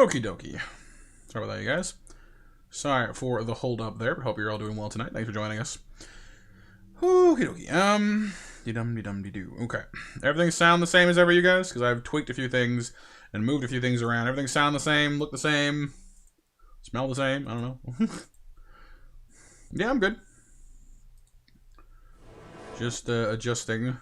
Okie dokie. Sorry about that, you guys. Sorry for the hold up there, but hope you're all doing well tonight. Thanks for joining us. Okie dokie. De-dum-de-dum-de-doo. Okay. Everything sound the same as ever, you guys? Because I've tweaked a few things and moved a few things around. Everything sound the same, look the same, smell the same? I don't know. Yeah, I'm good. Just adjusting.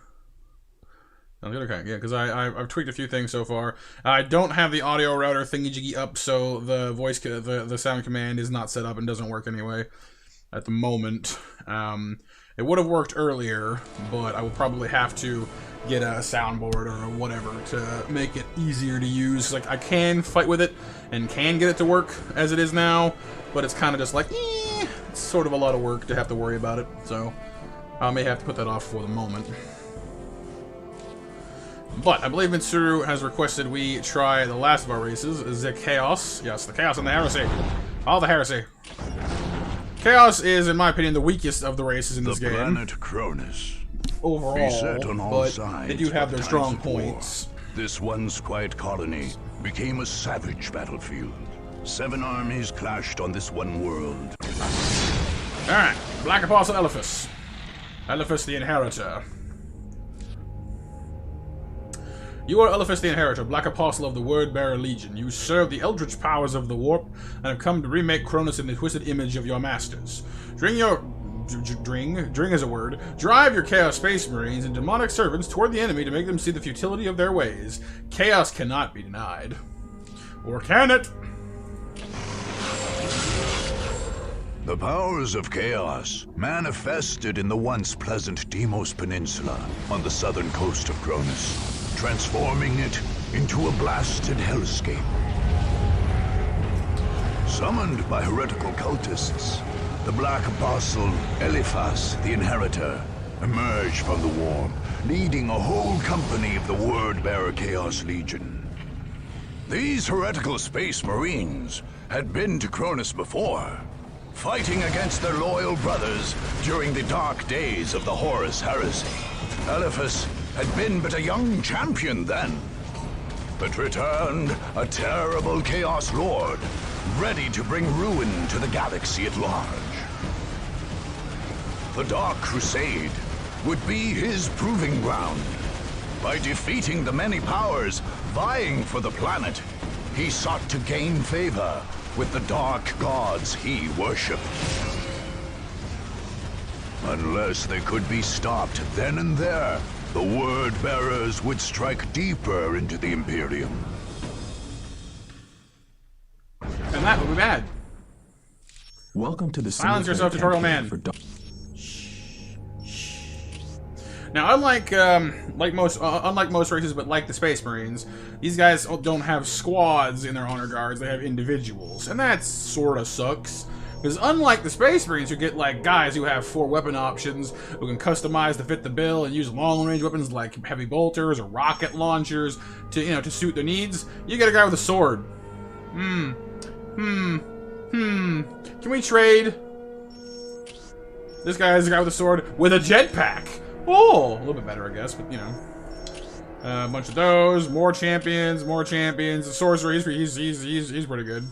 Okay, yeah, because I've tweaked a few things so far. I don't have the audio router thingy-jiggy up, so the voice, the sound command is not set up and doesn't work anyway at the moment. It would have worked earlier, but I will probably have to get a soundboard or whatever to make it easier to use. Like, I can fight with it and can get it to work as it is now, but it's kind of just like, it's sort of a lot of work to have to worry about it, so I may have to put that off for the moment. But I believe Mitsuru has requested we try the last of our races, the Chaos. Yes, the Chaos and the Heresy. All the Heresy. Chaos is, in my opinion, the weakest of the races in this game. The planet Cronus. Overall, beset on all but sides they do have their strong of war. points. This once quiet colony became a savage battlefield. 7 armies clashed on this one world. Alright, Black Apostle Elephas. Elephas the Inheritor. You are Elephas the Inheritor, Black Apostle of the Word-Bearer Legion. You serve the eldritch powers of the Warp and have come to remake Cronus in the twisted image of your masters. Dring is a word. Drive your Chaos Space Marines and demonic servants toward the enemy to make them see the futility of their ways. Chaos cannot be denied. Or can it? The powers of chaos manifested in the once pleasant Deimos Peninsula on the southern coast of Cronus, transforming it into a blasted hellscape. Summoned by heretical cultists, the Black Apostle Eliphas, the Inheritor, emerged from the Warp, leading a whole company of the Word-Bearer Chaos Legion. These heretical space marines had been to Cronus before, fighting against their loyal brothers during the dark days of the Horus Heresy. Eliphas had been but a young champion then, but returned a terrible Chaos Lord, ready to bring ruin to the galaxy at large. The Dark Crusade would be his proving ground. By defeating the many powers vying for the planet, he sought to gain favor with the dark gods he worshipped. Unless they could be stopped then and there, the Word-Bearers would strike deeper into the Imperium. And that would be bad. Welcome to the Silence yourself, tutorial man. Now, unlike most races, but like the Space Marines, these guys don't have squads in their honor guards. They have individuals, and that sort of sucks. Because unlike the Space Marines, who get like guys who have 4 weapon options, who can customize to fit the bill and use long-range weapons like heavy bolters or rocket launchers to suit their needs, you get a guy with a sword. Can we trade? This guy is a guy with a sword with a jetpack. Oh, a little bit better, I guess, but, a bunch of those, more champions. The sorcerer, he's pretty good.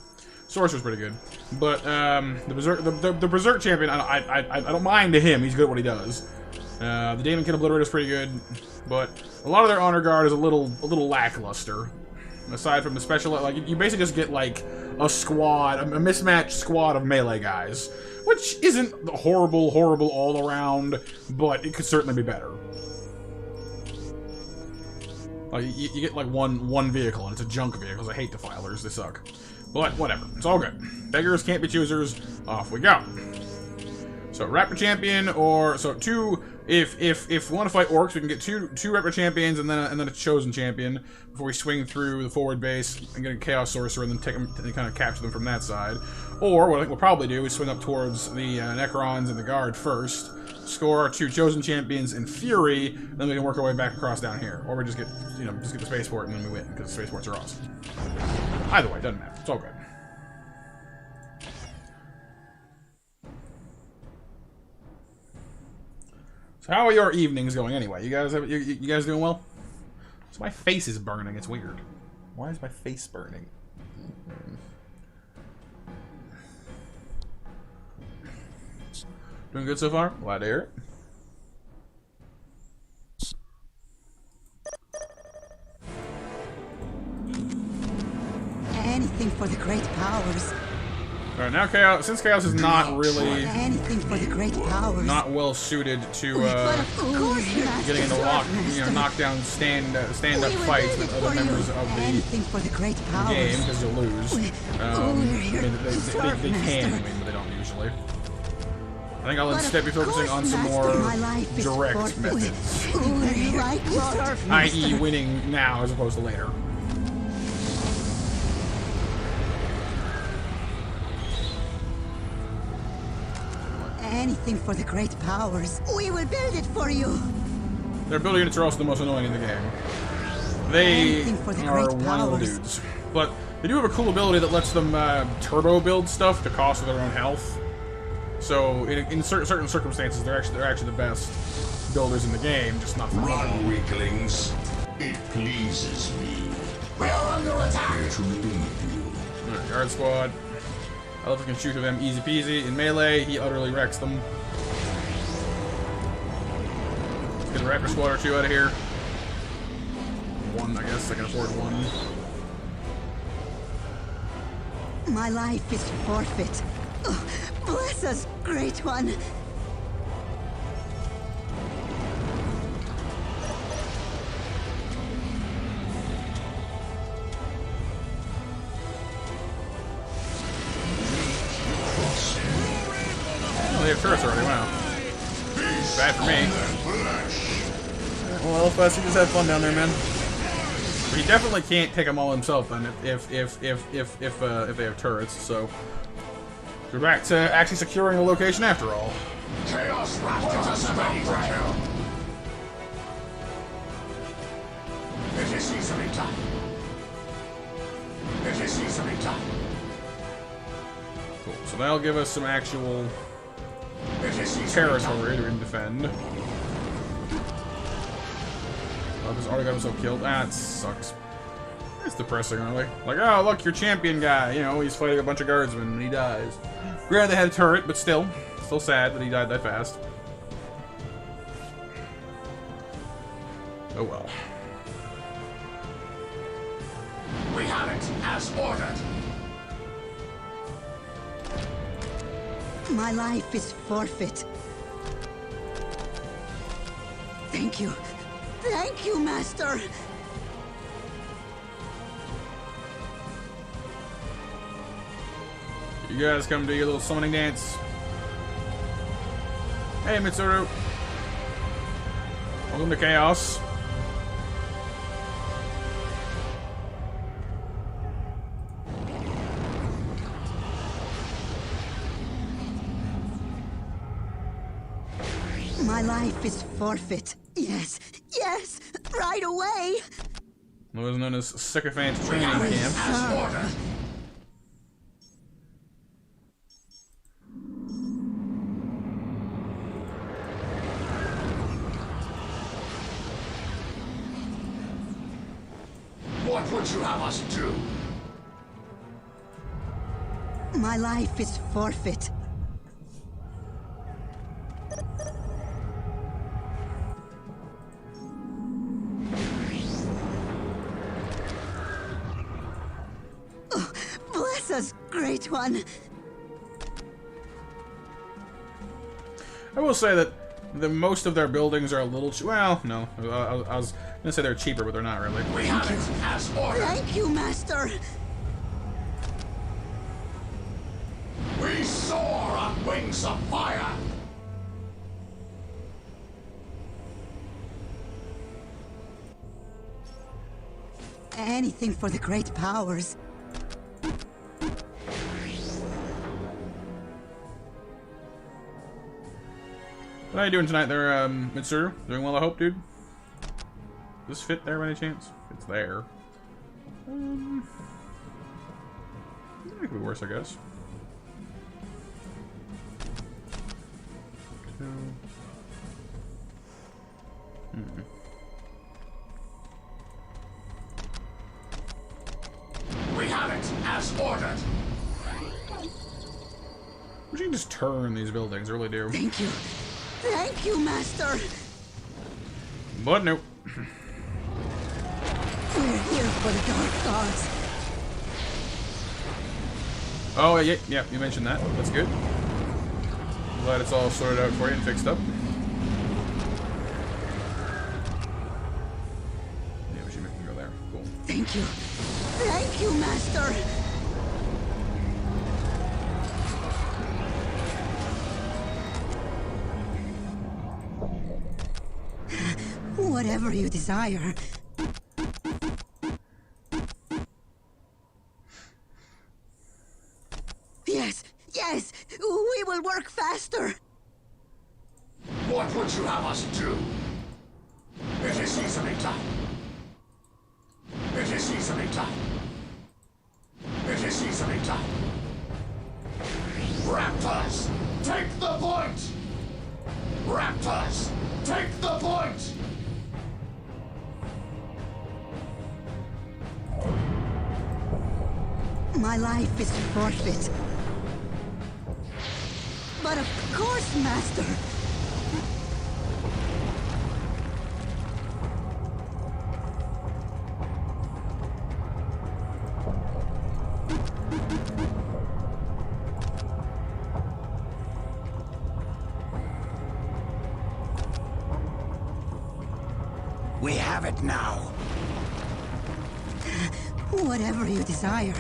Sorcerer's pretty good, but the berserk champion, I don't mind to him. He's good at what he does. The Daemon Kid Obliterator's pretty good, but a lot of their honor guard is a little lackluster. Aside from the special, like you basically just get like a squad, a mismatched squad of melee guys. Which isn't horrible all around, but it could certainly be better. Like, you get like one vehicle, and it's a junk vehicle. I hate defilers, they suck. But whatever, it's all good. Beggars can't be choosers. Off we go. So Raptor Champion, or so 2. If we want to fight orcs, we can get two Raptor Champions and then a Chosen Champion before we swing through the forward base and get a Chaos Sorcerer and then take them and kind of capture them from that side. Or what I think we'll probably do is swing up towards the Necrons and the Guard first, score our 2 Chosen Champions in Fury, then we can work our way back across down here. Or we just get the Spaceport and then we win because the Spaceports are awesome. Either way, doesn't matter. It's all good. So how are your evenings going anyway? You guys doing well? So my face is burning. It's weird. Why is my face burning? Doing good so far? Glad to hear it. Anything for the great powers. Alright, now Chaos, since Chaos is not really Anything for the great powers. not well suited to But of course, getting into knockdown knockdown stand-up fights with other members of the anything for the great powers. game, because you'll lose. We're I mean, here they to serve, can Master. win, but they don't usually. I think I'll But instead be of focusing course, on some Master, more my life is direct forfeit. methods, We're here like to serve, i.e. Master. winning now as opposed to later. Anything for the great powers. We will build it for you. Their builder units are also the most annoying in the game. They Anything for the are great one of the powers. dudes. But they do have a cool ability that lets them turbo build stuff to cost of their own health. So in certain circumstances, they're actually the best builders in the game, just not for fun. Run, weaklings. It pleases me. We're under attack. Here to relieve you. Alright, guard squad. I love if I can shoot with them easy peasy. In melee, he utterly wrecks them. Let's get a raptor squad or two out of here. One, I guess. I can afford one. My life is forfeit. Oh, bless us, great one. Oh, they have turrets already. Wow. Bad for me. Well, Elfast, you just have fun down there, man. But he definitely can't take them all himself then if they have turrets. So we're back to actually securing the location after all. Chaos Raptors are ready for kill. It is easily done. It is easily done. Cool. So that'll give us some actual It is easily territory to defend. Oh, this already got himself killed. That sucks. It's depressing, really. Like, oh, look, your champion guy. You know, he's fighting a bunch of guardsmen and he dies. Granted, they had a turret, but still sad that he died that fast. Oh well. We have it as ordered. My life is forfeit. Thank you. Thank you, Master. You guys come do your little summoning dance. Hey, Mitsuru. Welcome to Chaos. My life is forfeit. Yes, yes, right away. What was known as Sycophant Training Have it Camp. as ordered. What would you have us do? My life is forfeit. Oh, bless us, great one. I will say that most of their buildings are a little well, no. I was gonna say they're cheaper, but they're not really. We have it as ordered. Thank you, Master. We soar on wings of fire. Anything for the great powers. How you doing tonight there, Mitsuru? Doing well, I hope, dude? Does this fit there by any chance? It's there. It could be worse, I guess. We have it as ordered. Wish you can just turn these buildings, I really do. Thank you. Thank you, Master. But nope. We're here for the Dark Gods. Oh, yeah, you mentioned that. That's good. Glad it's all sorted out for you and fixed up. Yeah, we should make him go there. Cool. Thank you. Thank you, Master. Whatever you desire. Yes, yes, we will work faster. What would you have us do? It is easily done. It is easily done. It is easily done. Raptors, take the point! Raptors, take the point! My life is forfeit. But of course, Master. We have it now. Whatever you desire.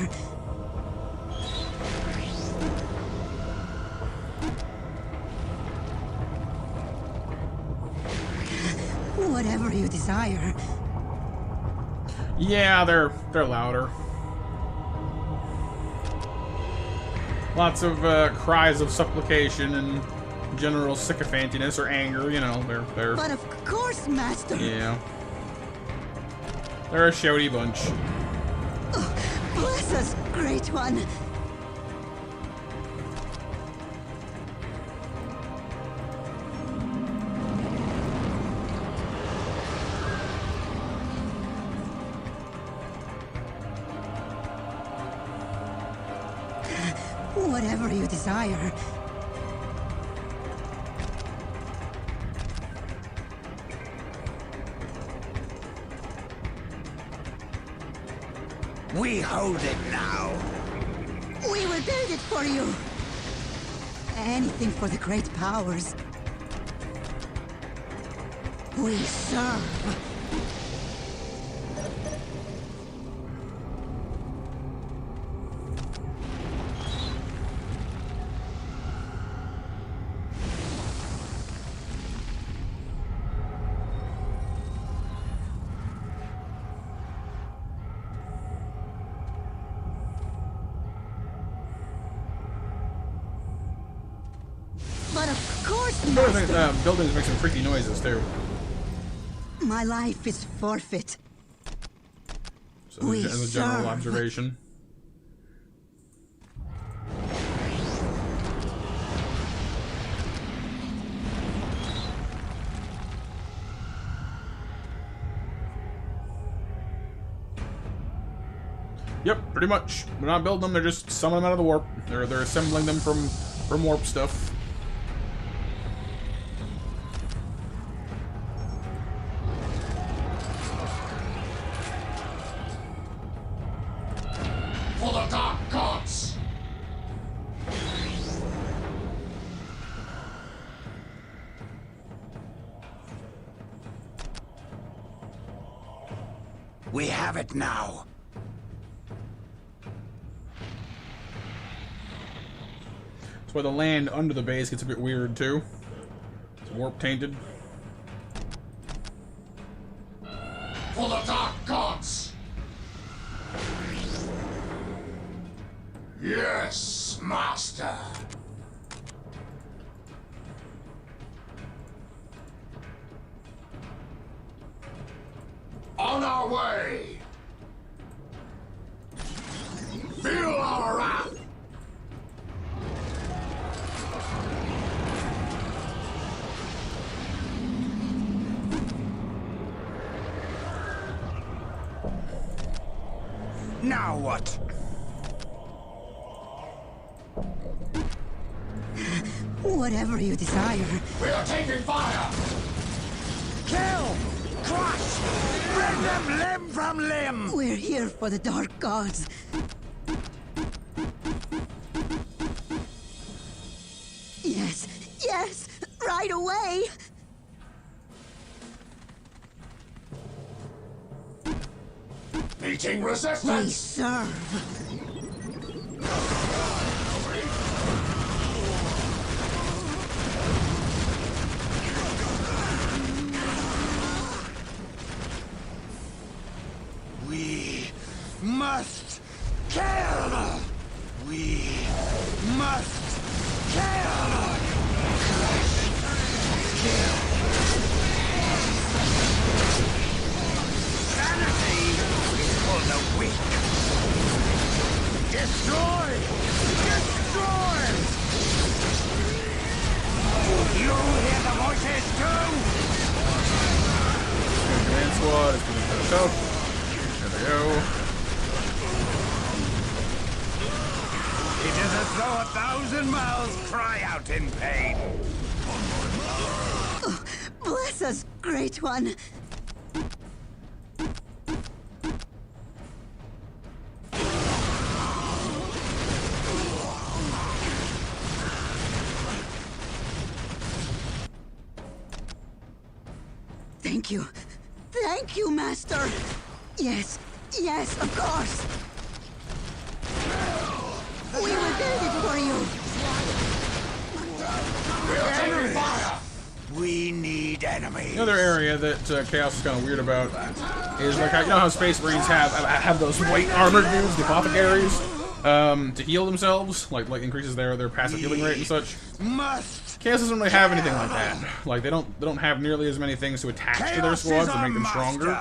Whatever you desire. Yeah, they're louder. Lots of cries of supplication and general sycophantiness or anger, you know, they're But of course, Master. yeah. They're a shouty bunch. Oh, bless us, Great One. Whatever you desire. We hold it now. We will build it for you. Anything for the great powers. We serve. But of course, Master. Buildings make some freaky noises too. My life is forfeit. So We as a general serve. observation. Yep, pretty much. They're not building them, they're just summoning them out of the warp. They're assembling them from warp stuff. For the Dark Gods! We have it now. That's why the land under the base gets a bit weird too. It's warp tainted. For the Dark Gods! Yes, Master. On our way! Feel our wrath! Now what? Whatever you desire. We are taking fire! Kill! Crush! Rend them limb from limb! We're here for the Dark Gods. Yes, yes, right away. Meeting We resistance! serve. We must kill! We must kill! Sanity is for the weak. Destroy! Destroy! You hear the voices too? Command squad is getting kind of tough. There they go. It is as though 1,000 mouths cry out in pain. Bless us, Great One. Thank you. Thank you, Master. Yes, yes, of course. We were building for you. We are taking fire! We need enemies. Another area that Chaos is kind of weird about is like you know how Space Marines have those white armored dudes, the apothecaries, to heal themselves, like increases their passive healing rate and such. Must. Chaos doesn't really have anything like that. Like they don't have nearly as many things to attach to their squads to make them stronger.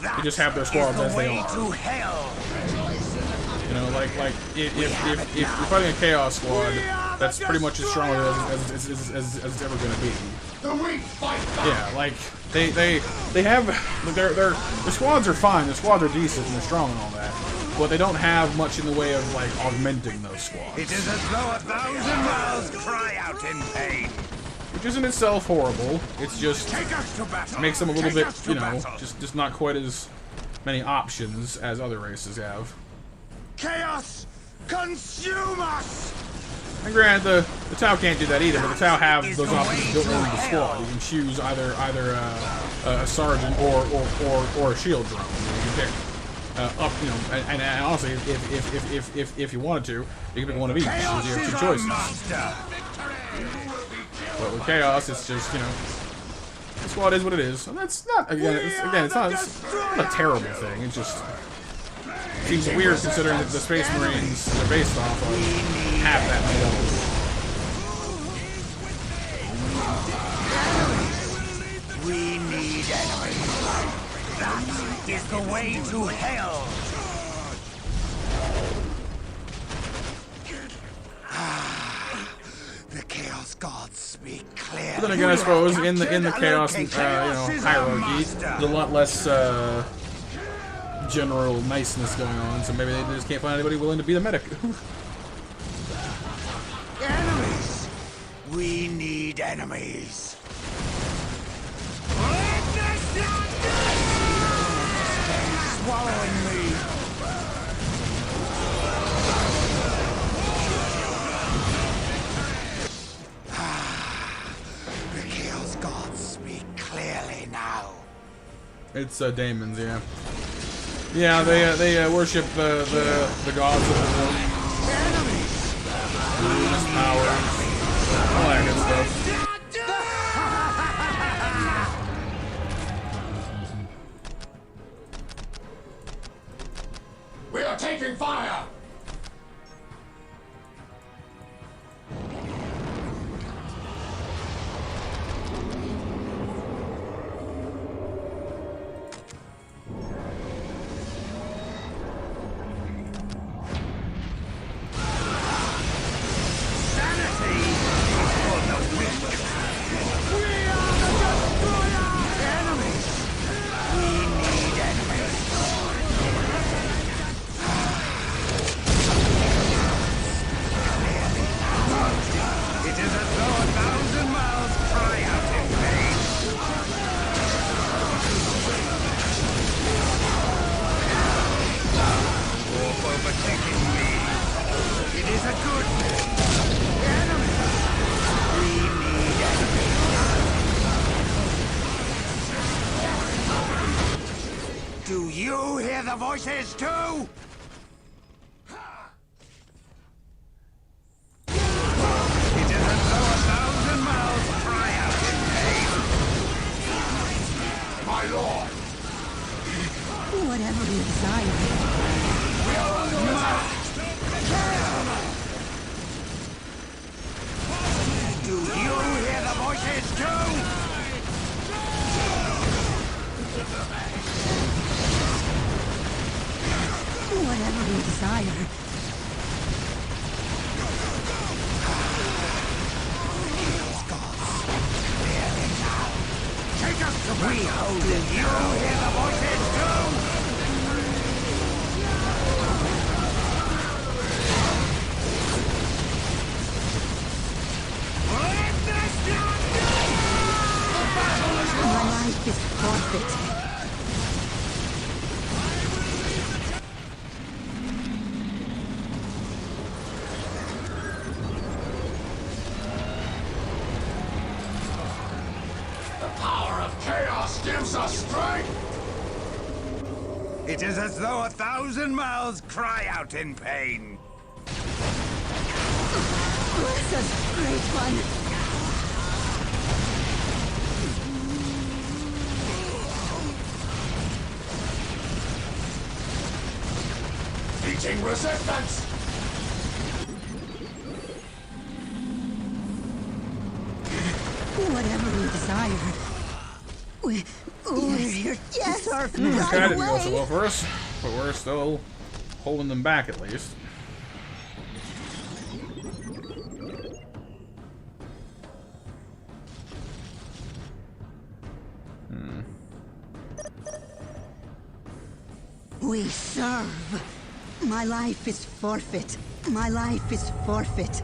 They just have their squads as they are. To hell. You know, like if you're fighting a Chaos squad, that's pretty much as strong as it's ever gonna be. The weak fight back! Yeah, like they have their squads are fine. Their squads are decent and they're strong and all that, but they don't have much in the way of like augmenting those squads. It is as though 1,000 mouths cry out in pain. Which isn't itself horrible. It's just Take us to battle. makes them a little Take bit, us to you know, battle. just not quite as many options as other races have. Chaos, consume us. And granted, the Tau can't do that either, but the Tau have those options built into the squad. You can choose either a sergeant or a shield drone. You can pick up, you know, and honestly, if you wanted to, you can pick one of each. So you Chaos have is two our choices. master. But with Chaos, it's just, you know, the squad is what it is. And that's not it's not a terrible thing. It just seems weird considering that the Space Marines they're based off of have that many of them. We need enemies. That is the way to hell. The Chaos Gods speak clearly. But then again, I suppose in the Chaos hierarchy, there's a lot less general niceness going on. So maybe they just can't find anybody willing to be the medic. Enemies. We need enemies. Swallowing me. The Chaos Gods speak clearly now. It's Daemons, yeah. Yeah, they worship the gods of the war. Runes, powers, all that good stuff. We are taking fire! the voices too? It is as though 1,000 mouths cry out in pain. My lord! Whatever you desire. We are under attack! Do you hear the voices too? Whatever you desire. Take us to we hold it. You hear the voices too? My life is forfeit. The power of chaos gives us strength! It is as though 1,000 mouths cry out in pain. Bless us, Great One. Meeting resistance! Whatever you desire. We're here. Yes, our This guy right didn't go so away. well for us, but we're still holding them back at least. We serve. My life is forfeit. My life is forfeit.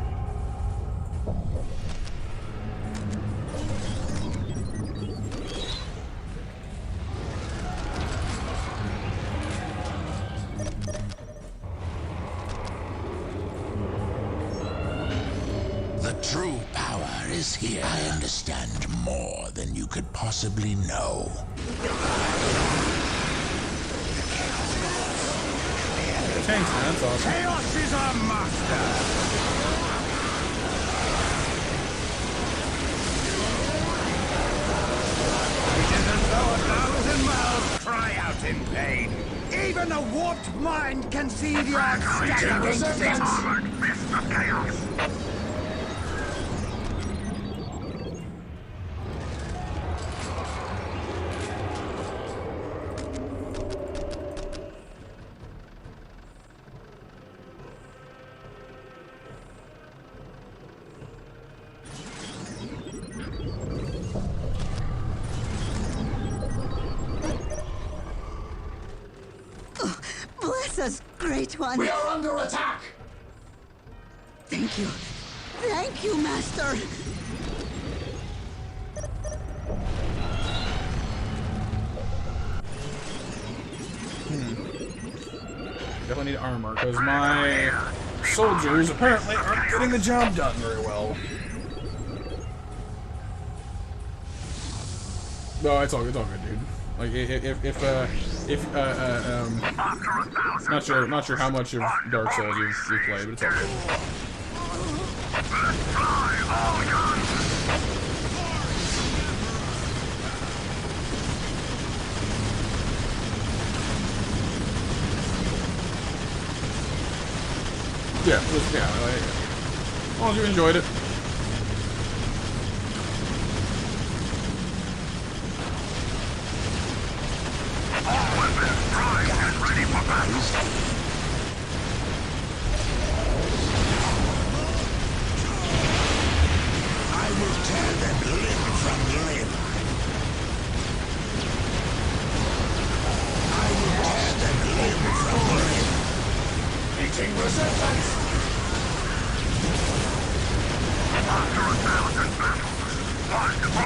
The true power is here. I understand more than you could possibly know. Thanks, man. That's awesome. Chaos is our master. It is as though 1,000 mouths cry out in pain. Even a warped mind can see the odds stack against it. Bless us, Great One. We are under attack! Thank you. Thank you, Master. Definitely need armor, because my soldiers apparently aren't getting the job done very well. No, it's all good, dude. Like, not sure how much of Dark Souls you've played, but it's all good. Yeah, as long as you enjoyed it. I will tear them limb from limb. I will tear them limb from limb. Meeting resistance!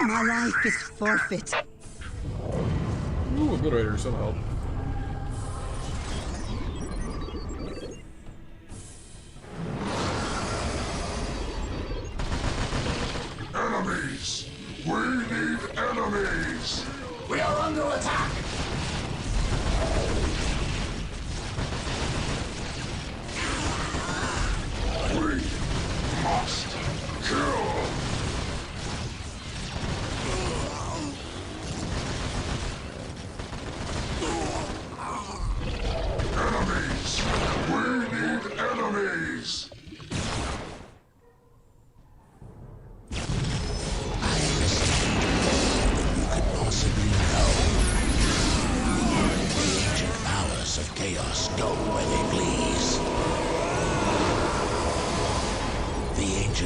My life is forfeit. Ooh, obliterator, so help. Enemies! We need enemies! We are under attack!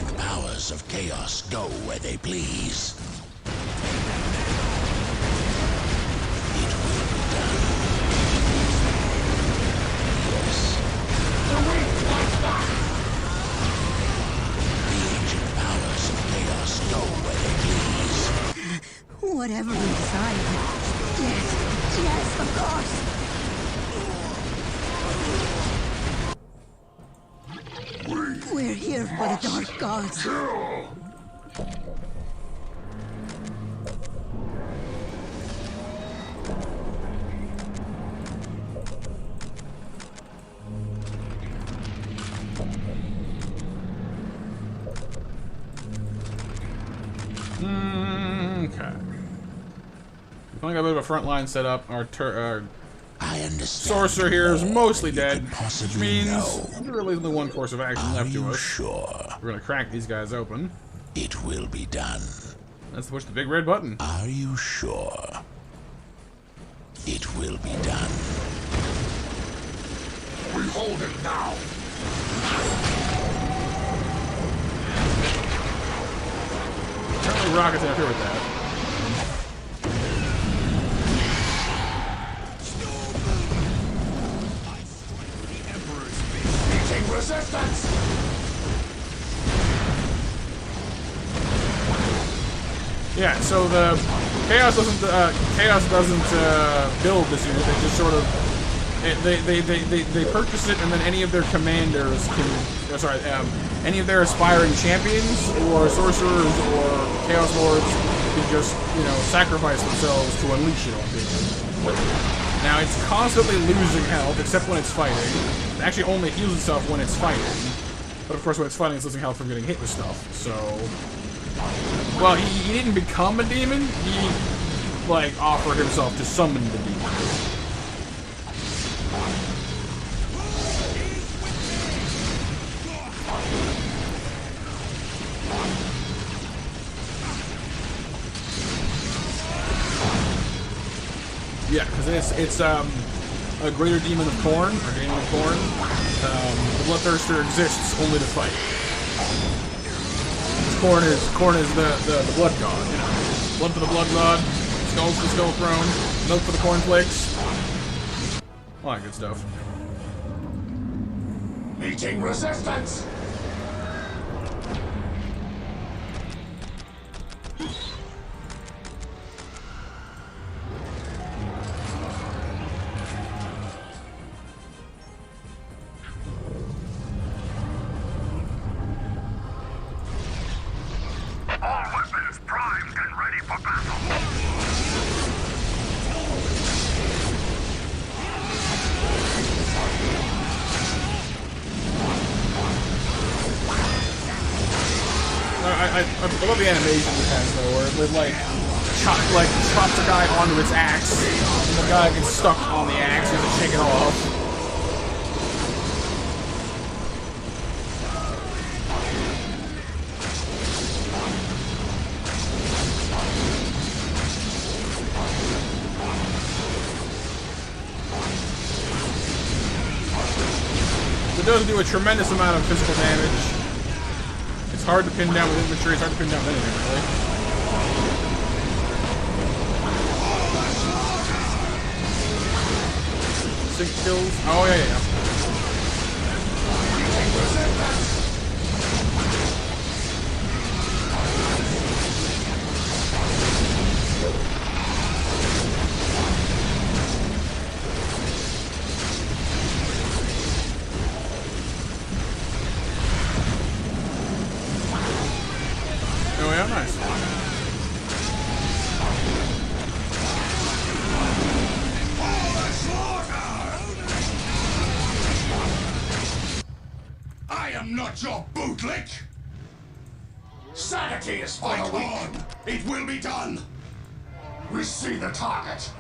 ancient powers of chaos go where they please. It will be done. Yes. The ancient powers of chaos go where they please. Whatever you decide. Yes, of course. We're here for the Dark Gods. Okay. We've only got a bit of a front line set up. Our I understand. sorcerer here is mostly dead, which Possibly means no. there's really only one course of action Are left to you us. sure? We're gonna crack these guys open. It will be done. Let's push the big red button. Are you sure? It will be done. We hold it now. Apparently rockets interfere with that. Meeting resistance. Yeah, so the chaos doesn't build this unit. They just sort of they purchase it, and then any of their commanders can, any of their aspiring champions or sorcerers or chaos lords can just sacrifice themselves to unleash it on people. Now it's constantly losing health, except when it's fighting. It actually only heals itself when it's fighting, but of course when it's fighting, it's losing health from getting hit with stuff. So. Well, he didn't become a demon, he, like, offered himself to summon the demon. Yeah, because it's a greater demon of Khorne, or demon of Khorne. The Bloodthirster exists only to fight. Khorne is the blood god, Blood for the blood god, skull for the skull throne, milk for the cornflakes. All that good stuff. Meeting resistance. I love the animation it has though, where it chops a guy onto its axe, and the guy gets stuck on the axe and shake it off. It does do a tremendous amount of physical damage. It's hard to pin down with infantry, it's hard to pin down with anything, really. Six kills. Oh, yeah. Oh yeah, nice. I am not your bootlick. Sanity is for the weak. It will be done. We see the target.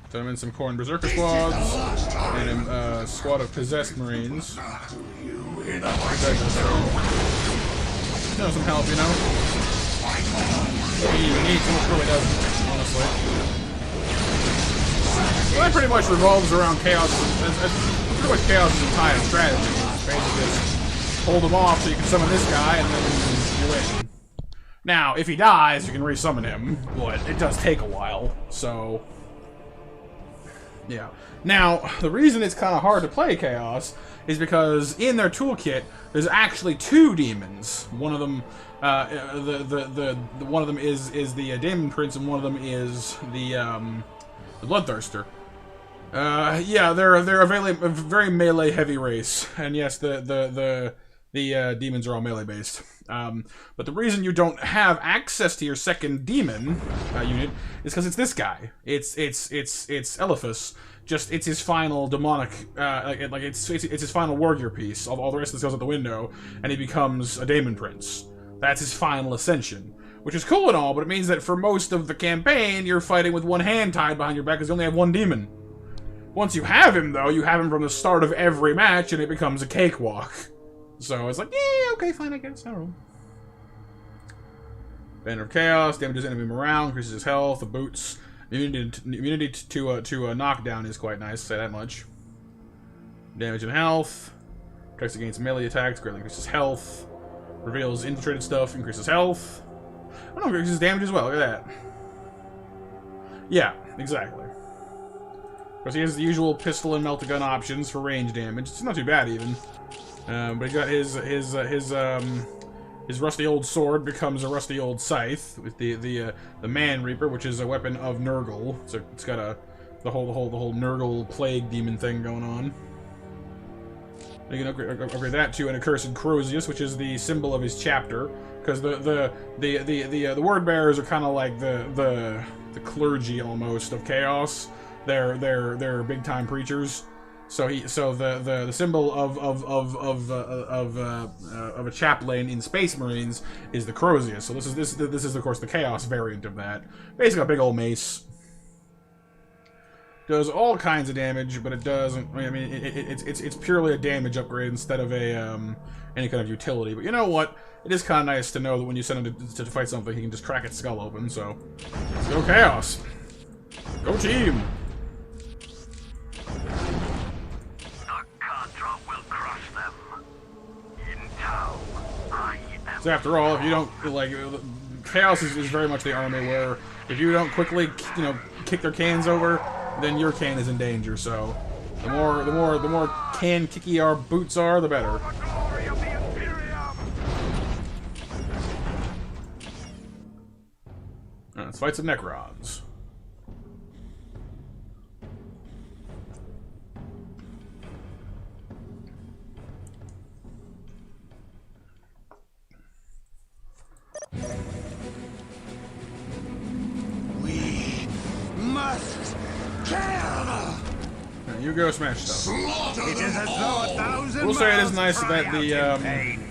Throw them in some Khorne Berserker squads, and a squad of possessed Marines. You in the Some help, He needs it, really doesn't, honestly. Well, that pretty much revolves around Chaos. That's pretty much Chaos' entire strategy. It's basically just hold him off so you can summon this guy, and then you win. Now, if he dies, you can resummon him, but it does take a while, so... Yeah. Now, the reason it's kind of hard to play Chaos is because in their toolkit, there's actually 2 demons. One of them, one of them is the Demon Prince, and one of them is the Bloodthirster. Yeah, they're a very melee heavy race, and yes, the demons are all melee based. But the reason you don't have access to your second demon unit is because it's this guy. It's Eliphas. Just it's his final demonic, it's his final warrior piece. All the rest of this goes out the window, and he becomes a Demon Prince. That's his final ascension, which is cool and all, but it means that for most of the campaign, you're fighting with one hand tied behind your back because you only have one demon. Once you have him, though, you have him from the start of every match, and it becomes a cakewalk. So it's like, yeah, okay, fine, I guess. I don't know. Banner of Chaos, damages enemy morale, increases his health, the boots. Immunity to knockdown is quite nice, say that much. Damage and health. Protects against melee attacks, greatly increases health. Reveals infiltrated stuff, increases health. Oh no, increases damage as well, look at that. Yeah, exactly. Of course, he has the usual pistol and melt-a-gun options for range damage. It's not too bad, even. But he got his rusty old sword becomes a rusty old scythe with the Man Reaper, which is a weapon of Nurgle. So it's got the whole Nurgle plague demon thing going on. You can upgrade that to an accursed Crozius, which is the symbol of his chapter, because the word bearers are kind of like the clergy almost of Chaos. They're big time preachers. So the symbol of a chaplain in Space Marines is the Crozius. So this is of course the Chaos variant of that. Basically a big old mace. Does all kinds of damage, but it doesn't. I mean, it's purely a damage upgrade instead of a any kind of utility. But you know what? It is kind of nice to know that when you send him to fight something, he can just crack its skull open. So let's go Chaos. Go team. So after all, if you don't, like, Chaos is very much the army where if you don't quickly, kick their cans over, then your can is in danger. So the more can kicky our boots are, the better. Let's fight some Necrons. We must kill. You go smash stuff. It is as though 1,000 We'll say it is miles nice that cry the out in pain.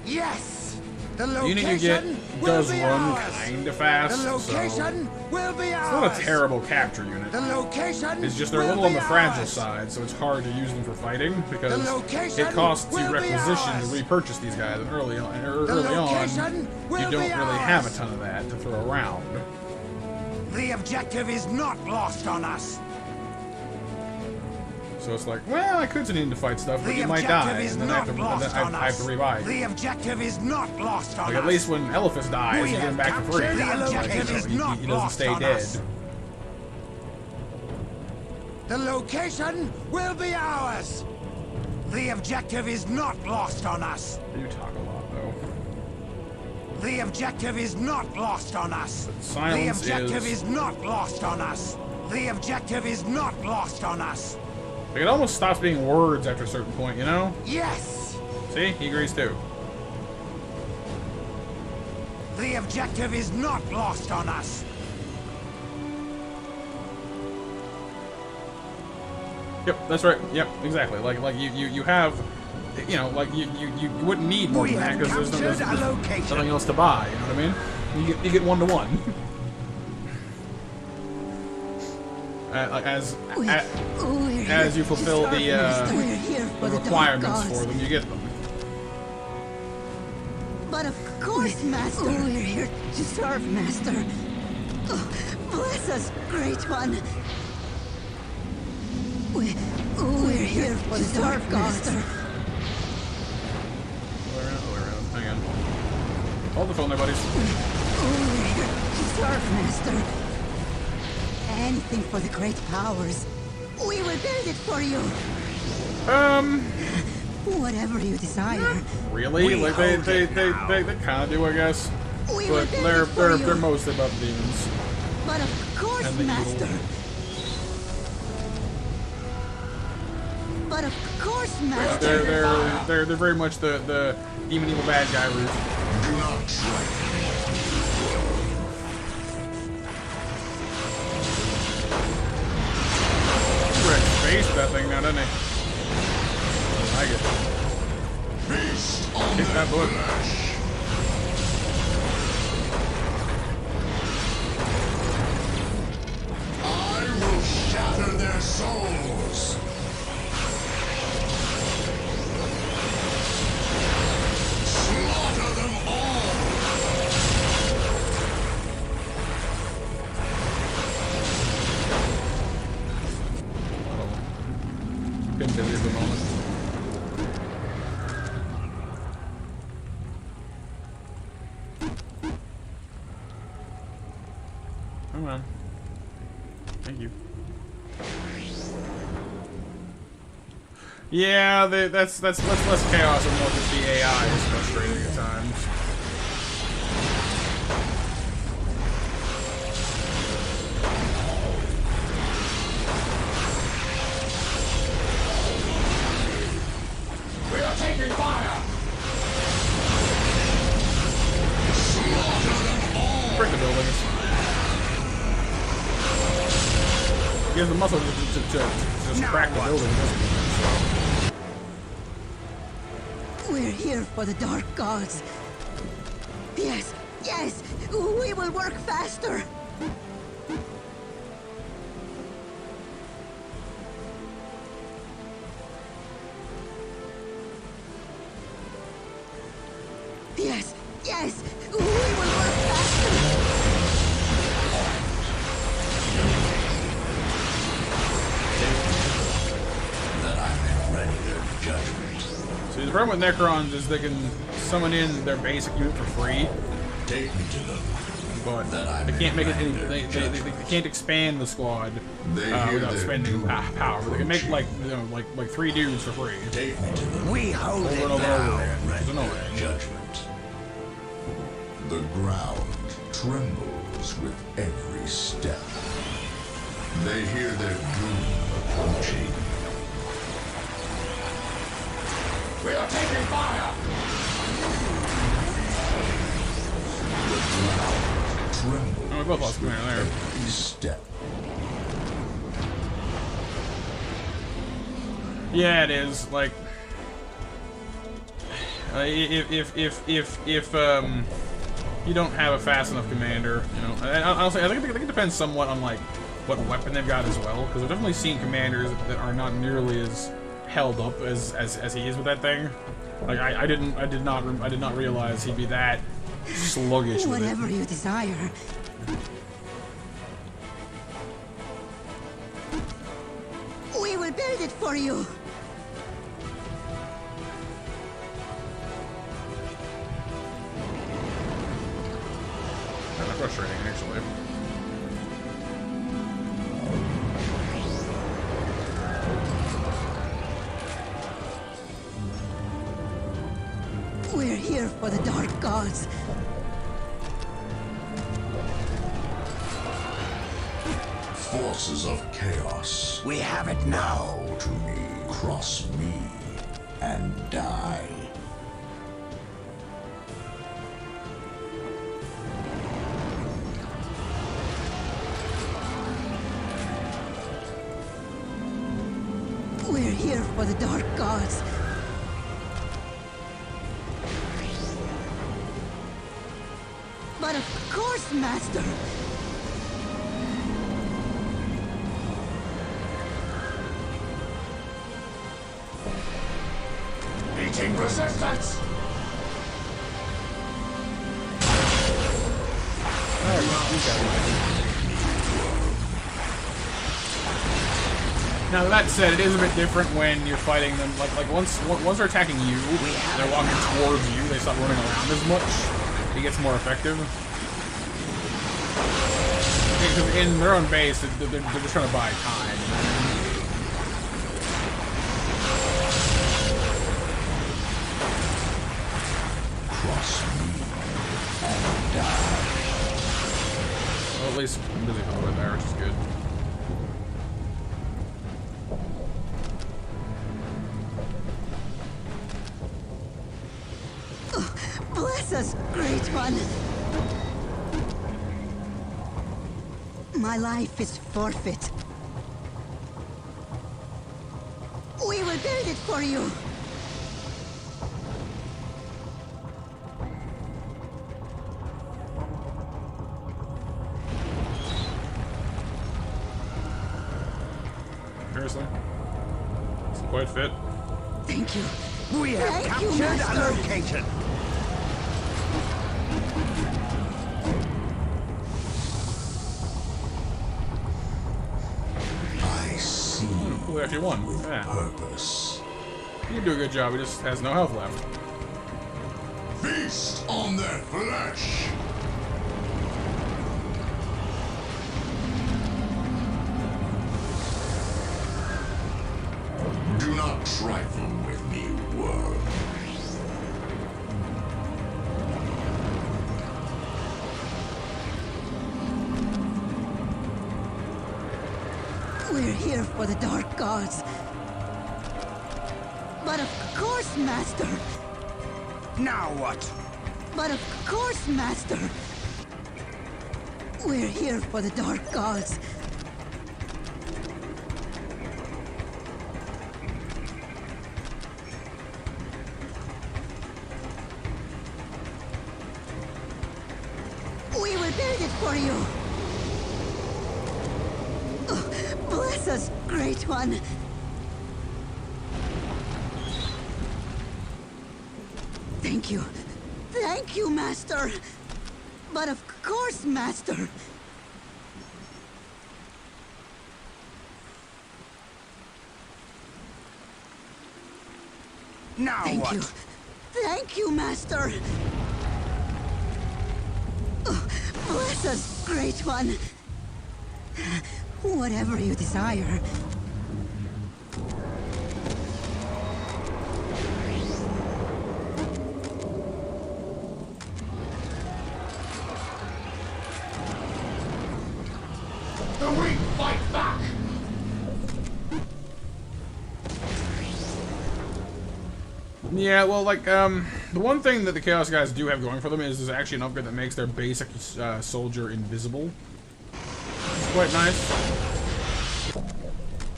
Yes, the unit you get location will does be run ours. kinda fast. The So location will be it's ours. not a terrible capture unit. The location It's just they're a will little on be the fragile ours. side, so it's hard to use them for fighting because The location it costs you will be requisition to ours. repurchase these guys, and early on, location you will don't be really ours. have a ton of that to throw around. The objective is not lost on us. So it's like, well, I could send in to fight stuff, but The you might die, objective is and then I have not to, lost on I have to us. revive. The objective is not lost on Like us. at least when Eliphas dies, We you get him have back for free. captured the Like, objective is he not doesn't lost stay on dead. us. The location will be ours. The objective is not lost on us. They do talk a lot, though. The objective is not lost on us. Silence The objective is- is not lost on us. The objective is not lost on us. Like, it almost stops being words after a certain point, you know? Yes! See? He agrees too. The objective is not lost on us. Yep, that's right. Yep, exactly. Like you have, like you wouldn't need more than that because there's nothing else to buy. You know what I mean? You get 1-to-1. As you fulfill the requirements for them, you get them. But of course, Master. We're here to serve, Master. Oh, bless us, Great One. We're here to serve, Master. Hold the phone there, buddies. Oh, we're here to serve, Master. Anything for the great powers. We will build it for you. Whatever you desire. Really? Like they kind of do, I guess. We But will build it for they're you. mostly about the demons. But of course, And the evil. Master. But of course, Master. They're very much the demon evil bad guy route. Do not try. Face that thing now, doesn't he? I like it. Feast on Kick their that book. flesh. I will shatter their souls. Slaughter them all. Been busy at the moment. Come on. Thank you. Yeah, that's less chaos and more just the AI is frustrating at times. We are taking fire. Break the buildings. He has the muscle to just crack the building. We're here for the dark gods. Yes, yes, we will work faster. Yes, yes, we will work faster. That I may render judgment. See, the problem with Necrons is they can summon in their basic unit for free, Take me to them. but That I they may can't make it. render They can't expand the squad They hear without their spending doom power. They can make like like 3 dudes for free. Take me to them. We hold Over it and over now. again. It's Render annoying. judgment. The ground trembles with every step. They hear their doom approaching. We are taking fire! The ground trembles Oh, we both lost command there. every step. Yeah, it is. Like, if you don't have a fast enough commander, you know, honestly, I think it depends somewhat on like what weapon they've got as well. Because I've definitely seen commanders that are not nearly as held up as he is with that thing. Like I did not realize he'd be that sluggish with it. Whatever you desire. We will build it for you. Kind of frustrating, actually. We're here for the dark gods. Forces of chaos, We have it now. bow to me, cross me, and die. We're here for the dark gods. But of course, Master. Meeting resistance! Now that said, it is a bit different when you're fighting them. Like once they're attacking you, they're walking towards you. They stop running around as much. it gets more effective. Because in their own base, they're just trying to buy time. Cross me and die. Well, at least I'm busy over there, which is good. Bless us, Great One. My life is forfeit. We will build it for you. Seriously? Doesn't quite fit. Thank you. We have Thank you, captured a Master. location. I see We actually won. Yeah. purpose. You do a good job, he just has no health left. Feast on their flesh! Do not trifle with me, world. We're here for the Dark Gods. But of course, Master. Now what? But of course, Master. We're here for the Dark Gods. We will build it for you. Oh, bless us, Great One. Thank you. Thank you, Master. But of course, Master. Now Thank what? you. Thank you, Master. Oh, bless us, Great One. Whatever you desire. The weak fight back! Yeah, well, like, the one thing that the Chaos guys do have going for them is there's actually an upgrade that makes their basic soldier invisible. It's quite nice.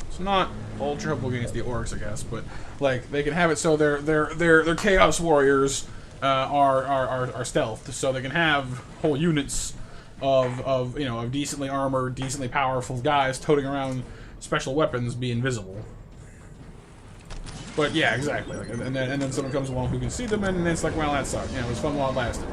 It's not ultra helpful against the orcs, I guess, but like they can have it so their Chaos warriors are stealthed, so they can have whole units of decently armored, decently powerful guys toting around special weapons be invisible. But yeah, exactly. Like, and then someone comes along who can see them, and it's like, well, that sucked. You know, it was fun while it lasted.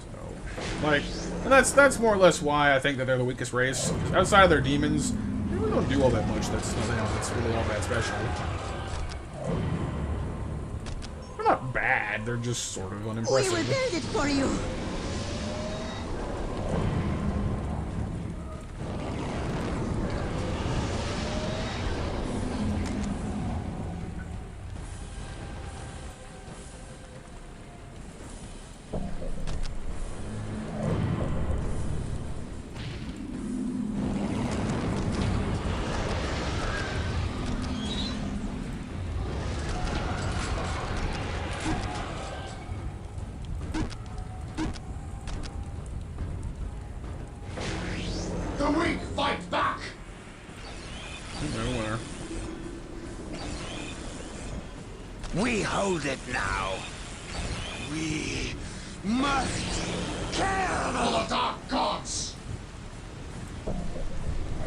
So, like, and that's more or less why I think that they're the weakest race. 'Cause outside of their demons, they really don't do all that much. That's really all that special. They're not bad. They're just sort of We will unimpressive. build it for you. The weak fight back! No winner. We hold it now. We must kill! For the dark gods!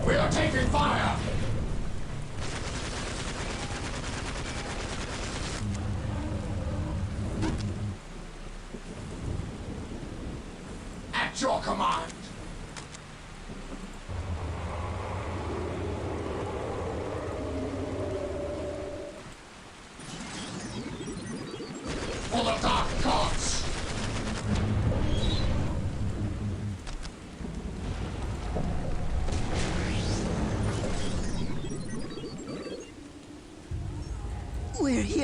We are taking fire! At your command!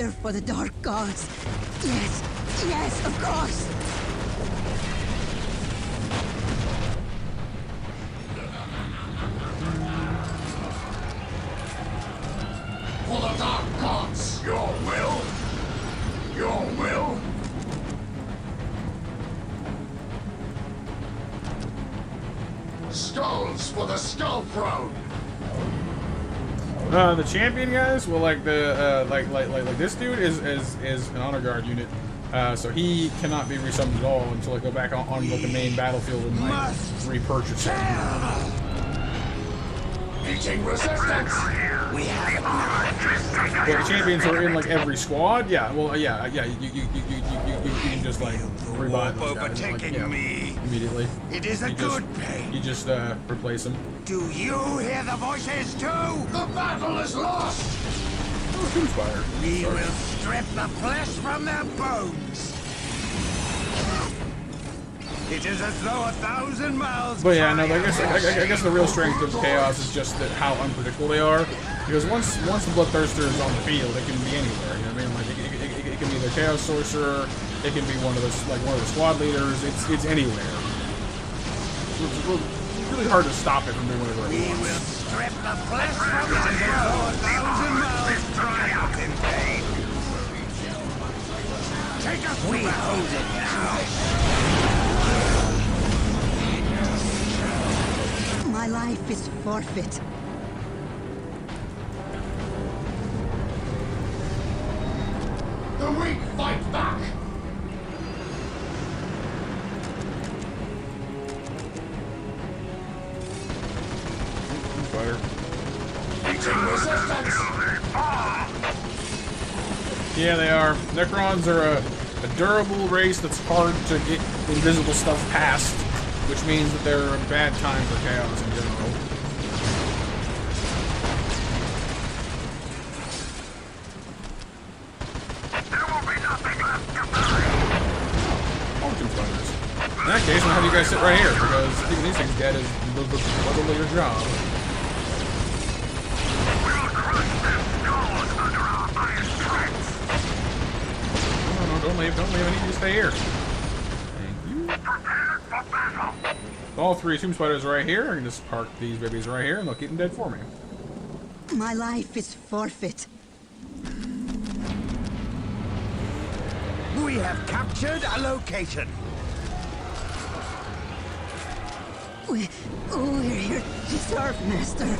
fire for the dark gods. Yes, yes, of course. For the dark gods, your will. Your will. Skulls for the Skull Throne. The champion guys, well, like the like this dude is an honor guard unit, so he cannot be resummoned at all until I go back on like the main battlefield and like repurchase it. Meeting resistance. We have it now. Well, the champions are in like every squad. Yeah, well, yeah. You can just like revive those guys, like, yeah, immediately. It is a good pain. You just replace them. Do you hear the voices too? The battle is lost. Oh, Tombspire. We will strip the flesh from their bones. It is as though 1,000 miles. But yeah, no, I guess the real strength of Chaos is just that how unpredictable they are. Because once the Bloodthirster is on the field, it can be anywhere. You know what I mean? Like it can be the Chaos Sorcerer. It can be one of the squad leaders. It's anywhere. It's really hard to stop it from doing whatever it We wants. will strip the flesh from their bones. 1,000 miles cry out in pain. Take us. We hold it now. My life is forfeit. The weak fight back. Fire. Meeting resistance. Yeah, they are. Necrons are a durable race that's hard to get invisible stuff past, which means that they're a bad time for Chaos in general. Pumpkin spiders. In that case, I'm gonna have you guys sit right here, because keeping these things dead is literally your job. No, don't leave, I need you to stay here. Thank you. All three Tomb Spiders are right here. I can just park these babies right here, and they'll keep them dead for me. My life is forfeit. We have captured a location. We're here to serve, Master.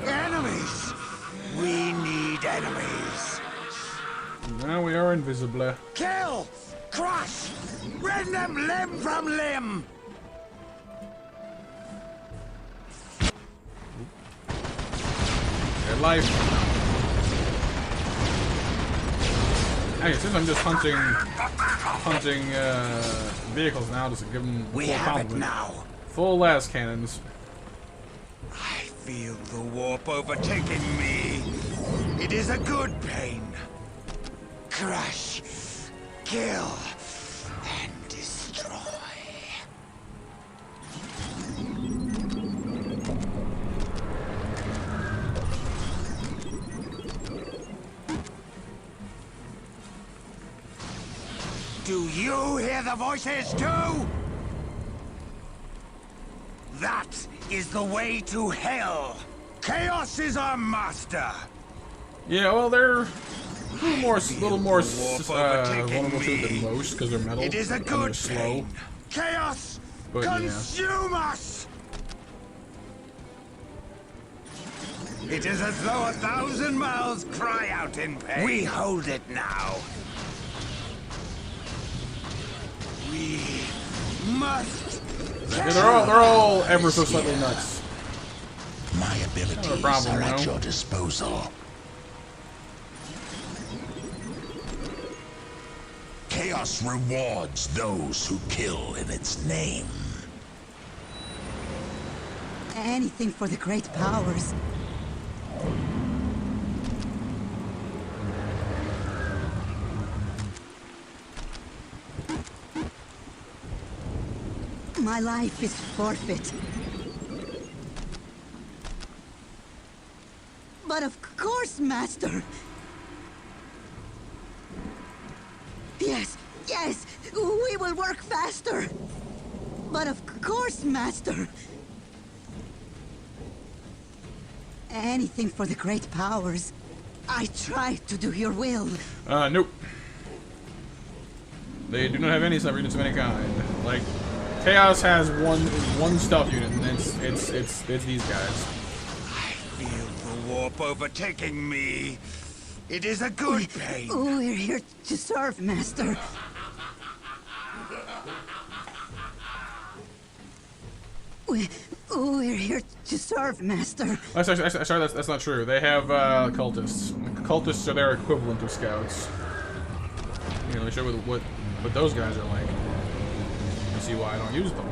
Enemies! We need enemies. Now we are invisible. Kill! Crush! Rend them limb from limb! Their life. Hey, since I'm just hunting vehicles now, just to give them We full have it complement. now. Full las cannons. I feel the warp overtaking me. It is a good pain. Crush, kill, and destroy. Do you hear the voices too? That is the way to hell. Chaos is our master. Yeah, well, they're a little more warp vulnerable to it than overtaking most because they're metal. It is a and they're good slow. pain. Chaos, But, yeah. consume us! It is as though 1,000 miles cry out in pain. We hold it now. We must. Yeah, they're all ever so slightly nuts. My abilities problem, are at no. your disposal. Chaos rewards those who kill in its name. Anything for the great powers. My life is forfeit. But of course, Master. Yes, yes, we will work faster. But of course, Master. Anything for the great powers. I try to do your will. Nope. They do not have any sub units of any kind. Like, Chaos has one stealth unit, and it's these guys. I feel the warp overtaking me. It is a good pain. We're here to serve, Master. We're here to serve, Master. Sorry, that's not true. They have cultists. Cultists are their equivalent of scouts. You know, they show what those guys are like. You see why I don't use them.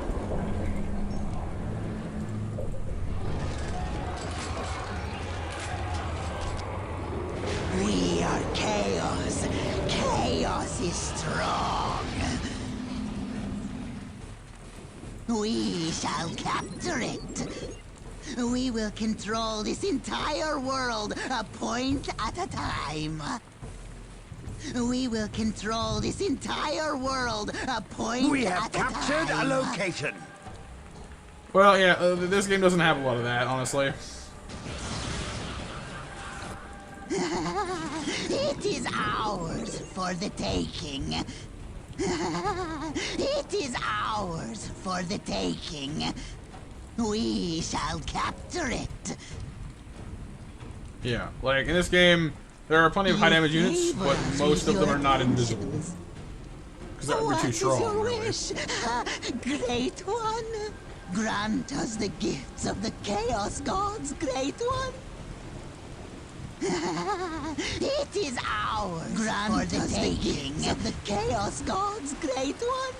We are Chaos. Chaos is strong. We shall capture it. We will control this entire world, a point at a time. We will control this entire world, a point We at have a captured a time. location. Well, yeah, this game doesn't have a lot of that, honestly. It is ours for the taking. It is ours for the taking. We shall capture it. Yeah, like in this game, there are plenty of high damage units, but most of them are not invisible. Because that would be too strong, What really. is your wish, Great One? Grant us the gifts of the Chaos Gods, Great One. It is ours. Grant us the gifts of the Chaos Gods, Great One.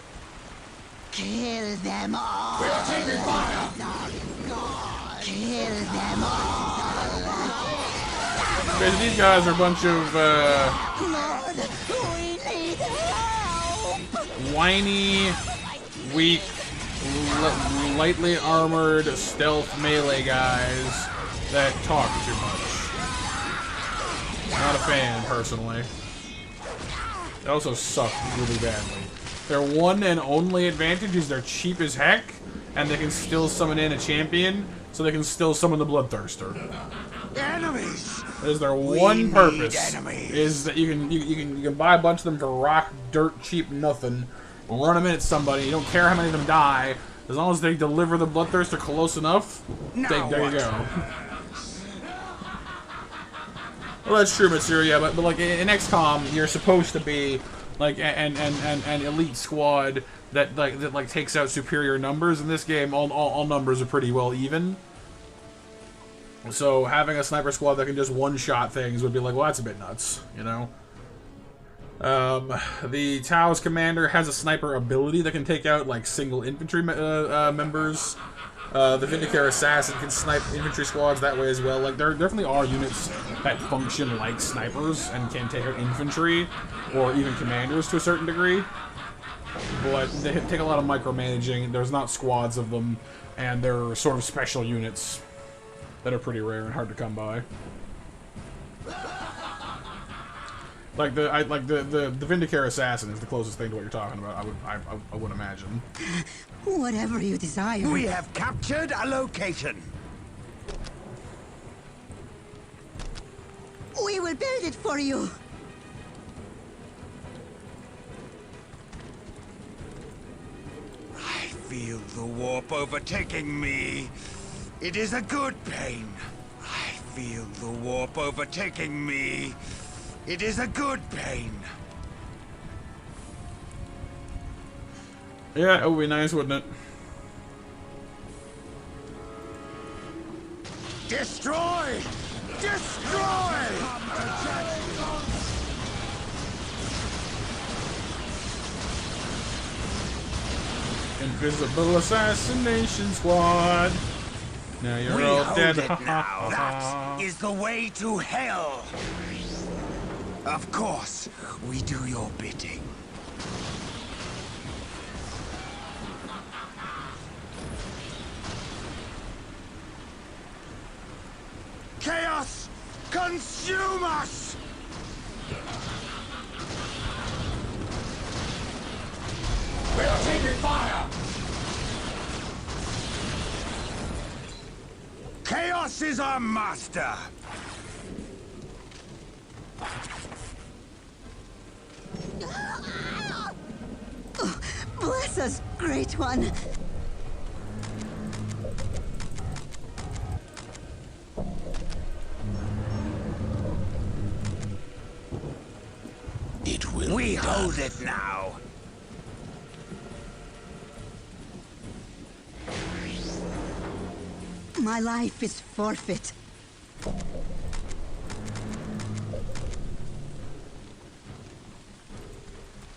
Kill them all. We are taking fire. Kill them all. Okay, these guys are a bunch of Lord, we need help. whiny, weak, lightly armored stealth melee guys that talk too much. Not a fan, personally. They also suck really badly. Their one and only advantage is they're cheap as heck, and they can still summon in a champion, so they can still summon the Bloodthirster. Enemies. That is their We one need purpose. enemies. Is that you can buy a bunch of them for rock, dirt, cheap, nothing. Run them in at somebody. You don't care how many of them die, as long as they deliver the Bloodthirster close enough. Now There you what? go. Well, that's true, Mitsuru, yeah, but like in XCOM, you're supposed to be like an elite squad that takes out superior numbers. In this game, all numbers are pretty well even. So having a sniper squad that can just one-shot things would be like, well, that's a bit nuts, you know. The Tao's commander has a sniper ability that can take out like single infantry members. The Vindicare Assassin can snipe infantry squads that way as well. Like, there definitely are units that function like snipers and can take out infantry, or even commanders to a certain degree. But they take a lot of micromanaging. There's not squads of them, and they're sort of special units that are pretty rare and hard to come by. Like the Vindicare Assassin is the closest thing to what you're talking about. I would imagine. Whatever you desire. We have captured a location. We will build it for you. I feel the warp overtaking me. It is a good pain. I feel the warp overtaking me. It is a good pain. Yeah, it would be nice, wouldn't it? Destroy! Destroy! Invisible Assassination Squad. Now you're We all hold dead. it now. That is the way to hell. Of course, we do your bidding. Consume us! We are taking fire! Chaos is our master! Oh, bless us, Great One. It will We be hold done. it now. My life is forfeit.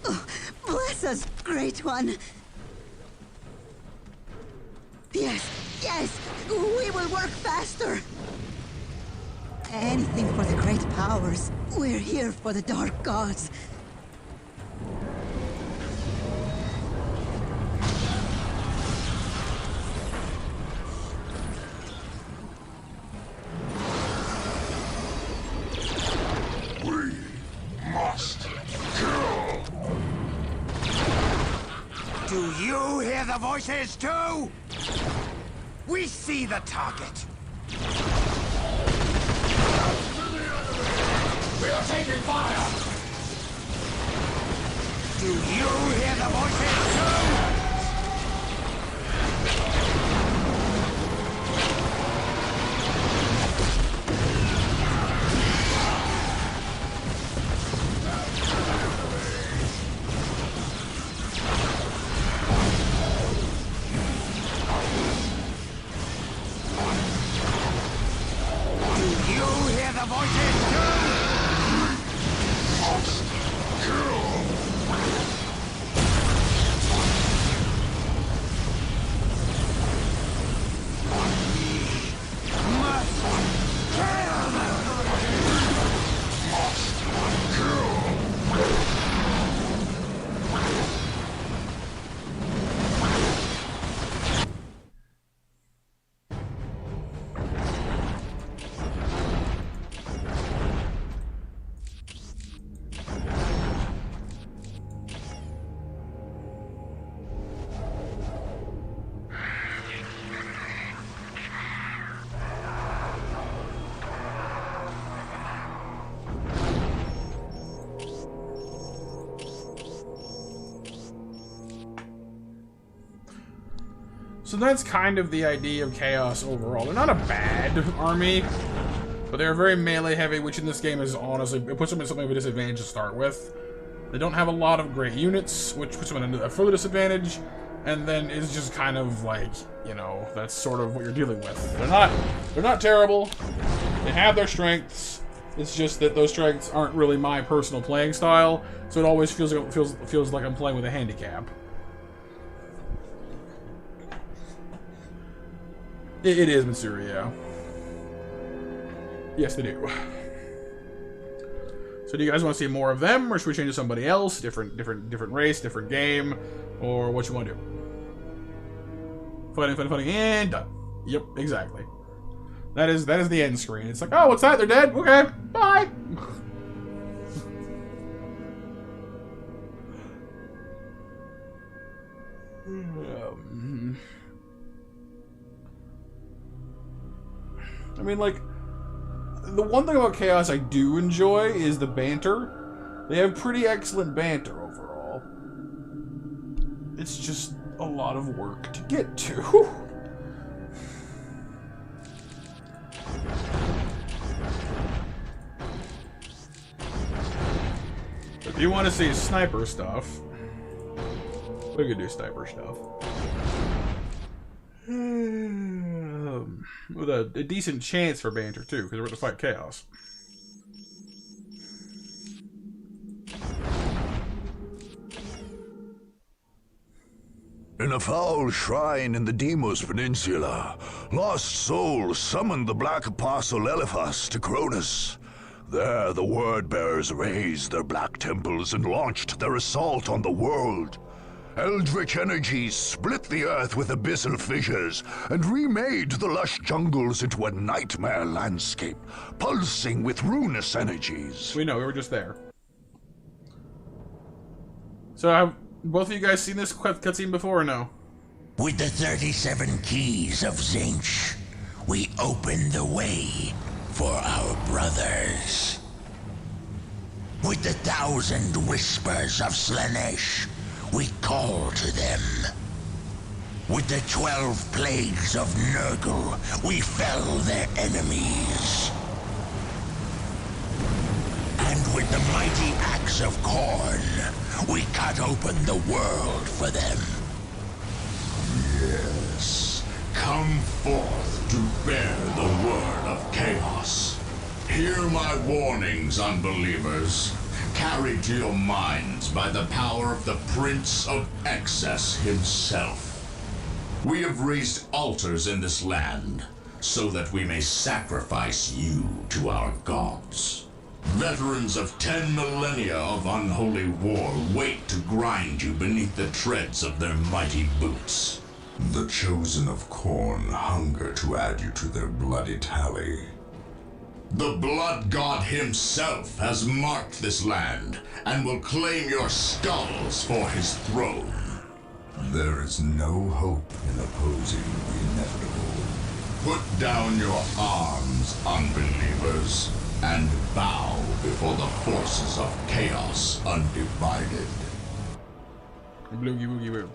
Oh, bless us, Great One. Yes, yes, we will work faster. Anything for the great powers. We're here for the dark gods. Must kill! Do you hear the voices too? We see the target. We are taking fire! Do you hear the voices too? Do you hear the voices too? Must kill! Must kill them! Must kill! So that's kind of the idea of Chaos overall. They're not a bad army, but they're very melee heavy, which in this game is honestly, it puts them in something of a disadvantage to start with. They don't have a lot of great units, which puts them in a further disadvantage, and then is just kind of like, you know, that's sort of what you're dealing with. They're not terrible. They have their strengths. It's just that those strengths aren't really my personal playing style, so it always feels like I'm playing with a handicap. It is Mitsuri, yeah. Yes, they do. So do you guys want to see more of them, or should we change to somebody else? Different race, different game, or what you want to do? Fighting, and done. Yep, exactly. That is the end screen. It's like, oh, what's that? They're dead? Okay, bye! I mean, like, the one thing about Chaos I do enjoy is the banter. They have pretty excellent banter overall. It's just a lot of work to get to. If you want to see sniper stuff, we could do sniper stuff. With a decent chance for banter, too, because we're going to fight Chaos. In a foul shrine in the Deimos Peninsula, lost souls summoned the Black Apostle Eliphas to Cronus. There, the Word-Bearers raised their black temples and launched their assault on the world. Eldritch energies split the earth with abyssal fissures and remade the lush jungles into a nightmare landscape, pulsing with ruinous energies. We know, we were just there. So have both of you guys seen this cutscene before or no? With the 37 keys of Zinch, we open the way for our brothers. With the 1,000 whispers of Slanesh, we call to them. With the 12 plagues of Nurgle, we fell their enemies. And with the mighty axe of Khorne, we cut open the world for them. Yes, come forth to bear the word of chaos. Hear my warnings, unbelievers. Carried to your minds by the power of the Prince of Excess himself. We have raised altars in this land, so that we may sacrifice you to our gods. Veterans of 10 millennia of unholy war wait to grind you beneath the treads of their mighty boots. The chosen of Khorne hunger to add you to their bloody tally. The Blood God himself has marked this land and will claim your skulls for his throne. There is no hope in opposing the inevitable. Put down your arms, unbelievers, and bow before the forces of chaos undivided. Bloogie woogie woo.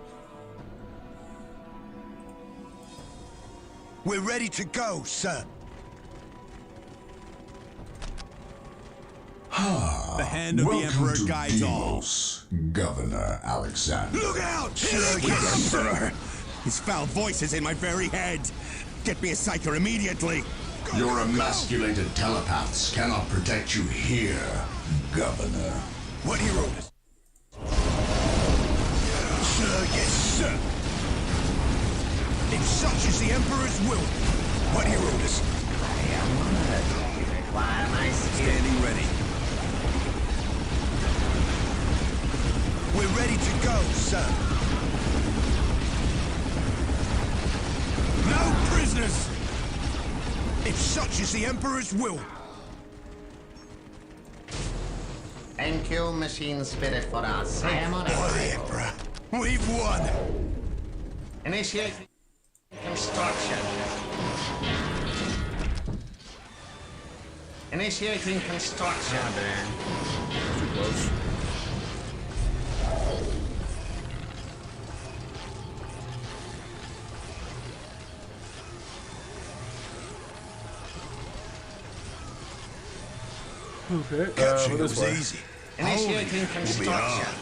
We're ready to go, sir. The hand of the Emperor guides all. Deimos, Governor Alexander. Look out! Emperor! His foul voice is in my very head. Get me a psyker immediately. Your emasculated telepaths cannot protect you here, Governor. What do you orders? Sir, yes, sir. If such is the Emperor's will, what do you orders? Standing ready. We're ready to go, sir. No prisoners! If such is the Emperor's will. Thank you, Machine Spirit, for us. I am on By it. the Emperor, we've won. Initiate construction. Initiating construction. Too close. Okay, Capturing it this was way. easy. Initiating Will be construction. hard.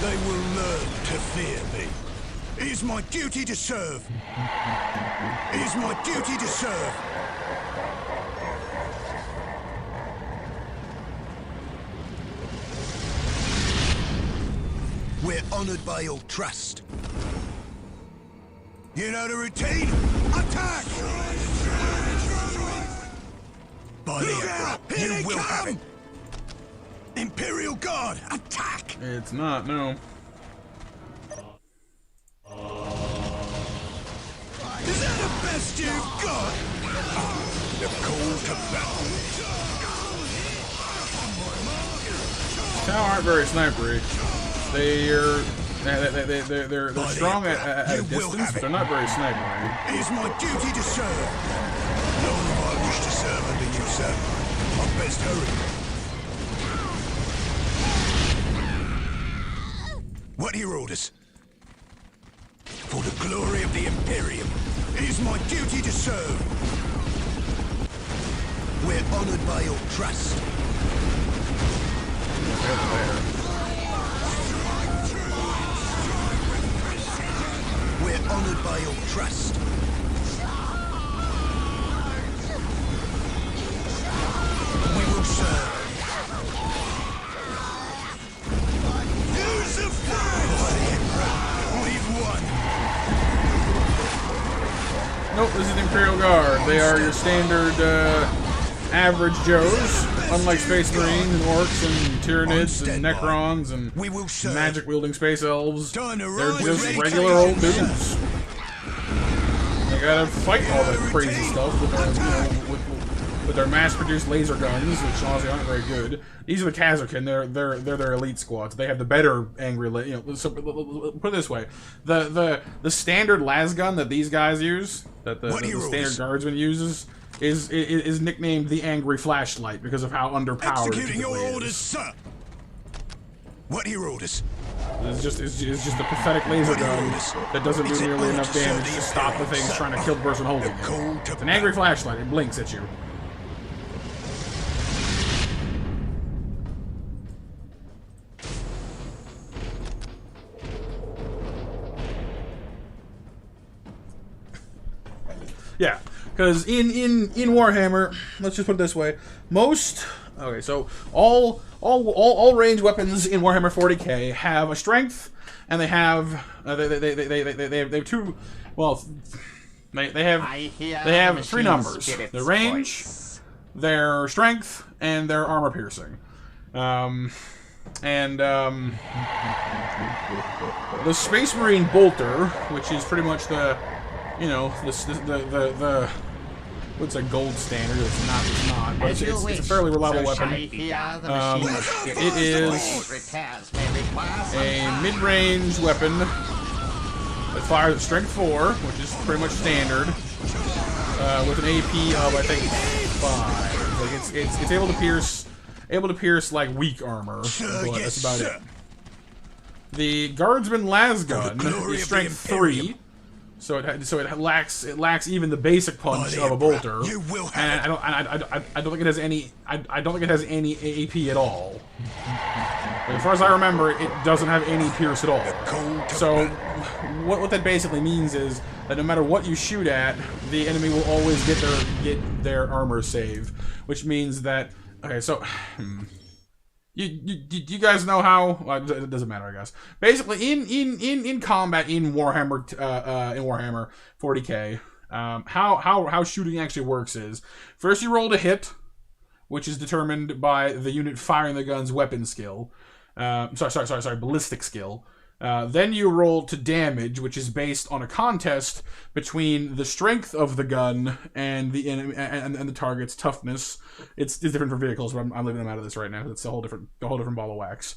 They will learn to fear me. It is my duty to serve. It is my duty to serve. We're honored by your trust. You know the routine? Attack! By the Emperor, you will have it. Imperial Guard, attack! It's not, no. Is that the best you've got? The call to battle. Tau aren't very snipery. They're strong at a distance, but they're not very snipery. It is my duty to serve. None of I wish to serve under you, sir. I'd best hurry. What are your orders? For the glory of the Imperium, it is my duty to serve. We're honored by your trust. We're honored by your trust. We will serve. Use the fire! By the Emperor, we've won. Nope, this is the Imperial Guard. They are your standard, average Joes. unlike Space Marines and Orcs and Tyranids and Necrons and magic-wielding Space Elves, they're just regular old dudes. They gotta fight all that crazy stuff with their, with their mass-produced laser guns, which honestly aren't very good. These are the Kazarkin. They're their elite squads. They have the better angry. So put it this way: the standard las gun that these guys use, that the standard guardsman uses, is nicknamed the Angry Flashlight because of how underpowered it Executing your is. orders, sir. What are your orders? It's just a pathetic laser gun that doesn't do nearly enough damage to stop the things trying to kill the person holding it. It's an angry flashlight. It blinks at you. Yeah, because in Warhammer, let's just put it this way, all range weapons in Warhammer 40k have a strength, and they have they have two, well, they have three numbers: their range, their strength, and their armor piercing. The Space Marine Bolter, which is pretty much the what's a gold standard? It's not, but it's a fairly reliable weapon. It is a mid-range weapon that fires at strength 4, which is pretty much standard, with an AP of I think 5. Like it's able to pierce like weak armor, but that's about it. The Guardsman Lasgun is strength 3. So it lacks even the basic punch of a bolter, and I don't think it has any AP at all. But as far as I remember, it doesn't have any pierce at all. So what that basically means is that no matter what you shoot at, the enemy will always get their armor save, which means that so. You guys know how? Well, it doesn't matter, I guess. Basically, in combat in Warhammer 40k, how shooting actually works is first you roll to hit, which is determined by the unit firing the gun's weapon skill. Sorry, ballistic skill. Then you roll to damage, which is based on a contest between the strength of the gun and the enemy and the target's toughness. It's different for vehicles, but I'm leaving them out of this right now. It's a whole different ball of wax.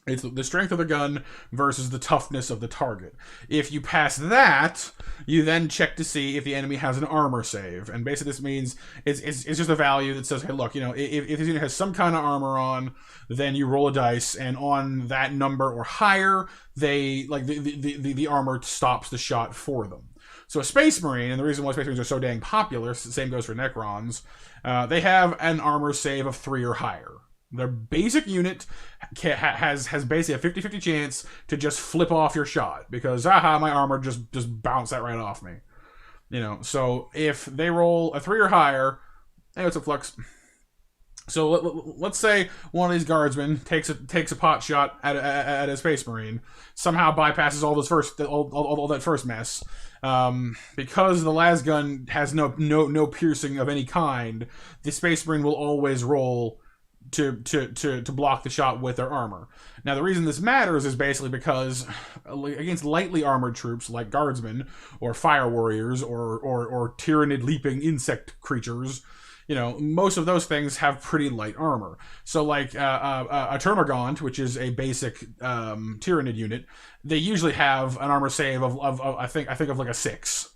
It's the strength of the gun versus the toughness of the target. If you pass that, you then check to see if the enemy has an armor save. And basically this means it's just a value that says, hey, look, if this unit has some kind of armor on, then you roll a dice, and on that number or higher, the armor stops the shot for them. So a Space Marine, and the reason why Space Marines are so dang popular, same goes for Necrons, they have an armor save of 3 or higher. Their basic unit has basically a 50-50 chance to just flip off your shot because my armor just bounced that right off me. So if they roll a 3 or higher, it's a flux. So let's say one of these guardsmen takes a pot shot at a Space Marine, somehow bypasses all that first mess. Because the lasgun has no piercing of any kind, the Space Marine will always roll to block the shot with their armor. Now the reason this matters is basically because against lightly armored troops like guardsmen or fire warriors or tyrannid leaping insect creatures, most of those things have pretty light armor. So like a Termagant, which is a basic tyrannid unit, they usually have an armor save of I think of like a 6.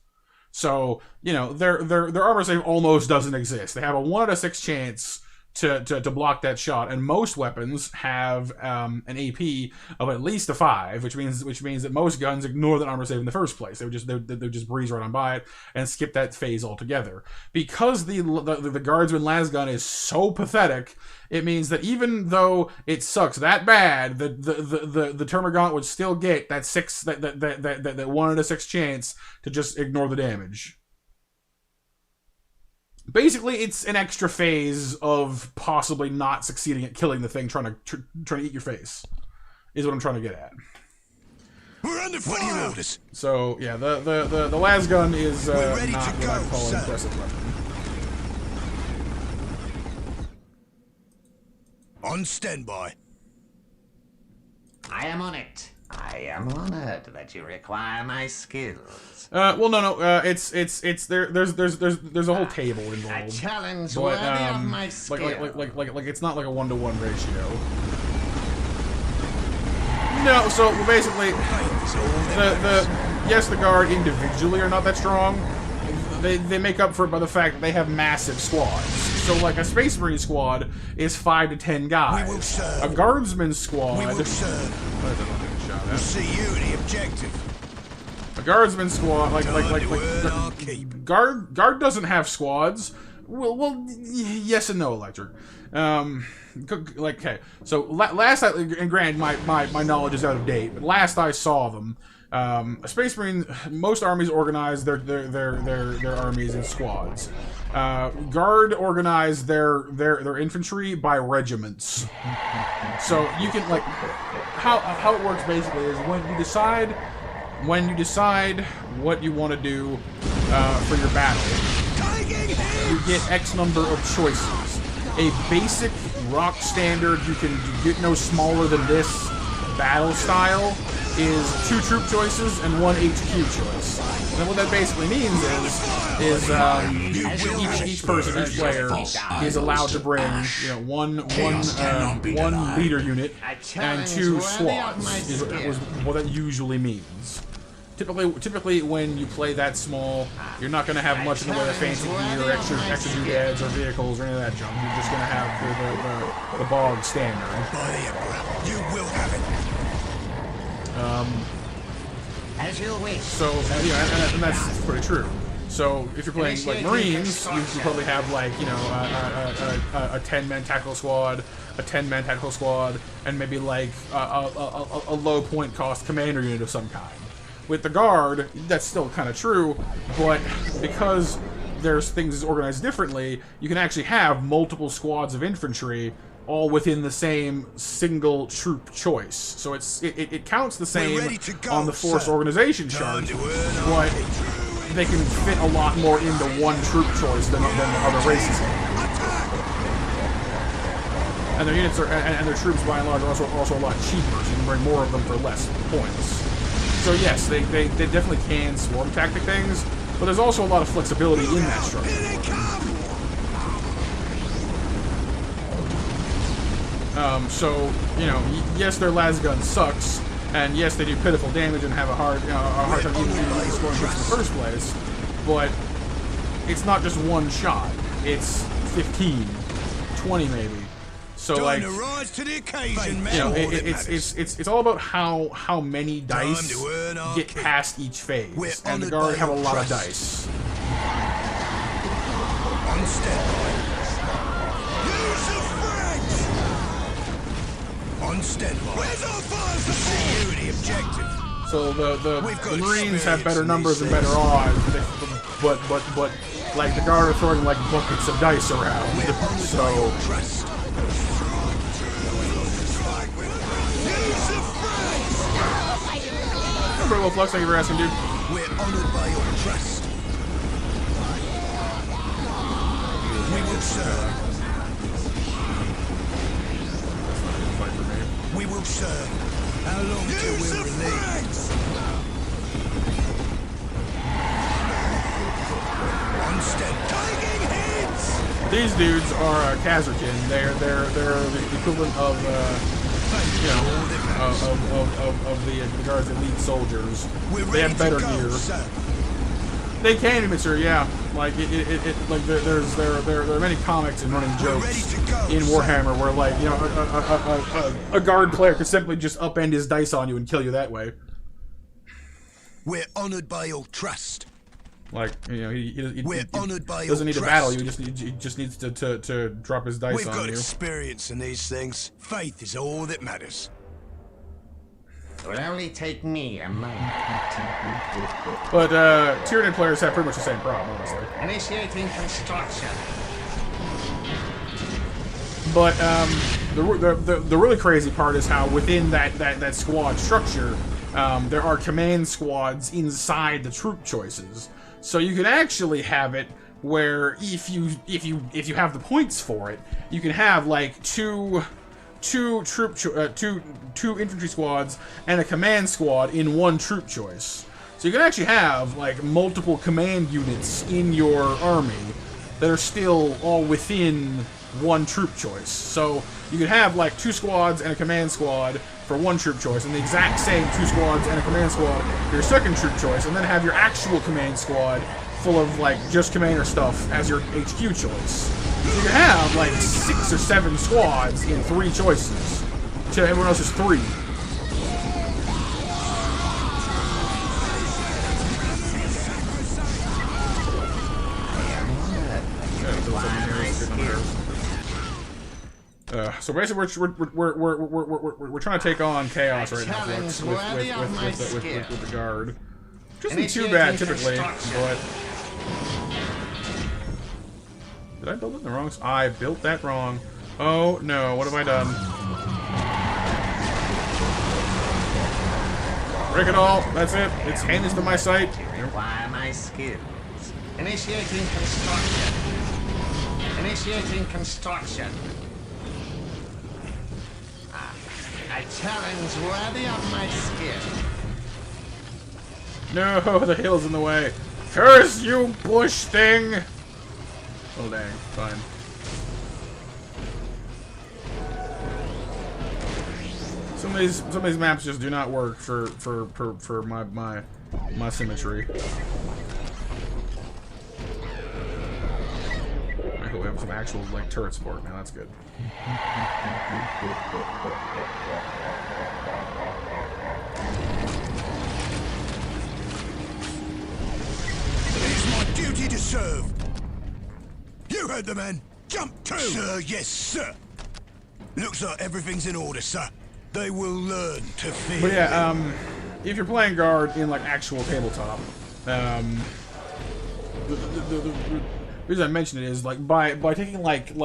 So their armor save almost doesn't exist. They have a 1 out of 6 chance to block that shot, and most weapons have an AP of at least a 5, which means that most guns ignore that armor save in the first place. They would just breeze right on by it and skip that phase altogether. Because the Guardsman lasgun is so pathetic, it means that even though it sucks that bad, the Termagant would still get that 1 out of 6 chance to just ignore the damage. Basically, it's an extra phase of possibly not succeeding at killing the thing trying to eat your face, is what I'm trying to get at. We're under fire. Orders. So yeah, the lasgun is not what I call an impressive weapon. On standby. I am on it. I am honored that you require my skills. Well, no. It's there's a whole table A involved. challenge But, worthy of my skill. like it's not like a 1-to-1 ratio. No, so basically, yes, the guard individually are not that strong. They make up for it by the fact that they have massive squads. So like a Space Marine squad is 5 to 10 guys. We will serve. A Guardsman squad. We will serve. We'll see you the objective. A Guardsman squad, guard doesn't have squads. Well, yes and no, Electric. Okay, so last and granted, my knowledge is out of date, but last I saw them, a Space Marine, most armies organize their armies in squads. Guard organize their infantry by regiments. So you can how it works basically is when you decide what you want to do for your battle, you get X number of choices. A basic rock standard, you get no smaller than this battle style, is 2 troop choices and 1 HQ choice. And what that basically means is each person, each player, is allowed to bring one leader unit and 2 squads. Is what that usually means. Typically, when you play that small, you're not going to have much in the way of fancy gear, or extra doodads, or vehicles, or any of that junk. You're just going to have the bog standard. By the Emperor, you will have it. As you wish. So, and that's pretty true. So, if you're playing like Marines, you probably have a 10-man tactical squad, a 10-man tactical squad, and maybe like a low point cost commander unit of some kind. With the Guard, that's still kind of true, but because there's things organized differently, you can actually have multiple squads of infantry all within the same single troop choice. So it counts the same on the force organization chart, but they can fit a lot more into one troop choice than the other races can. And their units and their troops by and large are also a lot cheaper, so you can bring more of them for less points. So yes, they definitely can swarm tactic things, but there's also a lot of flexibility in that structure. So yes, their lasgun sucks, and yes, they do pitiful damage and have a hard time even scoring hits in the first place. But it's not just one shot; it's 15, 20 maybe. So like, it's all about how many dice get past each phase, and the Guard have a lot of dice. On standby. On standby. Where's our fires to see you the objective? So the Marines have better numbers and better odds, but like the Guard are throwing like buckets of dice around. So. Pretty well, Flux. Thank you for asking, dude. We're honored by your trust. We will serve. Fight for me. We will serve. How long till we're released? On step. Taking hits. These dudes are Kazarkin. They're the equivalent of of the Guard's elite soldiers. They have better gear. They can be mature, yeah. Like like there are many comics and running jokes in Warhammer where like a Guard player could simply just upend his dice on you and kill you that way. We're honored by your trust. Like he doesn't need to battle you. He just needs to drop his dice on you. We've got experience in these things. Faith is all that matters. It will only take me a moment. But Tyranid players have pretty much the same problem, honestly. Initiating construction. But the really crazy part is how within that squad structure, there are command squads inside the troop choices. So you can actually have it where if you have the points for it, you can have like two two infantry squads and a command squad in one troop choice. So you can actually have like multiple command units in your army that are still all within one troop choice. So you could have like 2 squads and a command squad for one troop choice, and the exact same 2 squads and a command squad for your second troop choice, and then have your actual command squad full of like just commander stuff as your HQ choice. So you can have like 6 or 7 squads in 3 choices. So everyone else is 3. So basically, we're trying to take on chaos right now with the guard. Which isn't too bad typically, but did I build it in the wrong? I built that wrong. Oh no! What have I done? Break it all. That's it. It's hands to my sight. Require my skills. Initiating construction. Initiating construction. A challenge worthy of my skill. No, the hill's in the way. Curse you, bush thing! Oh dang, fine. Some of these maps just do not work for my symmetry. Okay, we have some actual like turret support now. That's good. It's my duty to serve. You heard the man. Jump to! Sir, yes, sir. Looks like everything's in order, sir. They will learn to fear. But yeah, if you're playing guard in like actual tabletop, the reason I mention it is like by taking like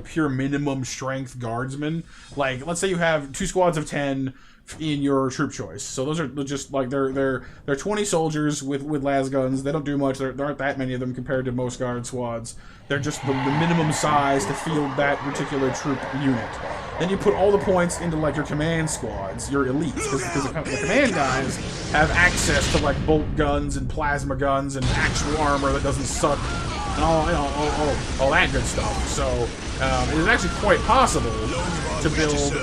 pure minimum strength guardsmen. Like let's say you have 2 squads of 10 in your troop choice. So those are just like they're 20 soldiers with las guns. They don't do much. There aren't that many of them compared to most guard squads. They're just the minimum size to field that particular troop unit. Then you put all the points into like your command squads, your elites, because the command guys have access to like bolt guns and plasma guns and actual armor that doesn't suck and all that good stuff. So it is actually quite possible to build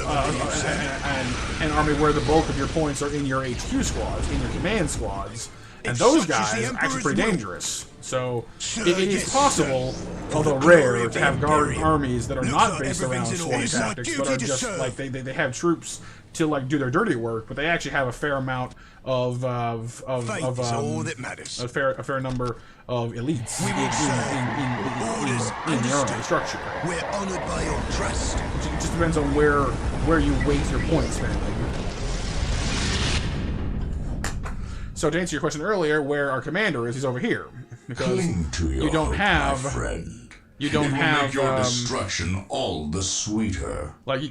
an army where the bulk of your points are in your HQ squads, in your command squads, and those guys are actually pretty dangerous. So it is possible, although rare, to have guard armies that are not based around swarm tactics, but are just like they have troops to like do their dirty work, but they actually have a fair amount of a fair number of elites in the army structure. We're honored by your trust. It just depends on where you weight your points, man. So to answer your question earlier, where our commander is, he's over here. Because Cling to your you don't hope, have, my friend. you don't have make your destruction all the sweeter. Like you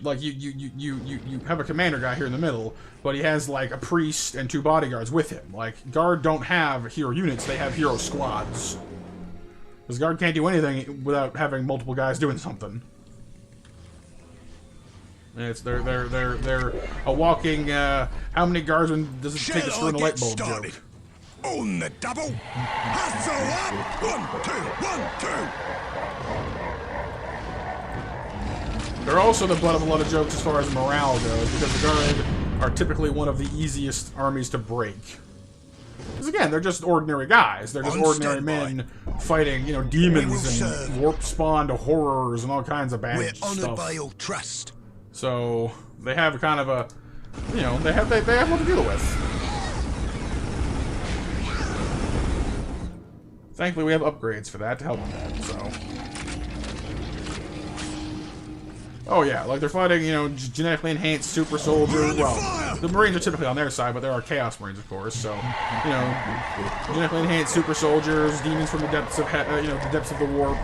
have a commander guy here in the middle, but he has like a priest and 2 bodyguards with him. Like guard don't have hero units; they have hero squads. Because guard can't do anything without having multiple guys doing something. And it's they're a walking. How many guardsmen does it take to screw in a light bulb joke? On the double. Hustle up. 1, 2, 1, 2. They're also the butt of a lot of jokes as far as morale goes, because the guard are typically one of the easiest armies to break. Because again, they're just ordinary guys. They're just ordinary men fighting, you know, demons and warp spawned horrors and all kinds of bad stuff. We're honored by your trust. So they have kind of a, you know, they have what to deal with. Thankfully, we have upgrades for that to help with that. So, oh yeah, like they're fighting, you know, genetically enhanced super soldiers. Well, the Marines are typically on their side, but there are Chaos Marines, of course. So, you know, genetically enhanced super soldiers, demons from the depths of, you know, the depths of the warp.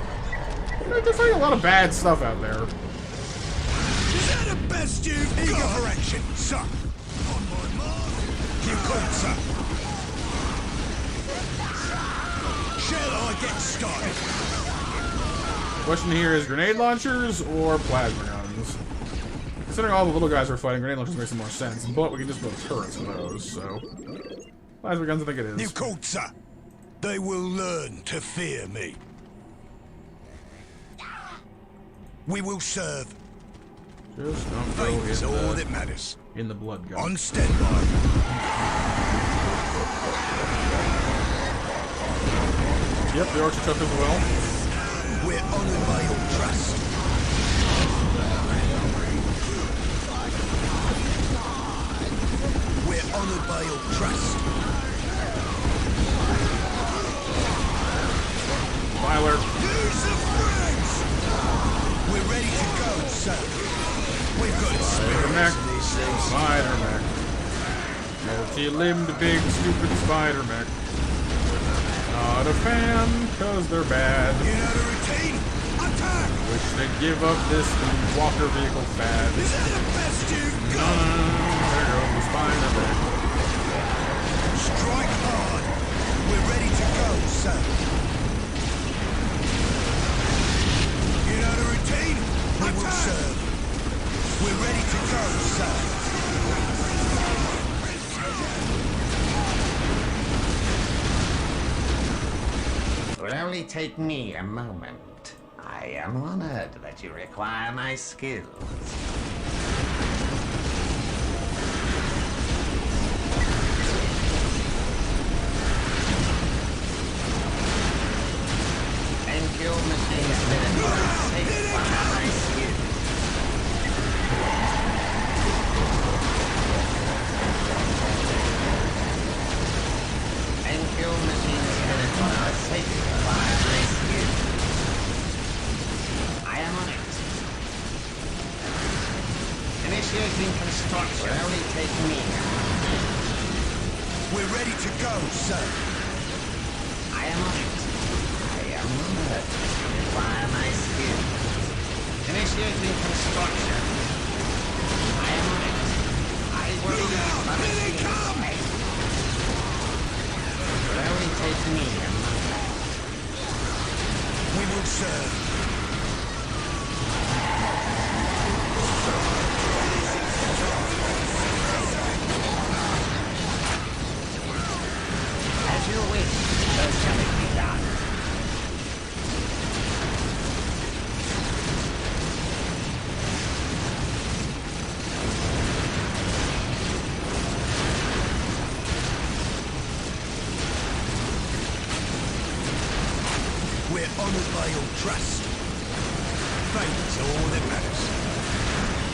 They're fighting a lot of bad stuff out there. Is that the best you've eager for action, sir? On my mark. You called, sir. Shall I get started? Question here is grenade launchers or plasma guns? guns. Considering all the little guys are fighting, grenade launchers makes some more sense, but we can just build turrets for those, so... Plasma guns, I think it is. New called, sir. They will learn to fear me. We will serve. Just don't go Faith is all that matters. in the blood gun. On standby. Yep, the orcs are tough as well. We're honored by your trust. We're honored by your trust. Filer. Use the friends! We're ready to go, sir. We've got experience in these things. Spider-Mech. Multi-limbed, big, stupid Spider-Mech. Not a fan, cause they're bad. You know the routine? Attack! Wish they'd give up this walker vehicle fad. Is that the best you've No, got? there goes the Spider-Mech. Strike hard. We're ready to go, sir. You know the routine? We will serve. We're ready to go, sir. It will only take me a moment. I am honored that you require my skills. Thank you, Machine Spirit, for satisfying my skills. Thank you, Machine Spirit, for satisfying my skills. I am on it. Initiating construction will only take me. We're ready to go, sir. I am on it. I am honored to require my skills. Initiating construction. I am on it. I will Look out! Here they come! It will only take me a moment. We will serve. As you wish, so shall it be done. We're honored by your trust. Faith is all that matters.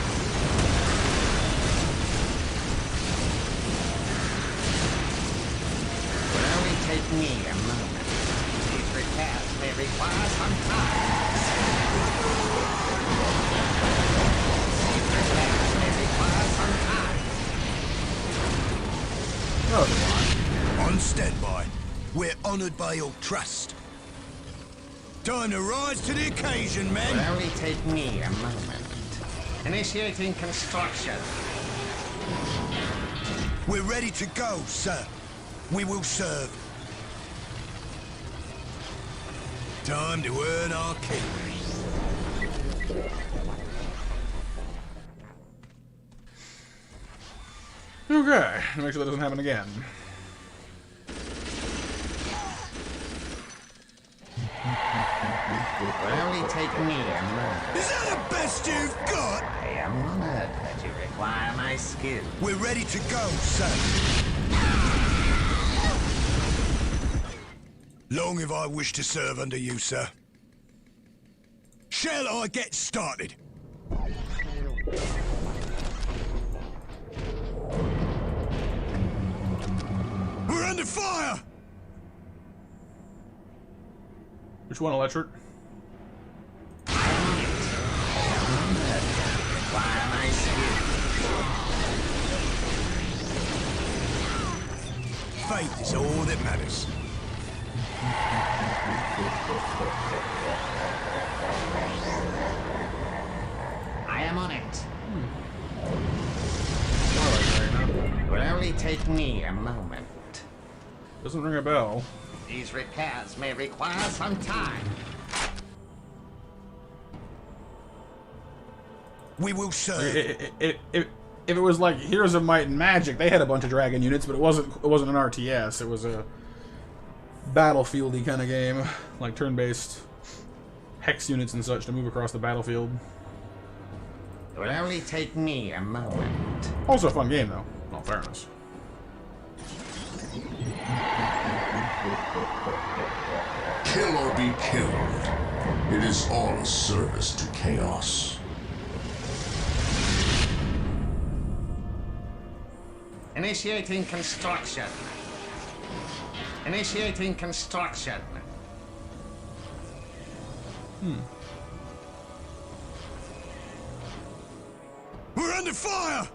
It will only take me a moment. These repairs may require some time. These repairs may require some time. That was a lot. On standby. We're honored by your trust. Time to rise to the occasion, It will men. only take me a moment. Initiating construction. We're ready to go, sir. We will serve. Time to earn our keep. Okay, make sure that doesn't happen again. It will only take me a moment. Is that the best you've got? I am honored that you require my skill. We're ready to go, sir. Long have I wished to serve under you, sir. Shall I get started? We're under fire! Which one, electric? Require my skill. Faith is all that matters. I am on it. Oh, It will only take me a moment. doesn't ring a bell. These repairs may require some time. We will serve. If it was like Heroes of Might and Magic, they had a bunch of dragon units, but it wasn't an RTS. It was a battlefieldy kind of game, like turn-based hex units and such to move across the battlefield. It will only take me a moment. Also a fun game, though. In all fairness. Kill or be killed. It is all a service to chaos. Initiating construction. Initiating construction. We're under fire!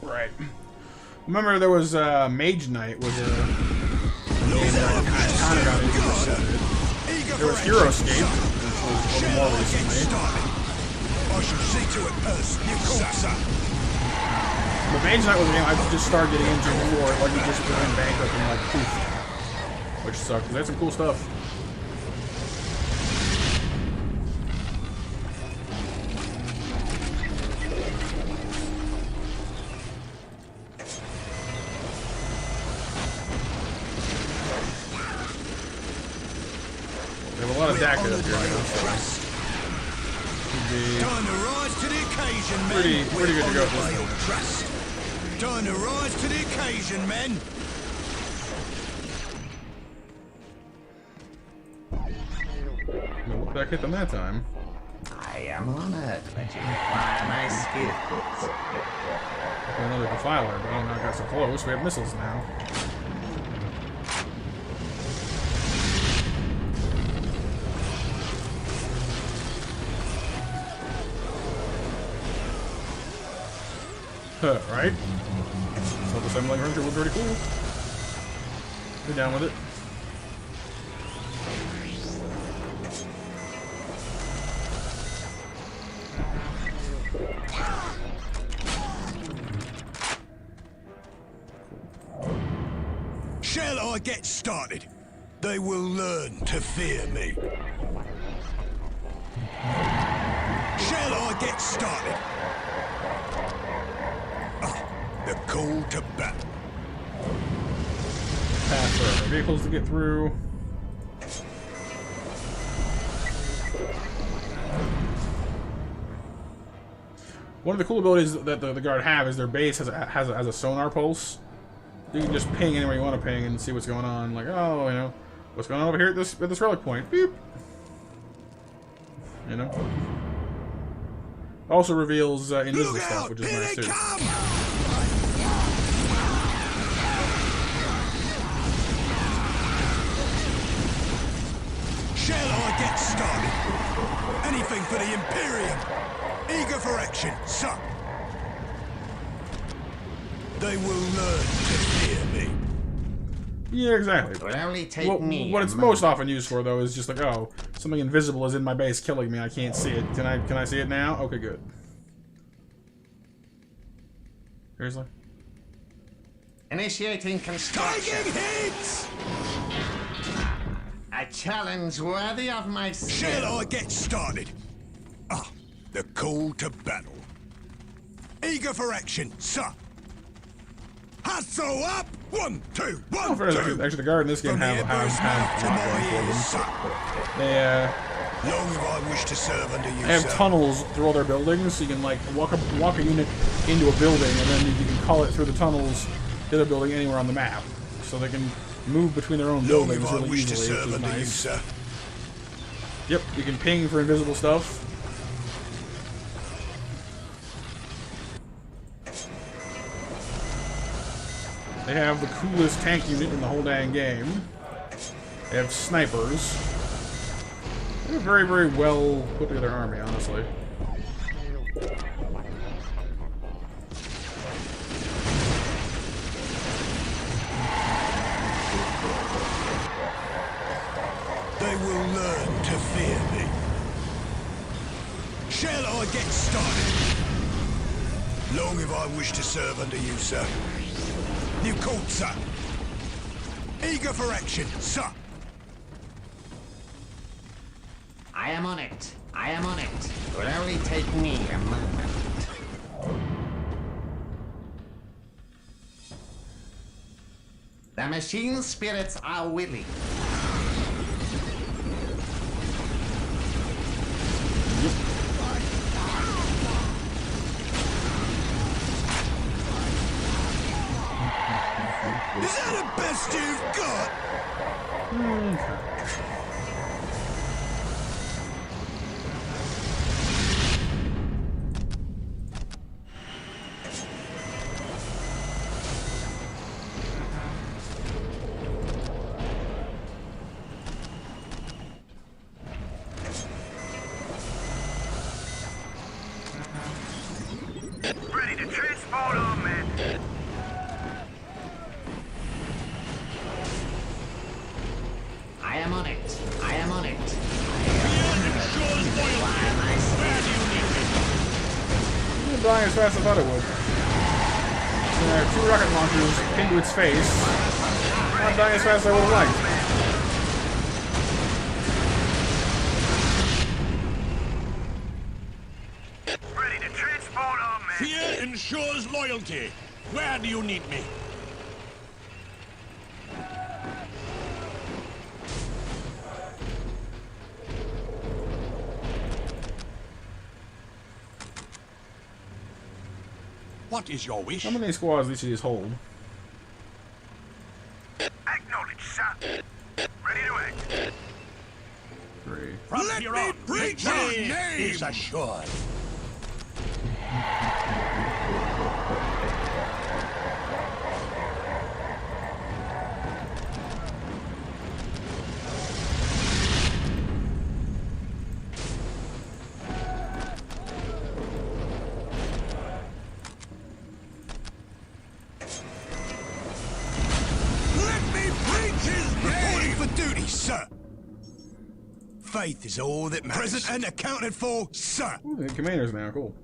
Right. Remember there was Mage Knight was a game that kind of got into. There was Heroescape, which was a little more recently. I shall see to it first. You call, sir. But Mage Knight was a game I just started getting into before, like we just went bankrupt and like poof. Which sucked. They had some cool stuff. We have a lot of DACA up here now, so Time to rise to the occasion, men. pretty good to go. By your trust. Time to rise to the occasion, men. No back hit them that time. I am honored that you require my skills. Another defiler, but I don't know, I got so close. We have missiles now. Right? Self-assembling ranger was pretty cool. Be down with it. Shall I get started? They will learn to fear me. Shall I get started? The call to battle. Pass for vehicles to get through. One of the cool abilities that the guard have is their base has a sonar pulse. You can just ping anywhere you want to ping and see what's going on. Like, oh, you know, what's going on over here at this relic point? Beep. You know. Also reveals invisible stuff, which is nice too. Shall I get started? Anything for the Imperium. Eager for action, sir. They will learn to fear me. Yeah, exactly. It will only take me what a it's moment. most often used for, though, is just like, oh, something invisible is in my base killing me. I can't see it. Can I see it now? Okay, good. Seriously? Initiating construction. Taking hits! A challenge worthy of my skill. Shall I get started? The call to battle. Eager for action, sir. Hustle up! 1, 2, 1, Oh, fair enough. 2. Actually, the guard in this game From the have Emperor's mouth to a lot my going for ears, them. sir. They Long have I wished to serve under you, They have sir. tunnels through all their buildings, so you can like walk a unit into a building, and then you can call it through the tunnels to the building anywhere on the map, so they can move between their own Long buildings have I really wished to easily, serve which is under you, nice. sir. Yep, you can ping for invisible stuff. They have the coolest tank unit in the whole dang game. They have snipers. They have a very, very well put together army, honestly. They will learn to fear me. Shall I get started? Long have I wished to serve under you, sir. You called, sir. Eager for action, sir. I I am on it. I am on it. It will only take me a moment. The machine spirits are willing. Is that the best you've got? Ready to transport on, man. I am on it. I am on it. It's dying as fast as I thought it would. There are 2 rocket launchers into its face. Not dying as fast as I would have liked. Ready to transport on, man. Fear ensures loyalty. Where do you need me? What is your wish? How many squads do you see this hold? Acknowledge, sir. Ready to act. 3. From here on, victory is assured. Sir. Faith is all that matters. Present and accounted for, sir. Ooh, they're commanders now, cool.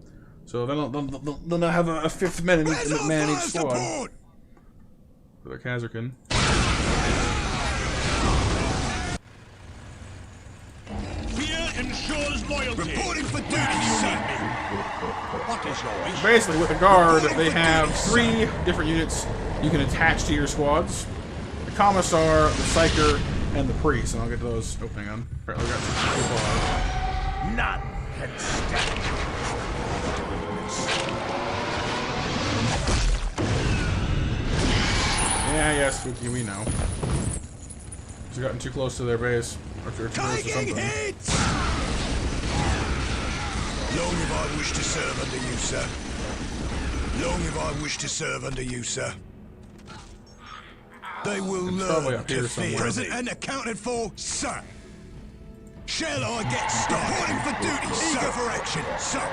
So they'll not have a 5th man in each squad. For the Kazarkin. Fear ensures loyalty. Reporting for duty, sir. What is your wish? Basically, with the guard, they have 3 different units you can attach to your squads. The Commissar, the Psyker, and the Priest. And I'll get to those opening on. Apparently we got 2 far. None can stand. Yeah, Spooky, we know. He's gotten too close to their base. Or too close to something. Hits! Long have I wished to serve under you, sir. Long have I wished to serve under you, sir. They will learn to fear. Present and accounted for, sir. Shall I get started? Reporting for duty, sir. Eager for action, sir.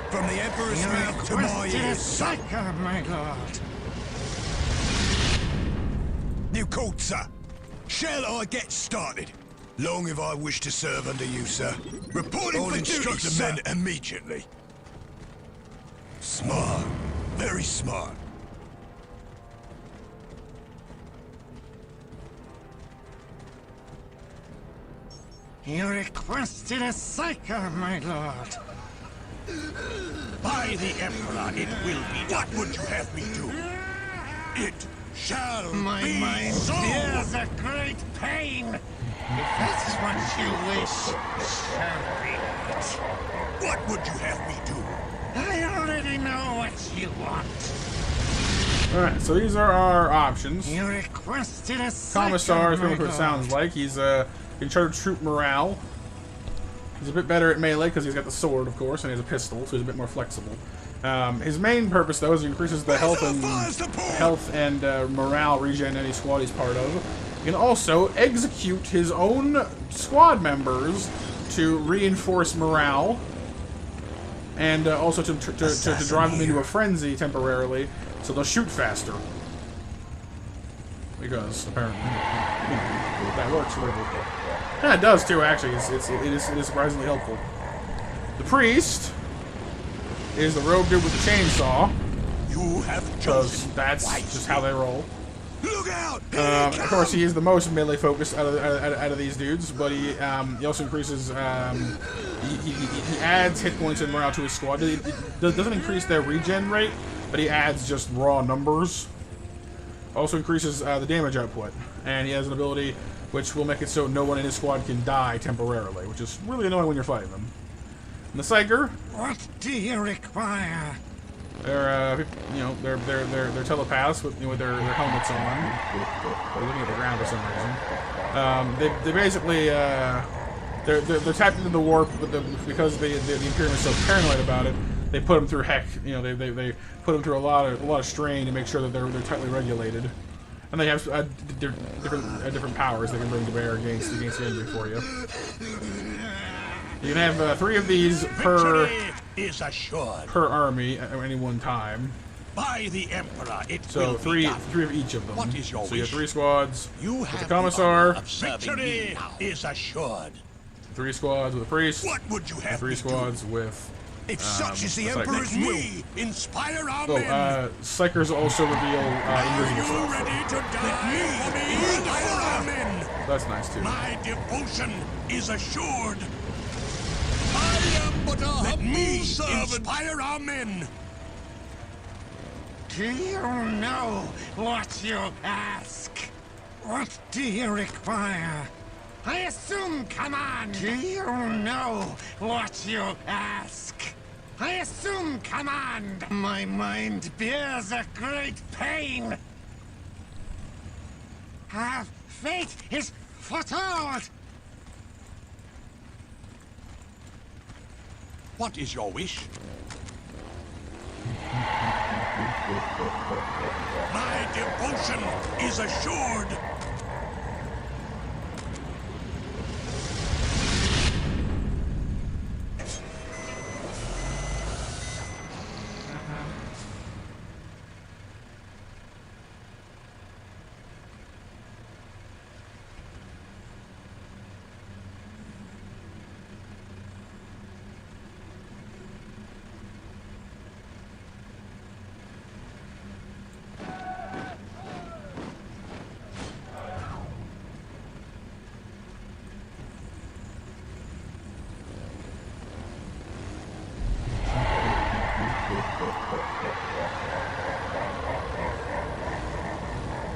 From the Emperor's mouth to my ears, sir. My lord. You called, sir. Shall I get started? Long have I wished to serve under you, sir. Reporting for duty, sir. Men immediately. Smart. Very smart. You requested a psycho, my lord. By the Emperor, it will be. What would you have me do? It shall My be mind so. feels a great pain. If that's what you wish, so be it. What would you have me do? I already know what you want. Alright, so these are our options. You requested a psycho, Commissar is my what it lord. sounds like. He's in charge of troop morale. He's a bit better at melee because he's got the sword, of course, and he has a pistol, so he's a bit more flexible. His main purpose, though, is he increases the health and morale regen any squad he's part of. He can also execute his own squad members to reinforce morale, and also to drive them into a frenzy temporarily, so they'll shoot faster. Because apparently, that works a little bit. Yeah, it does too. Actually, it is surprisingly helpful. The Priest is the rogue dude with the chainsaw. You have Because chosen that's wisely. just how they roll. Look out! Of course, he is the most melee focused out of these dudes, but he also increases. He adds hit points and morale to his squad. It doesn't increase their regen rate, but he adds just raw numbers. Also increases the damage output, and he has an ability which will make it so no one in his squad can die temporarily, which is really annoying when you're fighting them. And the Psyker. What do you require? They're they're telepaths with their helmets on. They're looking at the ground for some reason. They basically they're tapped into the warp, but because the Imperium is so paranoid about it, they put them through heck. They put them through a lot of strain to make sure that they're tightly regulated, and they have different powers they can bring to bear against the enemy for you. You can have 3 of these per army at any one time. By the Emperor, so three of each of them. What is your so you have wish? 3 squads You with have the Commissar, victory is assured. 3 squads with a priest, What would you have and 3 me squads do? with. If such is the Psyker. Emperor's will, inspire our men. Psychers also reveal Are invisible you stuff. ready to die for me? Inspire our men. That's nice too. My devotion is assured. I am but a humble servant. Inspire our men. Do you know what you ask? What do you require? I assume command. Do you know what you ask? I assume command. My mind bears a great pain. Our fate is foretold. What is your wish? My devotion is assured.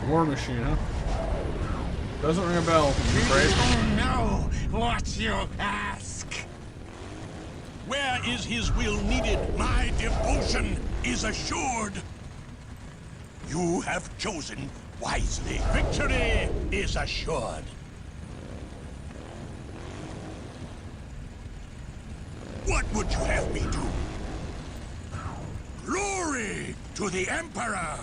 War Machine, huh? Doesn't ring a bell, I'm Do afraid. you know what you ask? Where is his will needed? My devotion is assured. You have chosen wisely. Victory is assured. What would you have me do? Glory to the Emperor!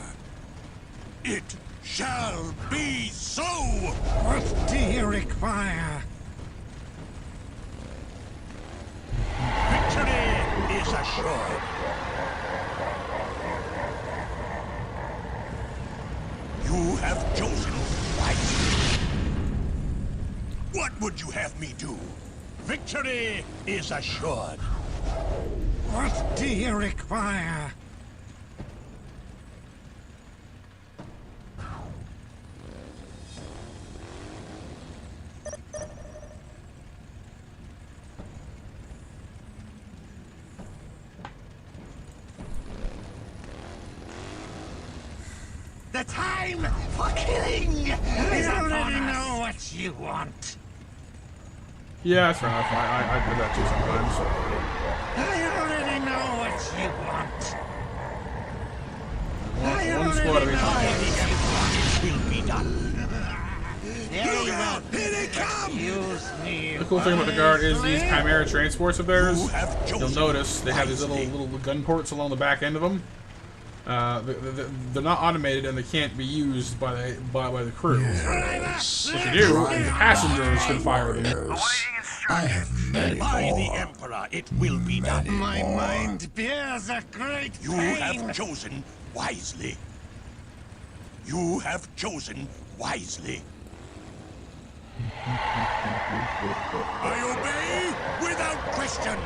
It shall be so! What do you require? Victory is assured. You have chosen wisely. What would you have me do? Victory is assured. What do you require? The time for killing is I upon already us. know what you want. Yeah, that's fair enough. I do that too sometimes. I already know what you want. One squad of each It will be done. Very well. Here they come! Use me. The cool thing about the Guard is these Chimera transports of theirs. You have chosen You'll notice they have these wisely. little gun ports along the back end of them. They're not automated and they can't be used by the crew. Yes. If you do, the passengers can fire them. I have many By the more. Emperor, it will be done. My mind bears a great You pain. have chosen wisely. You have chosen wisely. I obey without question.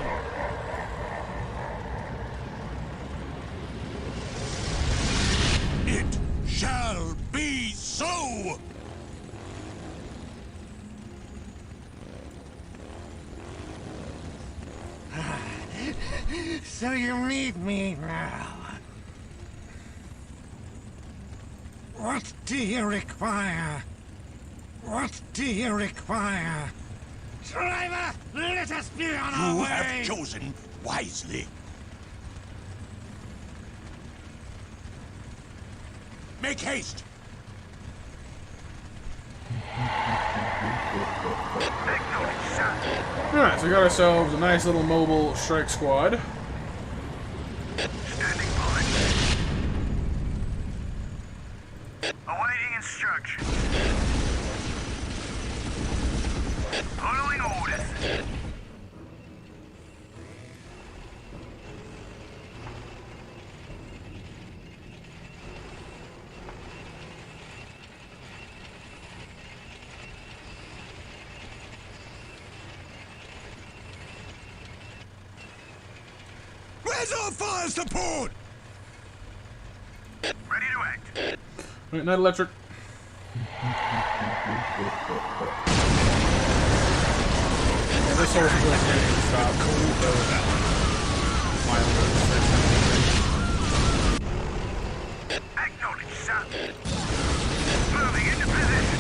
It shall be so. So you need me now. What do you require? What do you require? Driver, let us be on our way! You have chosen wisely. Make haste! Alright, so we got ourselves a nice little mobile strike squad. Standing by. Awaiting instructions. Following orders. Where's our fire support? Ready to act. Wait, not electric. Yeah, this whole thing is stop. Acknowledge, sir. Moving into position.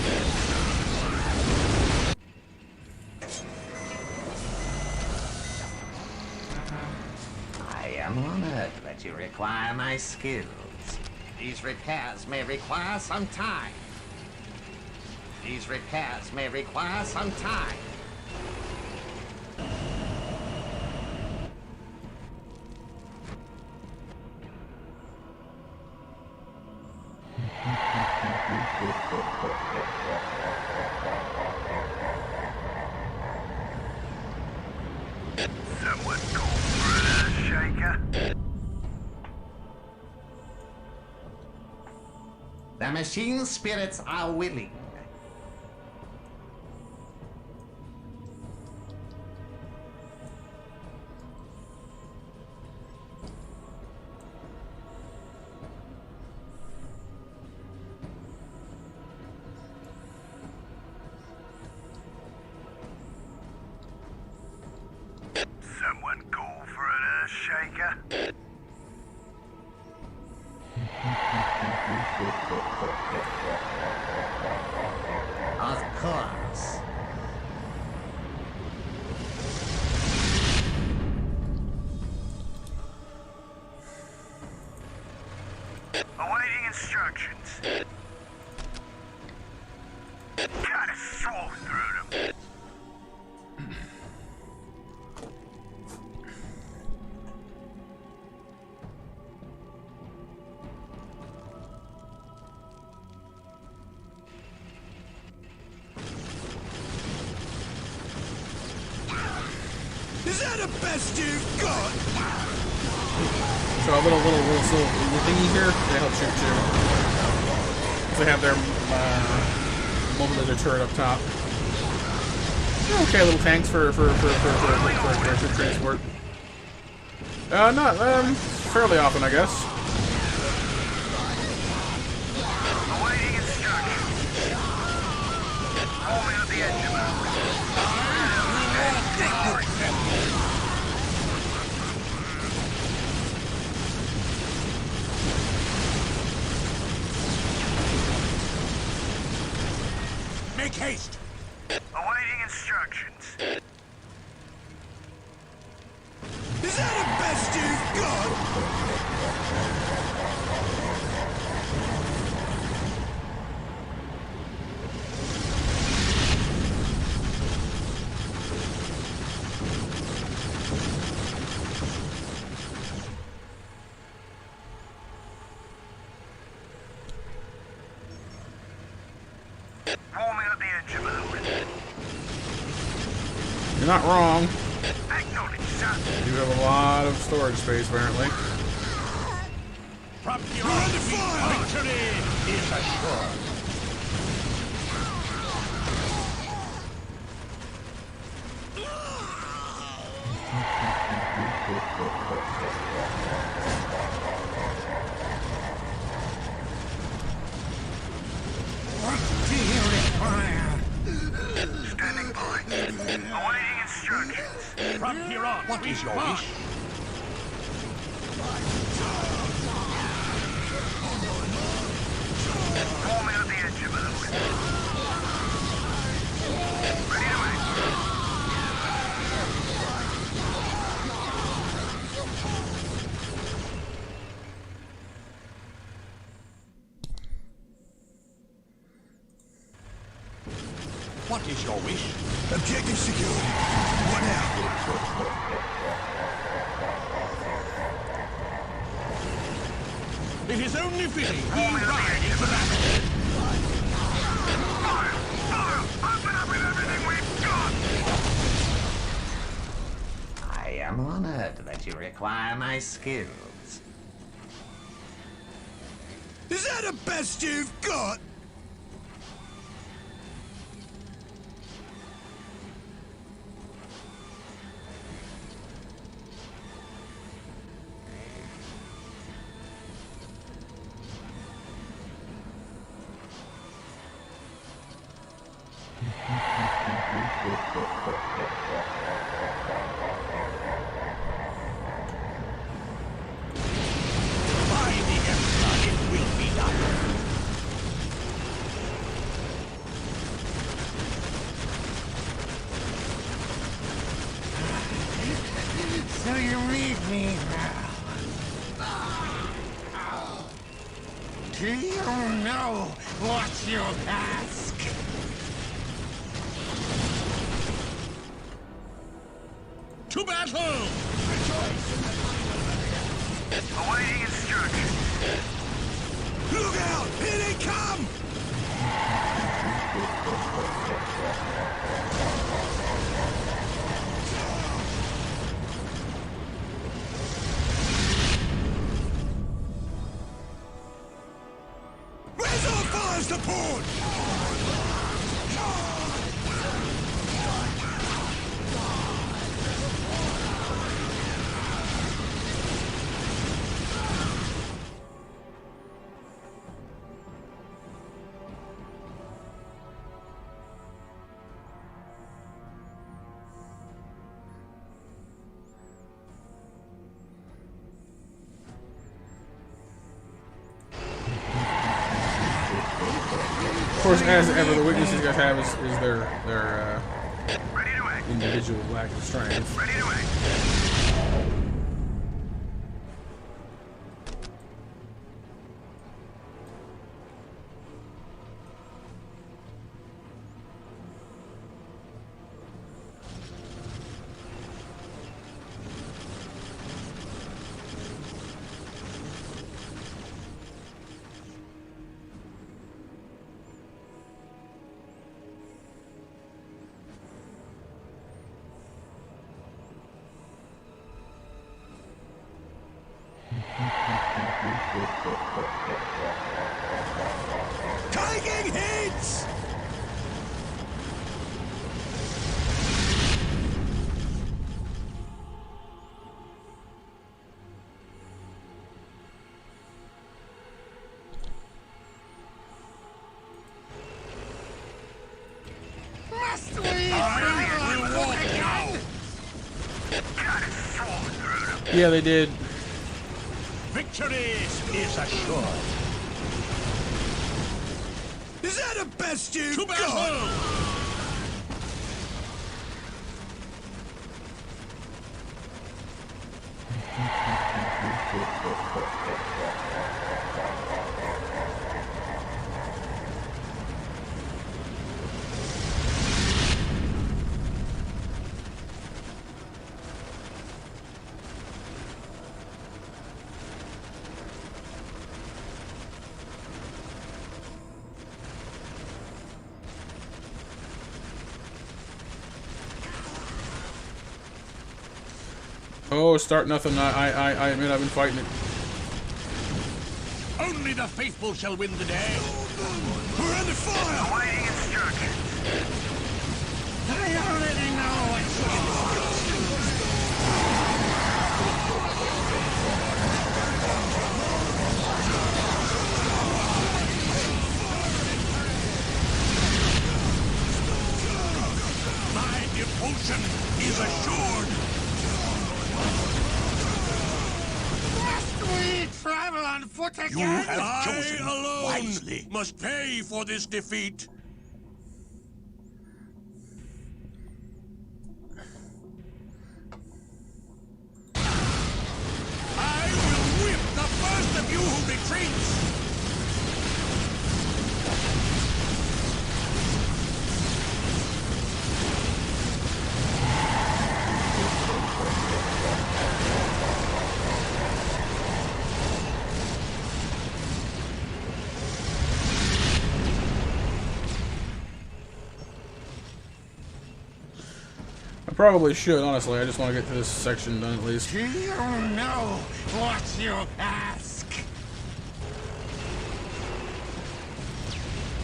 I am honored that you require my skills. These repairs may require some time. These repairs may require some time. Someone call for a shaker. The machine spirits are willing. Someone call for a shaker. Of course. Awaiting instructions. Gotta swarm through them. Is that the best you've got? So a little thingy here, they help shoot too. They have their mobile laser turret up top. They're okay little tanks for transport. Not fairly often, I guess. Awaiting instructions. Rolling at the edge of it. Make haste! Awaiting instructions. Is that the best you've got? Warming up the edge of it. You're not wrong. Acknowledge, sir. You have a lot of storage space, apparently. You're under fire! Victory is assured. What do you require? Standing by. Awaiting instructions. From here on, What is your wish? What is your wish? Objective secured. What now? It is only fitting we ride into battle. Open up with everything we've got! I am honored that you require my skills. Is that the best you've got? By the Emperor, it will be done. So you leave me now. Do you know what you ask? To battle! Awaiting instructions. Look out! Here they come! Where's our fire support? Of course, as ever, the weakness these guys have is their Ready to act. individual lack of strength. Ready to act. Taking hits! Must we I will walk now! Got it swung through them. Yeah, they did. Victory is assured. Is that the best you've To got? battle! Oh, start nothing. I admit I've been fighting it. Only the faithful shall win the day. We're under fire! Awaiting instructions. I already know what's My devotion is assured. Must we travel on foot again? You have chosen wisely. Must pay for this defeat. I will whip the first of you who retreats. Probably should, honestly. I just want to get to this section done at least. Do you know what you ask?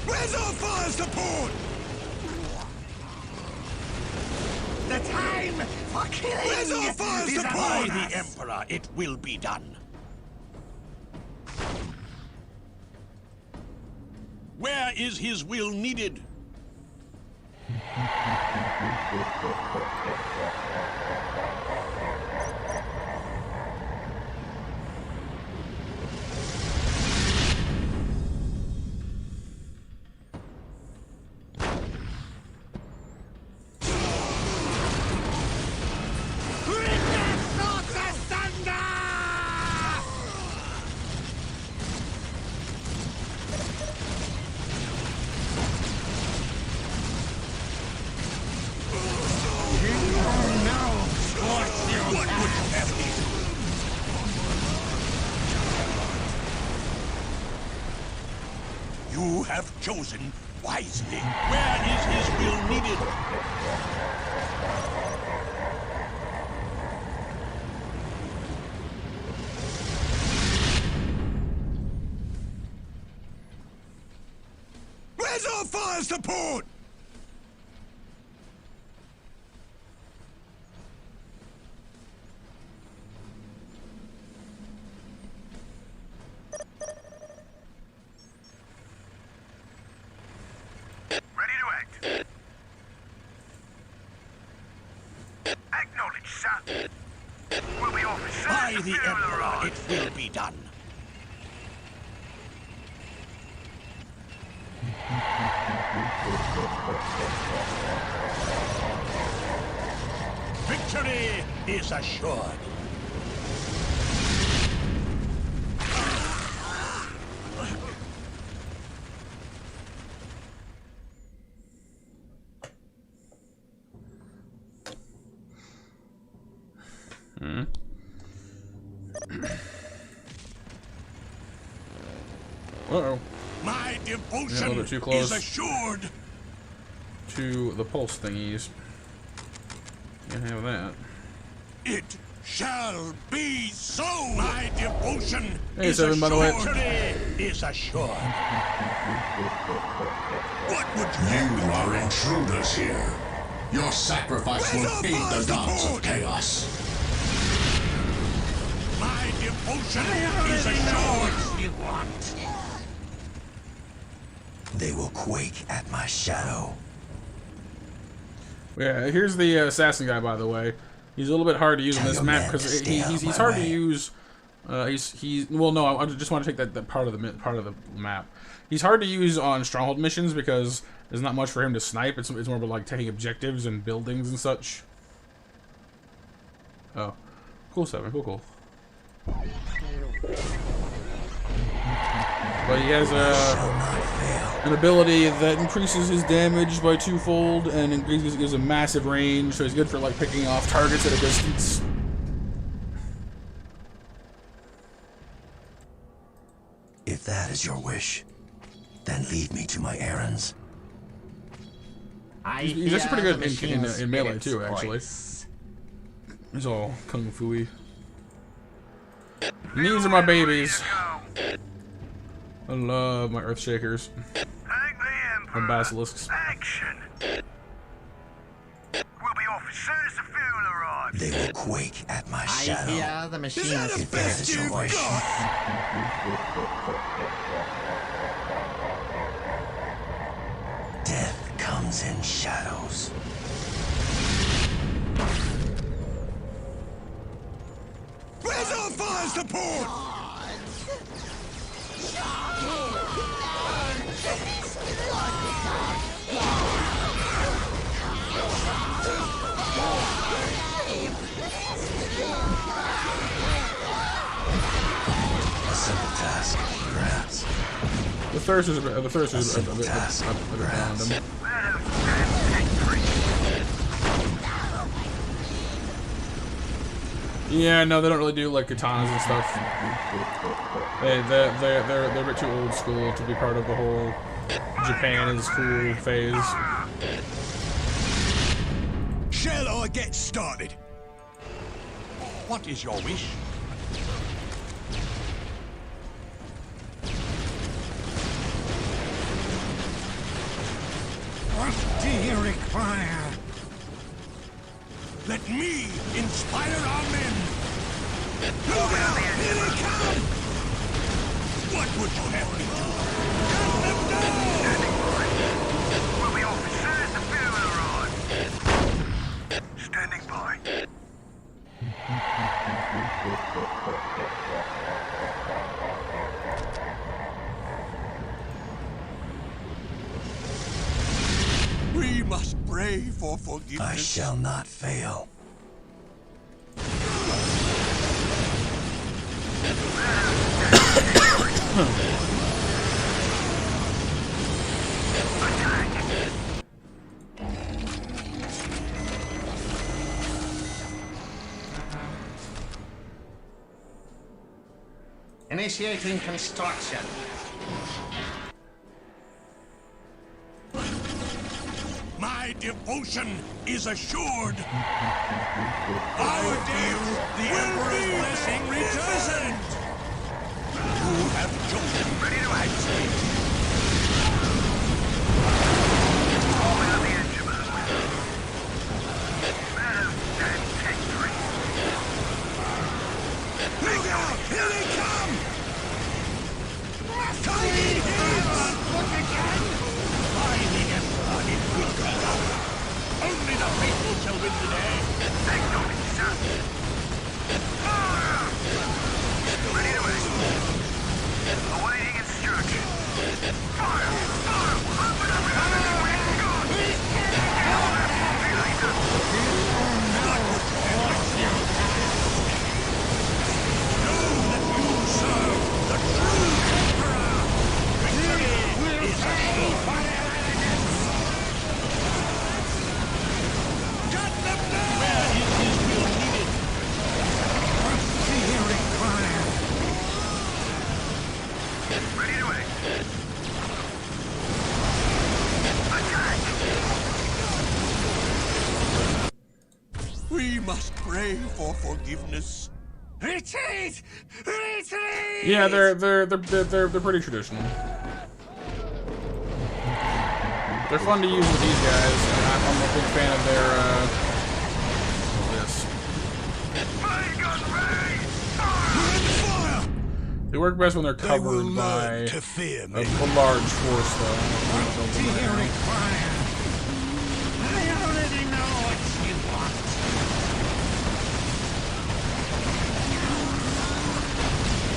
Where's our fire support? The time for killing Where's our fire is support? upon By us. the Emperor, it will be done. Where is his will needed? You have chosen wisely. Where is his will needed? Where's our fire support? Ready to act. Acknowledge, sir. We'll be off as soon By as the fuel Emperor, arrives. it will be done. Victory is assured. Uh-oh. My Yeah, a devotion little bit too close. is assured. To the pulse thingies. Can't have that. It shall be so. My devotion Hey, is Seven, by the way. Victory is assured. What would you You are intruders here. Your sacrifice will Where's our feed the fire gods of support? chaos. My devotion is assured. You want? They will quake at my shadow. Yeah, here's the assassin guy, by the way. He's a little bit hard to use on Tell this your map men because to stay out of he's my hard to way. use. Well, no, I just want to take that part of the map. He's hard to use on stronghold missions because there's not much for him to snipe. It's more about like taking objectives and buildings and such. Oh, cool, Seven, cool. But he has an ability that increases his damage by 2-fold and gives a massive range, so he's good for like picking off targets at a distance. If that is your wish, then leave me to my errands. He's actually pretty good in melee too, actually. He's all kung fu-y. These are my babies. I love my earth shakers. Thank the Emperor. And basilisks. Action. We'll be off as soon as the fuel arrives. They will quake at my shadow. hear the machines. If that is your wish. Death comes in shadows. Where's our fire support? A simple task, perhaps. The thirst is a bit random. Yeah, no, they don't really do like katanas and stuff. They're a bit too old school to be part of the whole Japan is cool phase. Shall I get started? What is your wish? What do you require? Let me inspire our men! Look out! Here they come! What would you have me do? Cut them down! We'll be off as soon as the fuel arrives. Standing by. We must pray for forgiveness. I shall not fail. Initiating construction. My devotion is assured. Our deeds, the Emperor's blessing returns. You have chosen. Ready to act. All out the engine. And take three. Look out! Here they come! Tiny hits! Look again! Fighting and blood will go. Only the faithful shall win today. Acknowledge, sir. Fire! Ready to act. Awaiting instruction. Fire! Fire! Open up! Ready to act. Attack! We must pray for forgiveness. Retreat! Retreat! Yeah, they're pretty traditional. They're fun to use with these guys, and I'm a big fan of their this. Fire gun ready! Fire! They work best when they're They will covered by learn to fear a me. large force, though. What do you require? I already know what you want.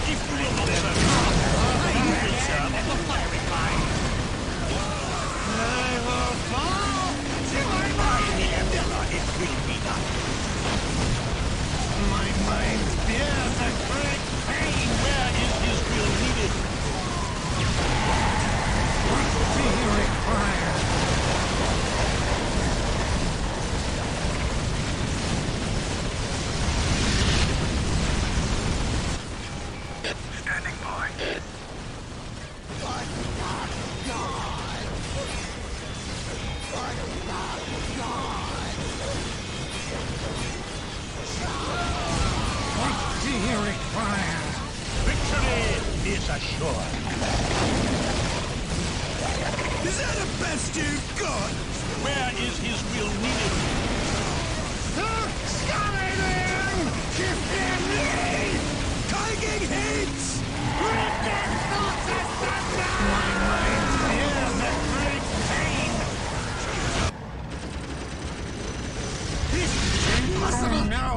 If you will not serve, I will serve on the firing line. I will fall to my mind. It will be done. My mind fears a great pain. Where is his will needed? What do you require? Standing by. What do you require? Victory is assured. Is that the best you've got? Where is his will needed? Skeleton! Defend me! Taking hits! Rip their thoughts asunder! My mind fears a great pain. Impossible! No!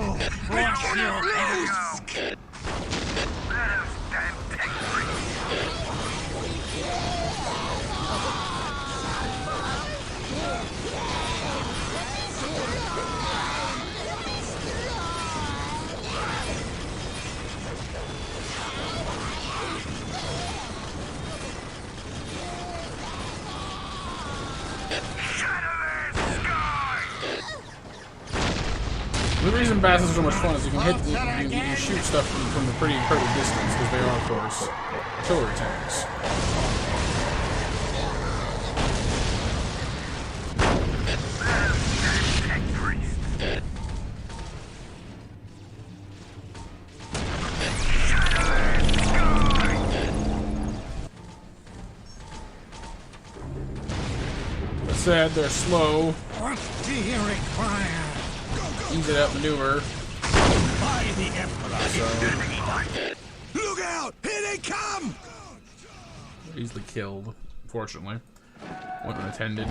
What you ask? Let him stand take three. The reason battles are so much fun is you can hit, you can shoot stuff from a pretty incredible distance because they are, of course, artillery tanks. Tech priest. said, they're slow. What do you require? Easy up maneuver. By the Emperor. Look out! Here they come! Easily killed, unfortunately. Went unattended.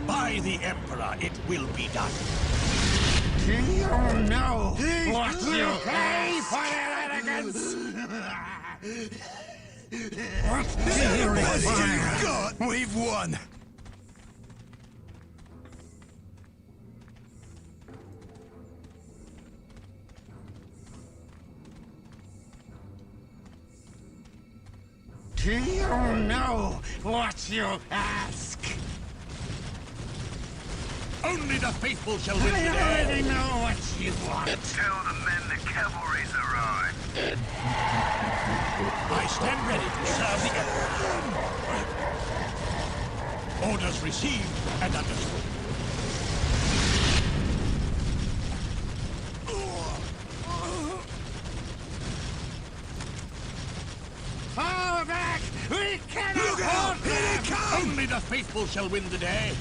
By the Emperor, it will be done. Do you know what you pay for that arrogance? What do you require? God, we've won. Do you know what you ask? Only the faithful shall win the I day. already know what you want. Tell the men the cavalry's arrived. I stand ready to serve the Emperor. Orders received and understood. Fall back! We cannot Look out! hold Here they them! come! Only the faithful shall win the day.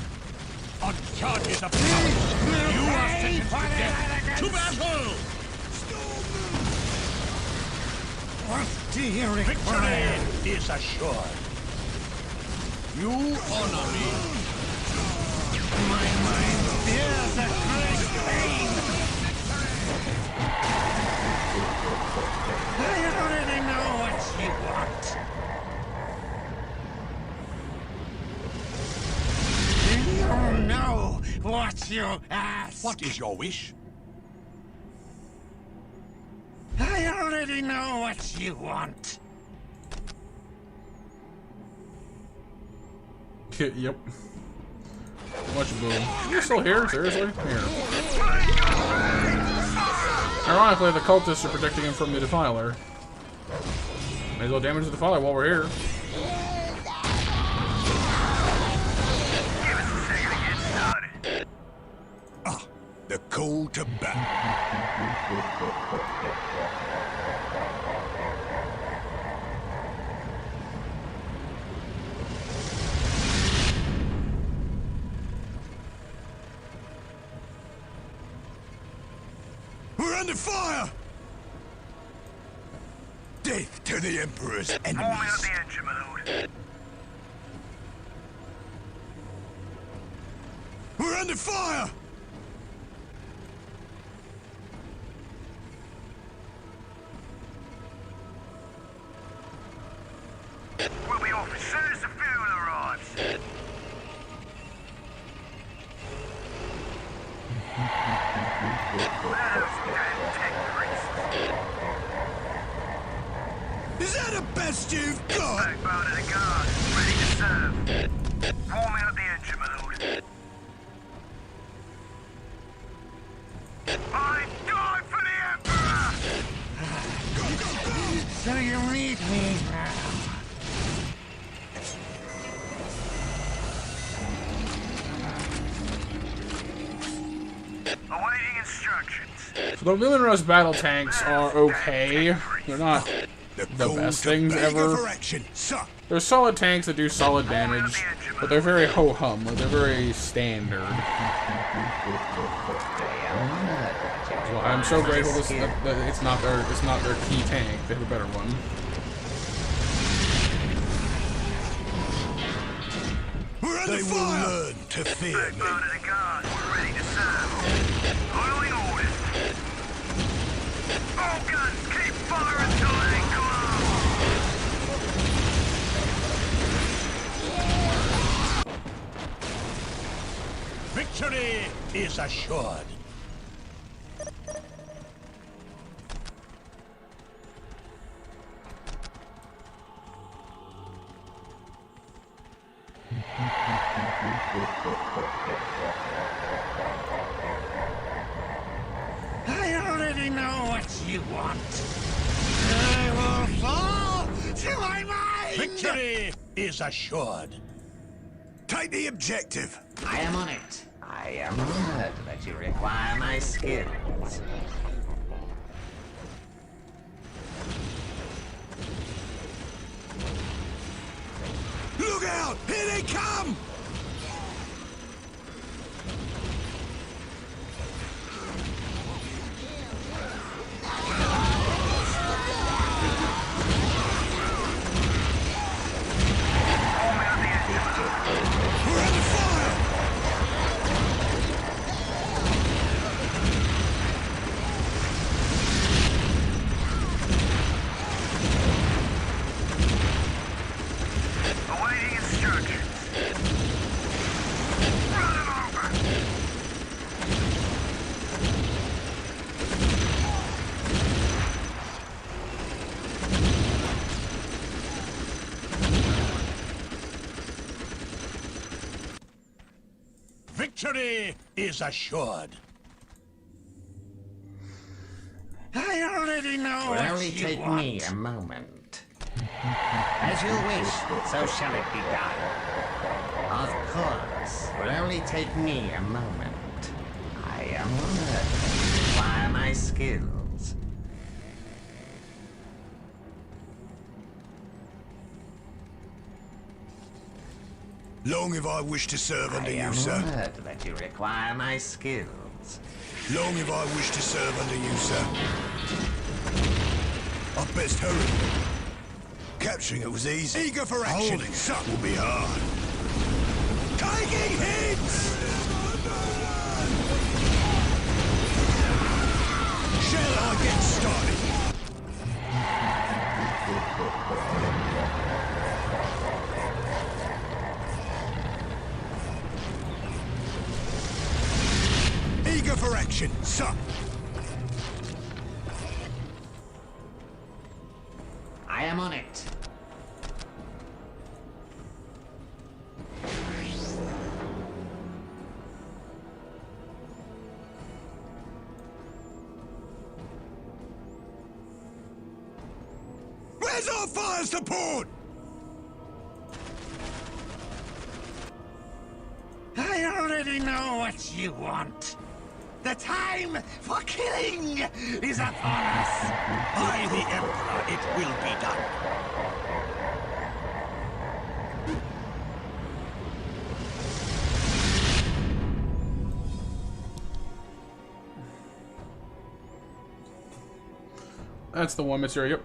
On charges of cowardice, you are sentenced to death. To battle! What do you require? Victory is assured. You honor me. My mind feels a great pain. I already know what you want. Do you know what you ask? What is your wish? I already know what you want. Yep. Watch it boom. You're still here? Seriously? Here. Ironically, the cultists are protecting him from the Defiler. May as well damage the Defiler while we're here. Ah, the call to battle. We're under fire! Death to the Emperor's Warming up enemies. the engine, my lord. We're under fire! We'll be off as soon as the fuel arrives. Is that the best you've got? Backbone of the guard, ready to serve. Warming up the engine, my lord. I die for the Emperor! So you need me now. Awaiting instructions. So the Wheel and Rust battle tanks are okay. They're not the best things ever. They're solid tanks that do solid damage, but they're very ho-hum. Like, they're very standard. Well, I'm so grateful that it's not their key tank. They have a better one. They will learn to fear me. Backbone of the guard, we're ready to serve. Following orders. All guns, keep firing till they glow. Victory is assured. I already know what you want. I will fall to my mind! Victory is assured. Take the objective. I am on it. I am honored that you require my skills. Look out! Here they come! We're under fire! Awaiting instructions. Run them over. Victory is assured. I already know Will what only you take want. me a moment. As you wish, so shall it be done. Of course, will only take me a moment. I am honored to require my skills. Long have I wished to serve under I you, am sir. honored that you require my skills. Long have I wished to serve under you, sir. I'd best hurry. Capturing it was easy. Eager for action. Holding it will be hard. Taking hits! Shall I get started? Eager for action, sir. I am on it. Where's our fire support? I already know what you want. The time for killing is upon us. By the Emperor, it will be done. That's the one material.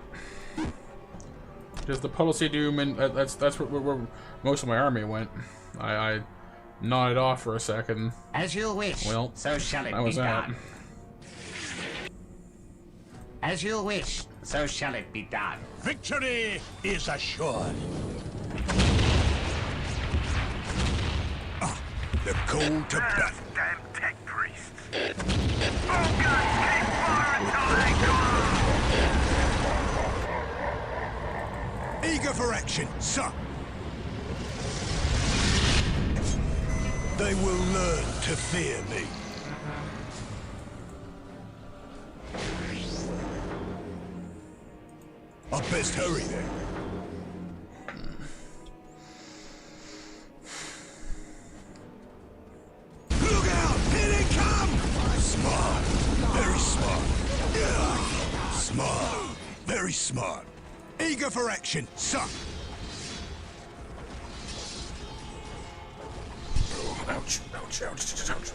Yep. Just the Puddle Sea Doom, and that's where most of my army went. I nodded off for a second. As you wish, Well, so shall it that be was that. done. As you wish, so shall it be done. Victory is assured. Ah, the call to battle. Damn tech priests. All guns keep fire until they go. Eager for action, sir. They will learn to fear me. I'd best hurry then. Look out! Here they come! Smart. Very smart. Yeah. Smart. Very smart. Eager for action, sir. Oh, ouch, ouch, ouch, ouch.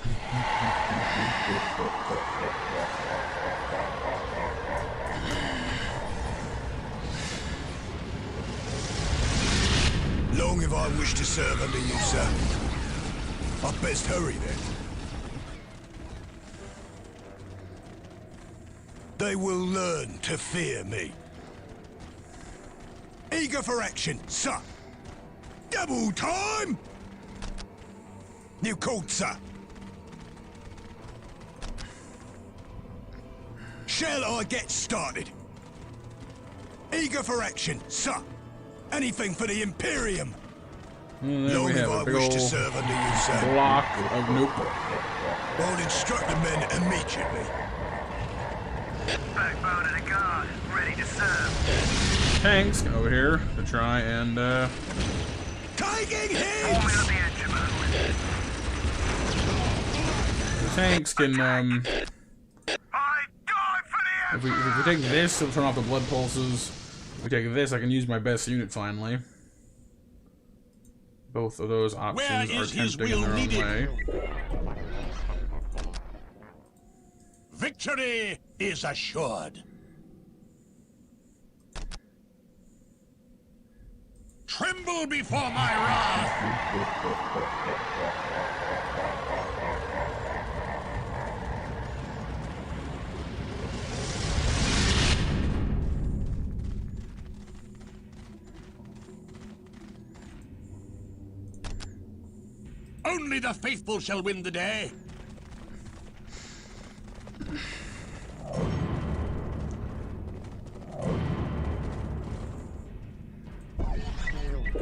Long have I wished to serve under you, sir. I'd best hurry then. They will learn to fear me. Eager for action, sir. Double time! You called, sir. Shall I get started? Eager for action, sir. Anything for the Imperium. And then Long we have have I a big wished to old serve under you, sir. block of nope. I'll instruct the men immediately. Backbone of the guard, ready to serve. Tanks over here to try and Taking Form me on hits! the edge of it. tanks can, if we take this, it'll turn off the blood pulses. If we take this, I can use my best unit finally. Both of those options are tempting in their own way. Victory is assured. Tremble before my wrath! Only the faithful shall win the day.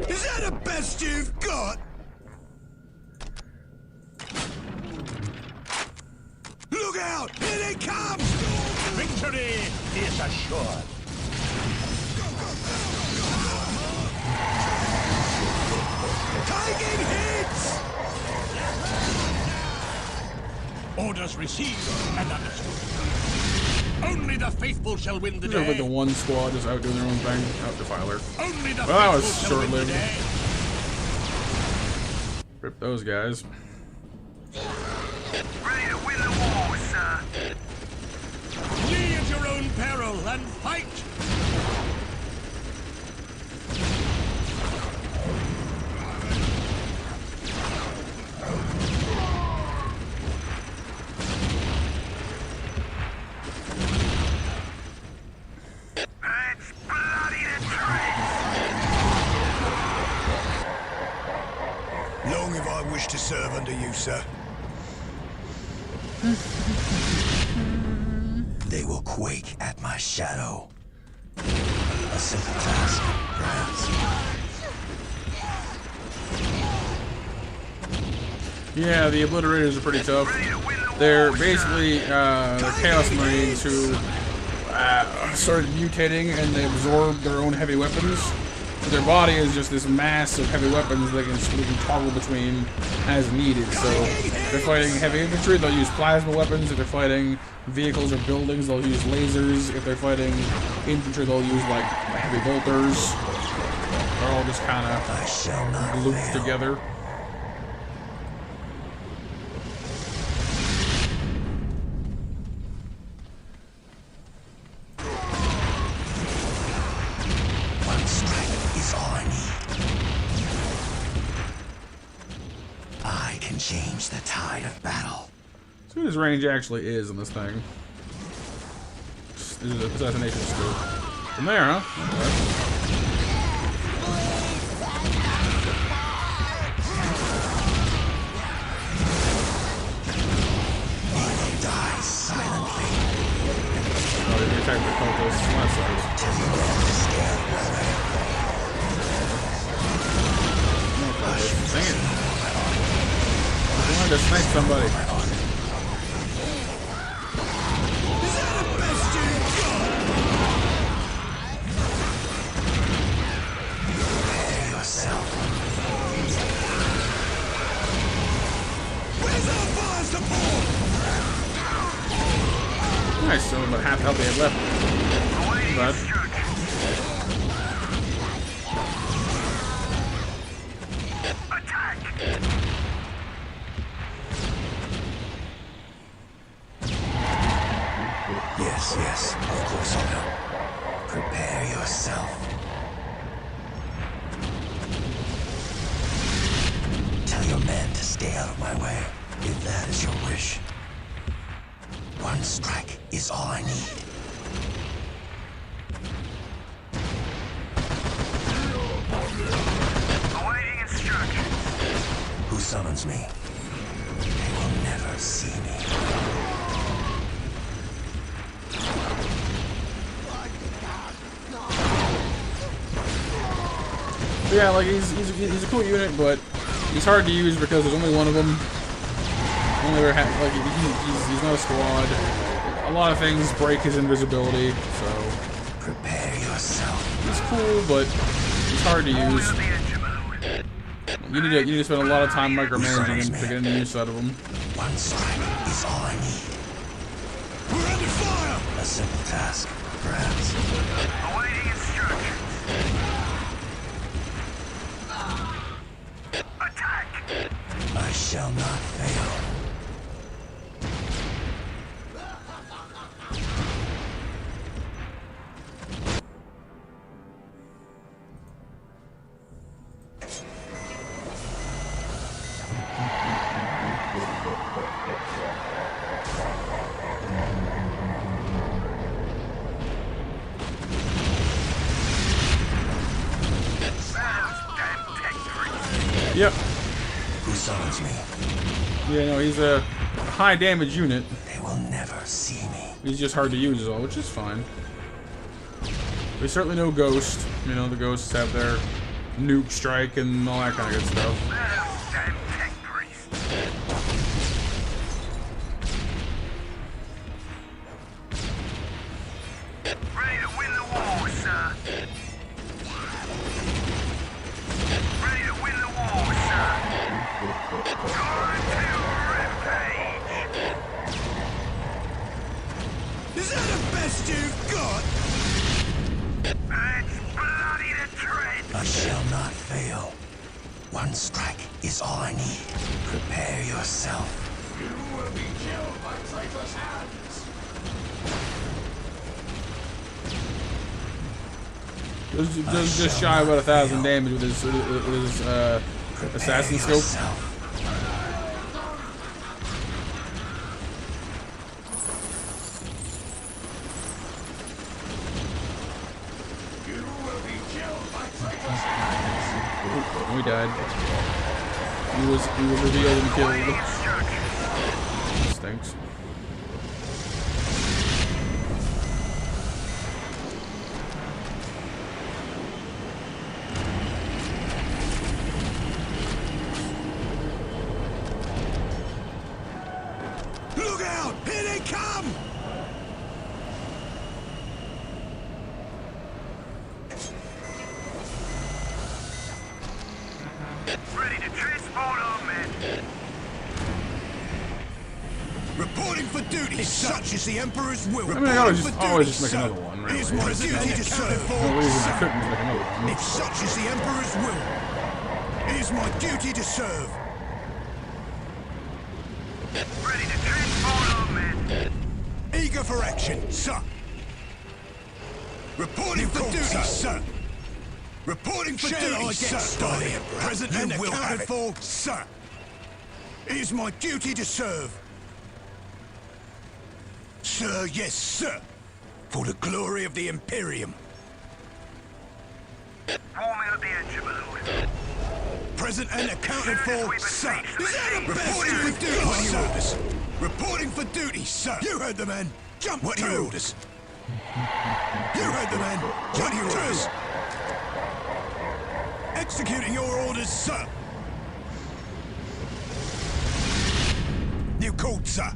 Is that the best you've got? Look out! Here it comes! Victory is assured. Taking hits! Orders received and understood. Only the faithful shall win the day. Like the one squad is out doing their own thing. Out Defiler. Only the well, that was faithful shall win the short-lived. day. Rip those guys. Ready to win the war, sir. Flee at your own peril and fight. It's bloody the trench. Long have I wished to serve under you, sir. They will quake at my shadow. A simple task, perhaps. Yeah, the Obliterators are pretty tough. They're basically the Chaos Marines who started mutating and they absorb their own heavy weapons. So their body is just this mass of heavy weapons they can toggle between as needed. So if they're fighting heavy infantry, they'll use plasma weapons. If they're fighting vehicles or buildings, they'll use lasers. If they're fighting infantry, they'll use like heavy bolters. They're all just kind of looped together. Change the tide of battle. See what his range actually is in this thing. This is an assassination skill. From there, huh? He will die silently. Oh, they attack the cultists from that side. Dang it. I wanted to snipe somebody. Nice, so about half the health they had left. But Yes, of course I will. Prepare yourself. Tell your men to stay out of my way, if that is your wish. One strike is all I need. Awaiting instructions. Who summons me? They will never see me. yeah, like he's a cool unit, but he's hard to use because there's only one of them. Only ever like he's not a squad. A lot of things break his invisibility, so prepare yourself. He's cool, but he's hard to use. You need to spend a lot of time micromanaging him to get any use out of him. One strike is all I need. We're under fire! A simple task, perhaps. Awaiting instructions. Attack! I shall not fail. Yep. Who summons me? Yeah, no, he's a high damage unit. They will never see me. He's just hard to use is all, which is fine. There's certainly no ghost. You know, the ghosts have their nuke strike and all that kind of good stuff. Damn tech priest. Ready to win the war, sir. Ready to win the war, sir. Time to rampage. Is that the best you've got? It's bloody to tread. I shall not fail. One strike is all I need. Prepare yourself. You will be killed by traitorous hands. Does just shy about 1,000 damage with his assassin scope. Yourself. You will be killed by traitorous hands. Oh, he died. He was revealed and killed. Stinks. Look out! Here they come! Ready to transport our men. Reporting for duty. Such is the Emperor's will. I mean, I always just make another one, really. It's my duty to serve. No reason I couldn't just make another one. If such is the Emperor's will, it is my duty to serve. Ready to transport our men. Eager for action, sir. Reporting for duty, sir. Reporting for duty, sir. Present and accounted for, sir. It is my duty to serve. Sir, yes, sir. For the glory of the Imperium. Warm out the engine, my lord. Present and accounted for, sir. Is that a reporting for duty, sir? Reporting for duty, sir. You heard the man. Jump. What are your orders? You heard the man. Jump. What are your orders? Executing your orders, sir. You called, sir.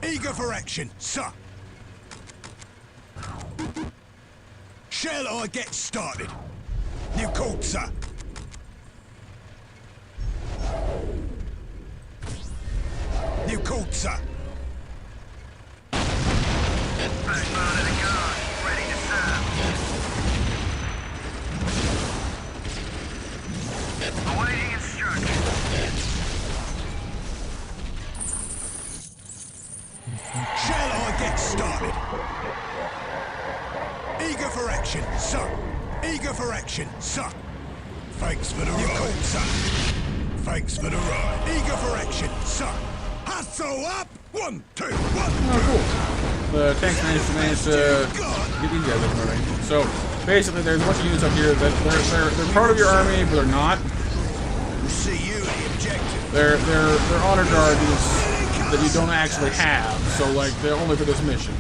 Eager for action, sir. Shall I get started? You called, sir. You called, sir. First man of the guard, ready to serve. Awaiting instructions. Shall I get started? Eager for action, sir. Eager for action, sir. Thanks for the ride. You called, sir. Thanks for the ride. Eager for action, sir. Hustle up! 1, 2, 1. Oh, cool. The tanks managed to get these guys up and running. So basically, there's a bunch of units up here that they're part of your army, but they're not. We'll see you at the objective. They're honor guard units that you don't actually have. So like they're only for this mission.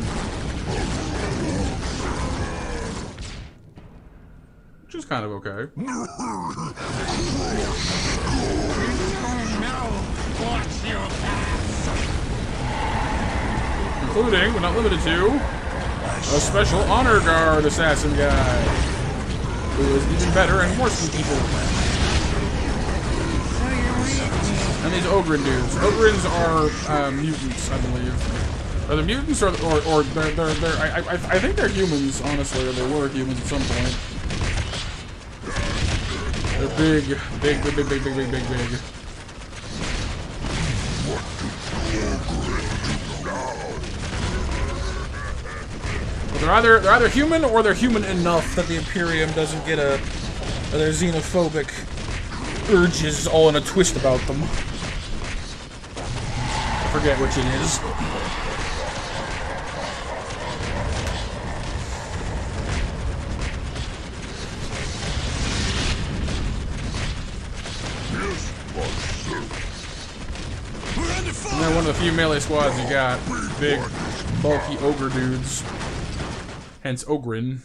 Which is kind of okay. Including, but not limited to, a special honor guard assassin guy, who is even better and more sneaky. And these Ogren dudes. Ogrens are mutants, I believe. Are they mutants or I think they're humans, honestly, or they were humans at some point. They're big. But they're either human or they're human enough that the Imperium doesn't get their xenophobic urges all in a twist about them. I forget which it is. And they're one of the few melee squads you got. Big, bulky ogre dudes. Hence Ogren.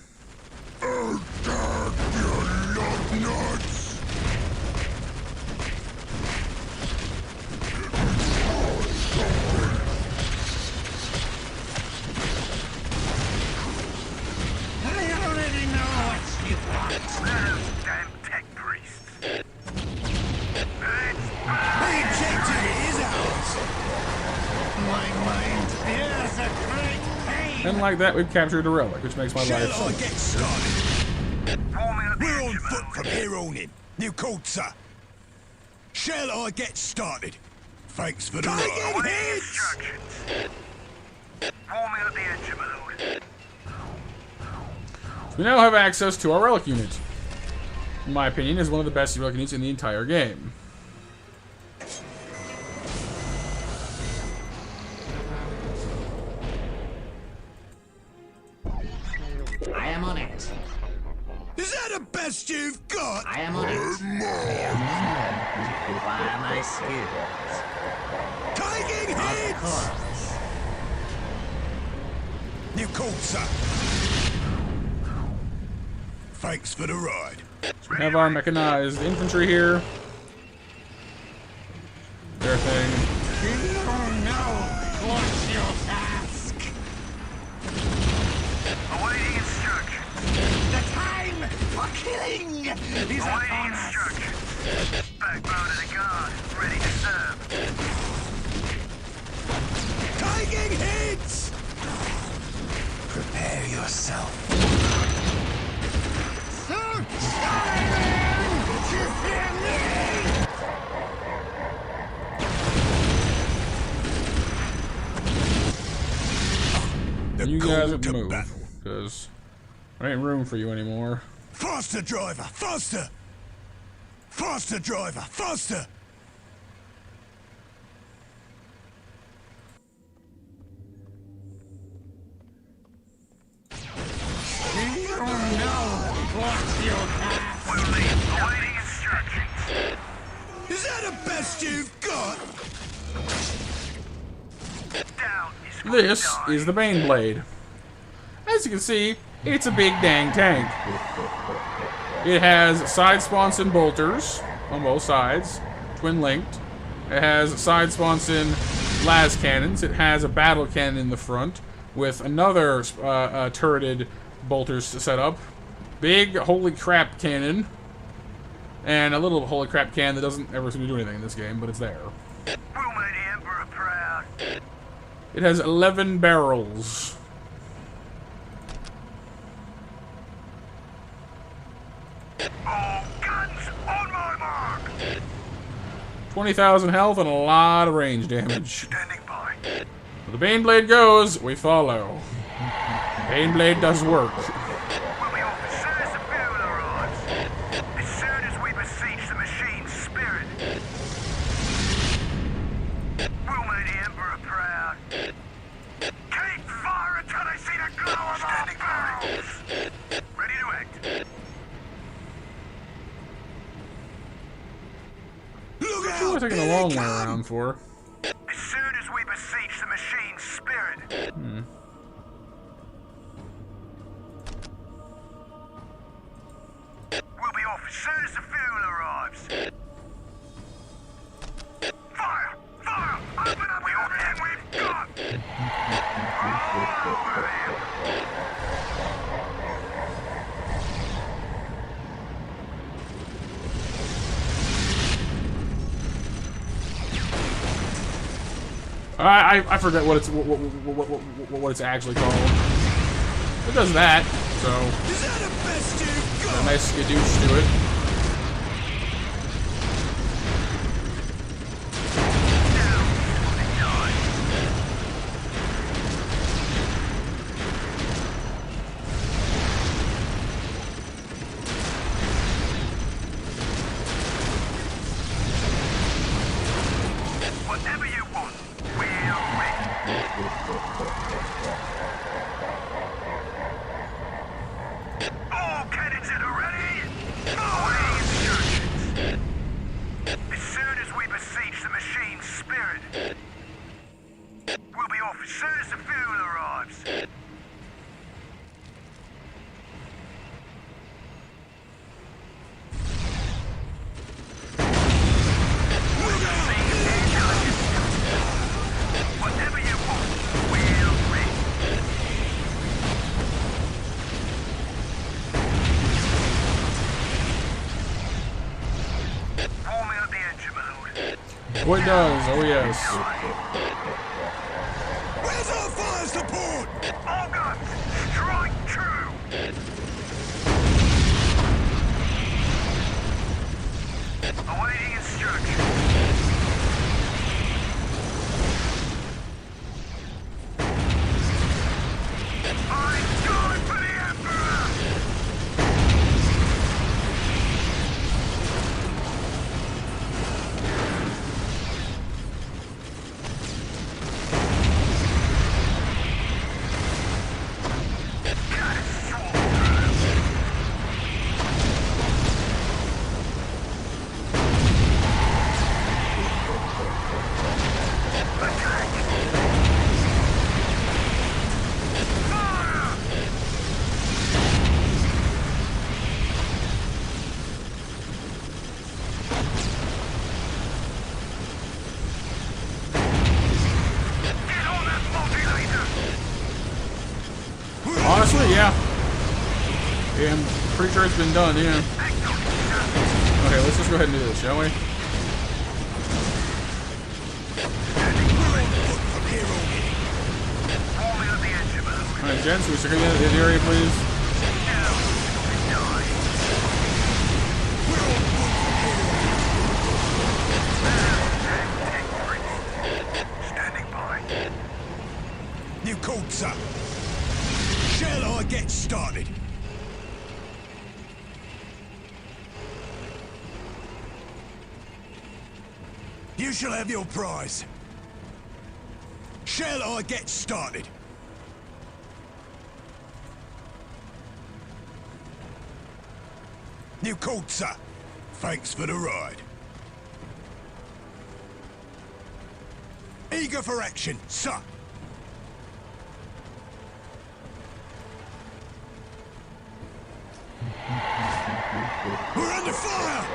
And like that, we've captured a relic, which makes my life simple. We're on foot from here on in. You called, sir. Shall I get started? Thanks for the ride. So we now have access to our relic unit. In my opinion, is one of the best relic units in the entire game. I am on it. Is that the best you've got? I am on it. Require my skills. Taking hits! Of course. You called, sir. Thanks for the ride. We have our mechanized infantry here. Their thing. You know what's your task. Awaiting instruction. The time for killing is upon us. Backbone of the guard, ready to serve. Taking hits! Prepare yourself. You guys have to move, because there ain't room for you anymore. Faster, driver! Faster! Faster, driver! Faster! You know what's your task. Awaiting instructions. Is that the best you've got? Down. This is the Baneblade. As you can see, it's a big dang tank. It has side sponson bolters on both sides, twin linked. It has side sponson las cannons. It has a battle cannon in the front with another turreted bolters set up. Big holy crap cannon. And a little holy crap cannon that doesn't ever seem to do anything in this game, but it's there. We'll make the Emperor proud. It has 11 barrels. All guns on my mark. 20,000 health and a lot of range damage. Standing by. Where the Baneblade goes, we follow. Baneblade does work. We'll be off as soon as the fuel arrives. As soon as we beseech the machine's spirit. We'll make the Emperor proud. Keep fire until they see the glow of our barrels. Ready to act. Look What am I out! taking a long way around for? As soon as we beseech the machine's spirit. We'll be off as soon as the fuel arrives. Fire! Fire! Open up everything we've got! All over him! I forget what it's actually called. It does that, so Is that the best you've a got? nice skadoosh to it. Whatever you want, we're ready. All cannons that are ready, away insurgents. As soon as we besiege the machine's spirit, we'll be off as soon as the fuel arrives. Whatever you want, we're ready. Warming up the engine, my lord. Oh, it does. Oh, yes. Where's our fire support? All guns, strike true. Awaiting instructions. I'm going for the Emperor! Got it swung through. Attack! Fire! Get on that multi-laser! Honestly, yeah. Yeah, I'm pretty sure it's been done, yeah. Okay, let's just go ahead and do this, shall we? Warming up the engine, my lord. Alright, gents, we secure the area, please. Standing by. You called, sir. Shall I get started? You shall have your prize. Shall I get started? You called, sir. Thanks for the ride. Eager for action, sir. We're under fire!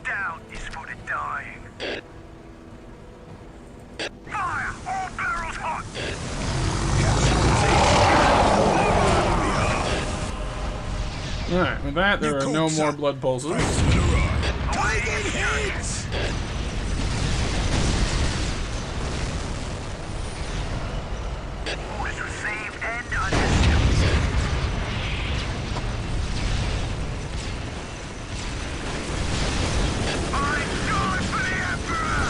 Down is for the dying. Fire! All barrels hot! Alright, with that, there are no more blood pulses. Thanks for the ride. Taking hits! Orders received and understood. I'm going for the Emperor!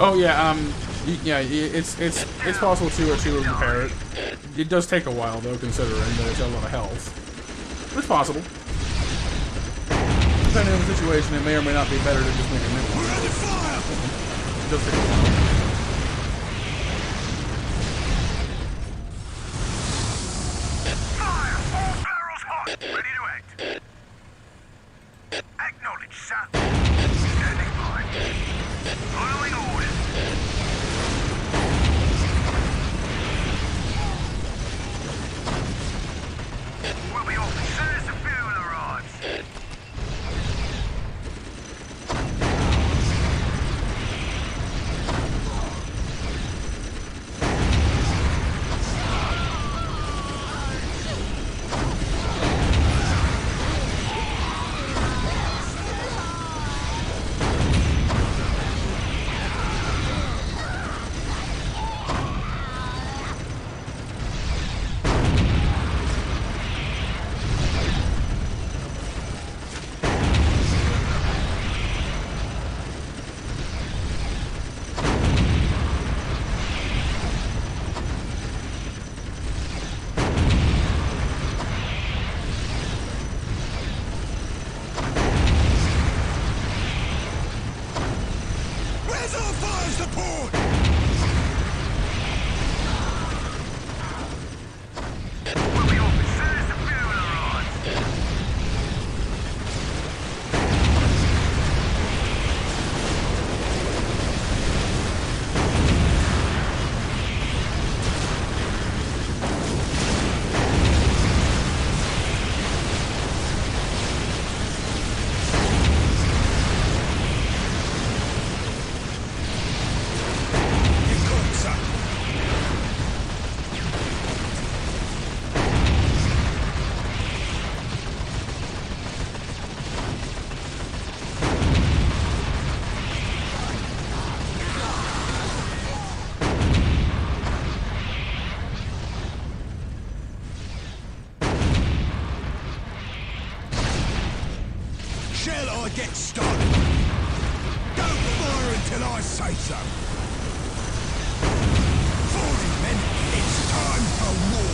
Oh yeah, yeah, it's possible to repair it. It does take a while though, considering that it's a lot of health. But it's possible. Depending on the situation, it may or may not be better to just make a new one. It does take a while. Fire! All barrels hot! Ready to act. Acknowledge, sir. Standing by. Following orders. We'll be off as soon as the fuel arrives. Get started. Don't fire until I say so. Forward, men. It's time for war.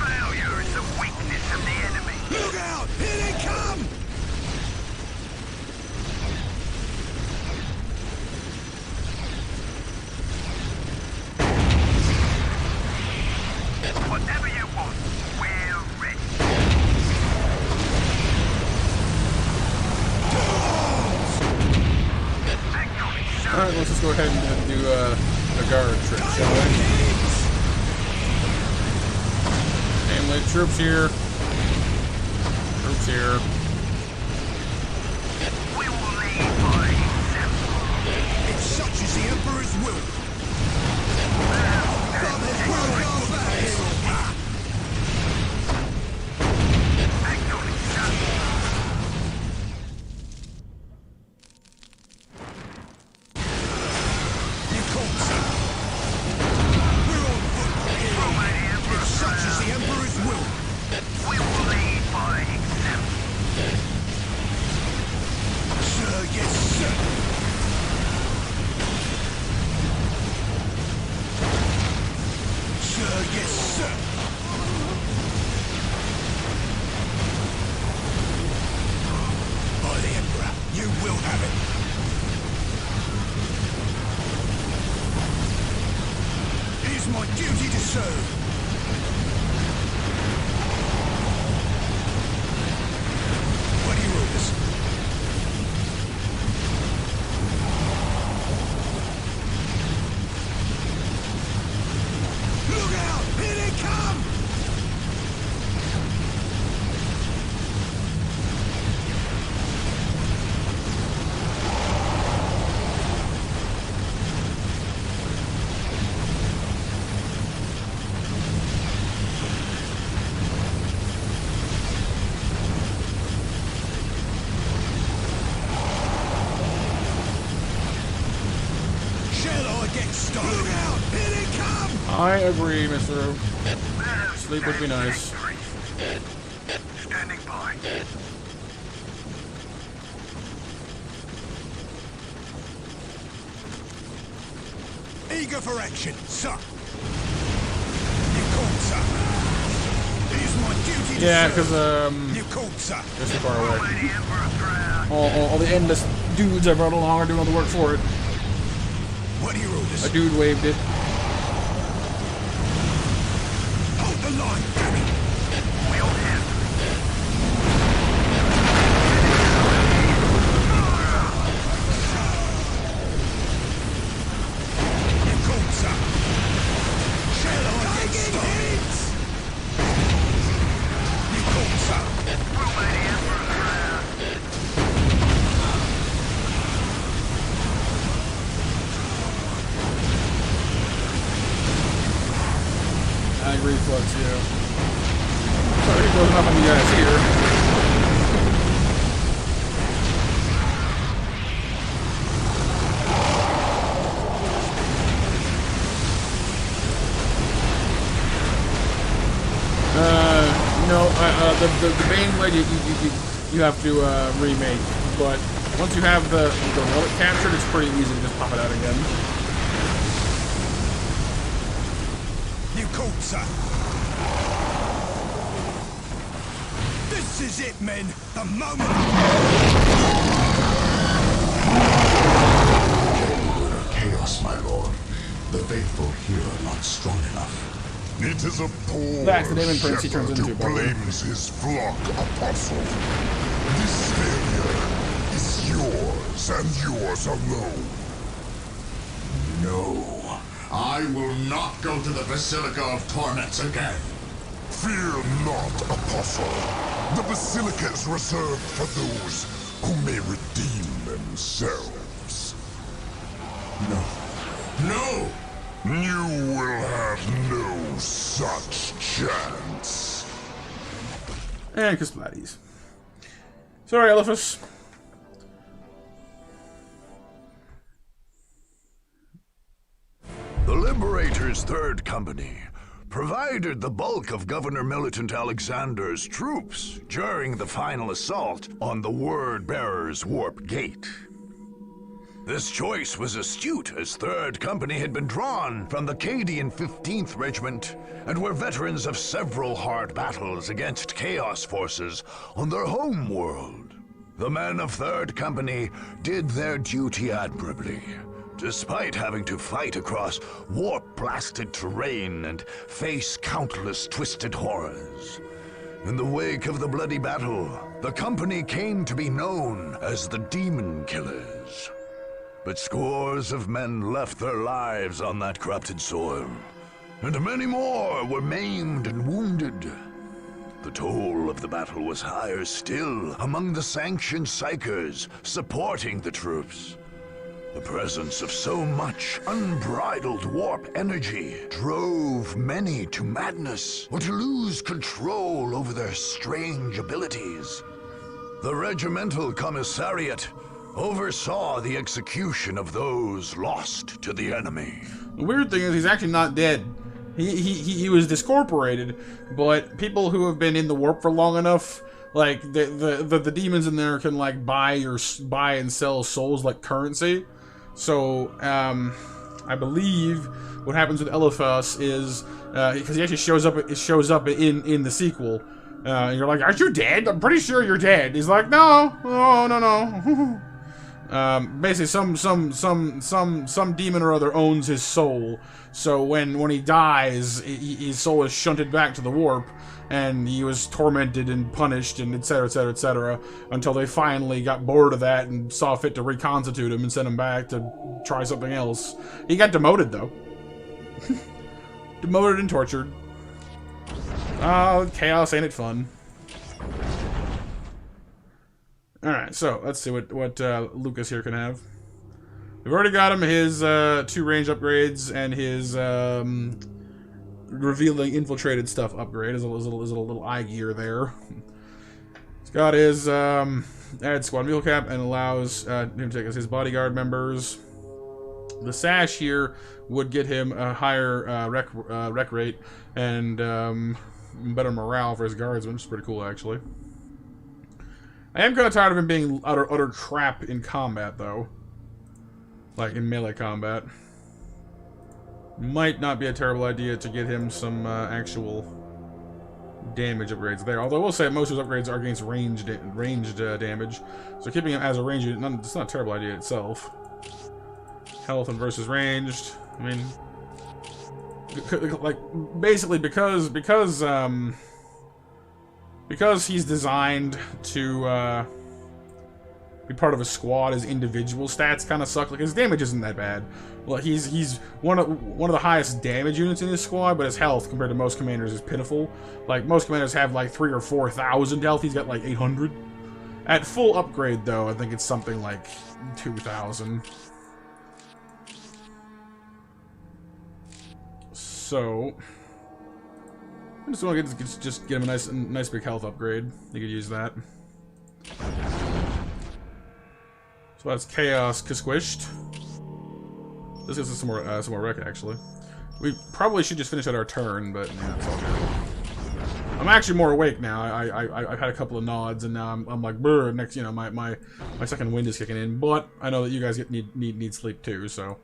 Failure is the weakness of the enemy. Look out! Here they come! Whatever you want, we're ready. Alright, let's just go ahead and do a guard trick, shall we? Namely, troops here. Troops here. We will lead by example. It's such as the Emperor's will. Sir, serve. What are your orders? Look out! Here they come! Look out! Here they come! I agree, Mr. Sleep would be nice. Standing by. Eager for action, sir. You called, sir. It is my duty to Yeah, serve. because You called, sir. they're too far away. Let the Emperor proud. All the endless dudes I brought along are doing all the work for it. What are your orders? A dude waved it. Hold the line, damn it! Wheel in. You called, sir. Shall I get started? You called, sir. We'll let the Emperor proud. Ag reflux, yeah. Sorry, it goes up on you guys here. No, the Bane blade you have to remake, but once you have the relic captured, it's pretty easy to just pop it out again. You called, sir. This is it, men. The moment. Chaos, my lord. The faithful here are not strong enough. It is a poor That's the Demon Prince he turns shepherd into, who probably. blames his flock apostle. This failure is yours and yours alone. No. I will not go to the Basilica of Torments again. Fear not, apostle. The basilica is reserved for those who may redeem themselves. No. No! You will have no such chance. And Casplaties. Sorry, Elephas. The Liberator's Third Company provided the bulk of Governor Militant Alexander's troops during the final assault on the Word-Bearer's Warp Gate. This choice was astute, as Third Company had been drawn from the Cadian 15th Regiment and were veterans of several hard battles against Chaos forces on their home world. The men of Third Company did their duty admirably, despite having to fight across warp-blasted terrain and face countless twisted horrors. In the wake of the bloody battle, the company came to be known as the Demon Killers. But scores of men left their lives on that corrupted soil, and many more were maimed and wounded. The toll of the battle was higher still among the sanctioned psychers supporting the troops. The presence of so much unbridled warp energy drove many to madness or to lose control over their strange abilities. The regimental commissariat oversaw the execution of those lost to the enemy. The weird thing is he's actually not dead. He was discorporated, but people who have been in the warp for long enough, like the demons in there can like buy and sell souls like currency. So I believe what happens with Eliphas is because he actually shows up in the sequel. And you're like, aren't you dead? I'm pretty sure you're dead. He's like, no. Basically, some demon or other owns his soul. So when he dies, his soul is shunted back to the warp, and he was tormented and punished and etc. etc. etc. until they finally got bored of that and saw fit to reconstitute him and send him back to try something else. He got demoted though. Demoted and tortured. Chaos ain't it fun. Alright, so let's see what Lucas here can have. We've already got him his 2 range upgrades and his revealing infiltrated stuff upgrade. There's a little eye gear there. He's got his add squad vehicle cap and allows him to take as his bodyguard members. The sash here would get him a higher rec rate and better morale for his guardsmen, which is pretty cool actually. I am kind of tired of him being utter crap in combat, though. Like, in melee combat. Might not be a terrible idea to get him some actual damage upgrades there. Although I will say most of his upgrades are against ranged damage. So keeping him as a ranged, it's not a terrible idea itself. Health and versus ranged. I mean... like, basically because he's designed to be part of a squad, his individual stats kind of suck. Like his damage isn't that bad. Well, he's one of the highest damage units in his squad, but his health compared to most commanders is pitiful. Like most commanders have like 3,000 or 4,000 health. He's got like 800. At full upgrade though, I think it's something like 2,000. So. I just want to just get him a nice big health upgrade. You could use that. So that's Chaos Squished. This gives us some more wreck actually. We probably should just finish out our turn, but yeah, it's all good. I'm actually more awake now. I've had a couple of nods, and now I'm like, brr, next, you know, my second wind is kicking in. But I know that you guys need sleep too, so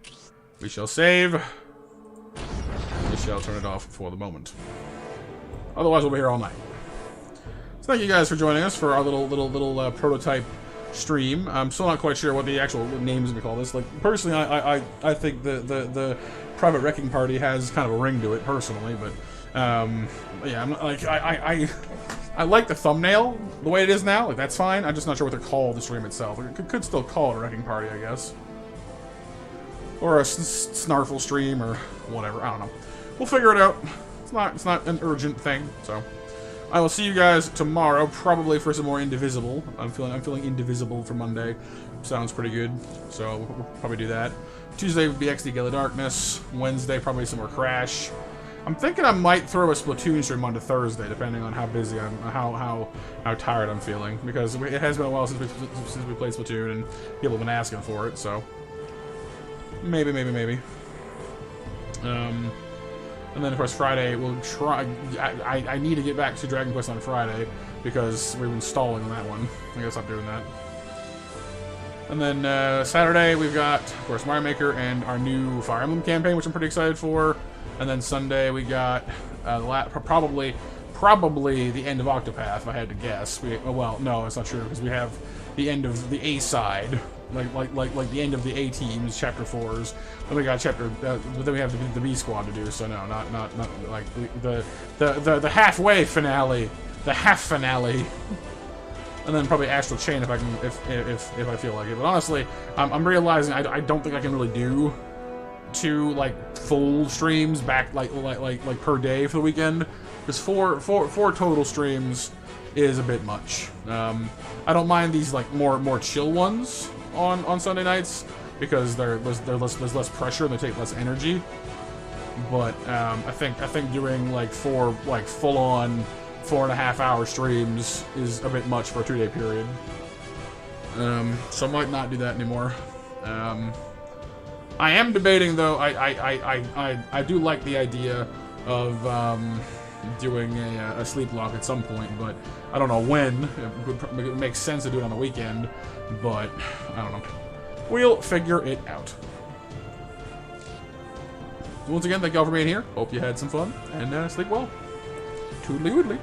we shall save. We shall turn it off for the moment. Otherwise, we'll be here all night. So thank you guys for joining us for our little prototype stream. I'm still not quite sure what the actual names we call this. Like personally, I think the private wrecking party has kind of a ring to it personally, but yeah, I'm not, like I like the thumbnail the way it is now. Like that's fine. I'm just not sure what to call the stream itself. Like, could still call it a wrecking party, I guess, or a snarful stream or whatever. I don't know. We'll figure it out. It's not an urgent thing, so I will see you guys tomorrow, probably for some more Indivisible. I'm feeling Indivisible for Monday. Sounds pretty good, so we'll probably do that. Tuesday would be XD Gale of Darkness. Wednesday probably some more Crash. I'm thinking I might throw a Splatoon stream onto Thursday, depending on how busy I'm, how tired I'm feeling, because it has been a while since we played Splatoon and people have been asking for it, so maybe. And then, of course, Friday, we'll try... I need to get back to Dragon Quest on Friday, because we've been stalling on that one. I guess I'm doing that. And then, Saturday, we've got, of course, Mario Maker and our new Fire Emblem campaign, which I'm pretty excited for. And then Sunday, we got probably the end of Octopath, if I had to guess. Well, no, it's not true, because we have the end of the A side. Like the end of the A teams, chapter 4s. Then we got but then we have the B squad to do. So no, not like the halfway finale, the half finale, and then probably Astral Chain if I can, if I feel like it. But honestly, I'm realizing I don't think I can really do 2 like full streams back like per day for the weekend. Because four total streams is a bit much. I don't mind these like more chill ones on Sunday nights because there's less pressure and they take less energy. But I think doing like 4 like full on 4.5 hour streams is a bit much for a 2-day period. So I might not do that anymore. I am debating though. I do like the idea of doing a sleep lock at some point, but I don't know when. It would make sense to do it on the weekend, but I don't know. We'll figure it out. Once again, thank y'all for being here. Hope you had some fun, and sleep well. Toodly woodly.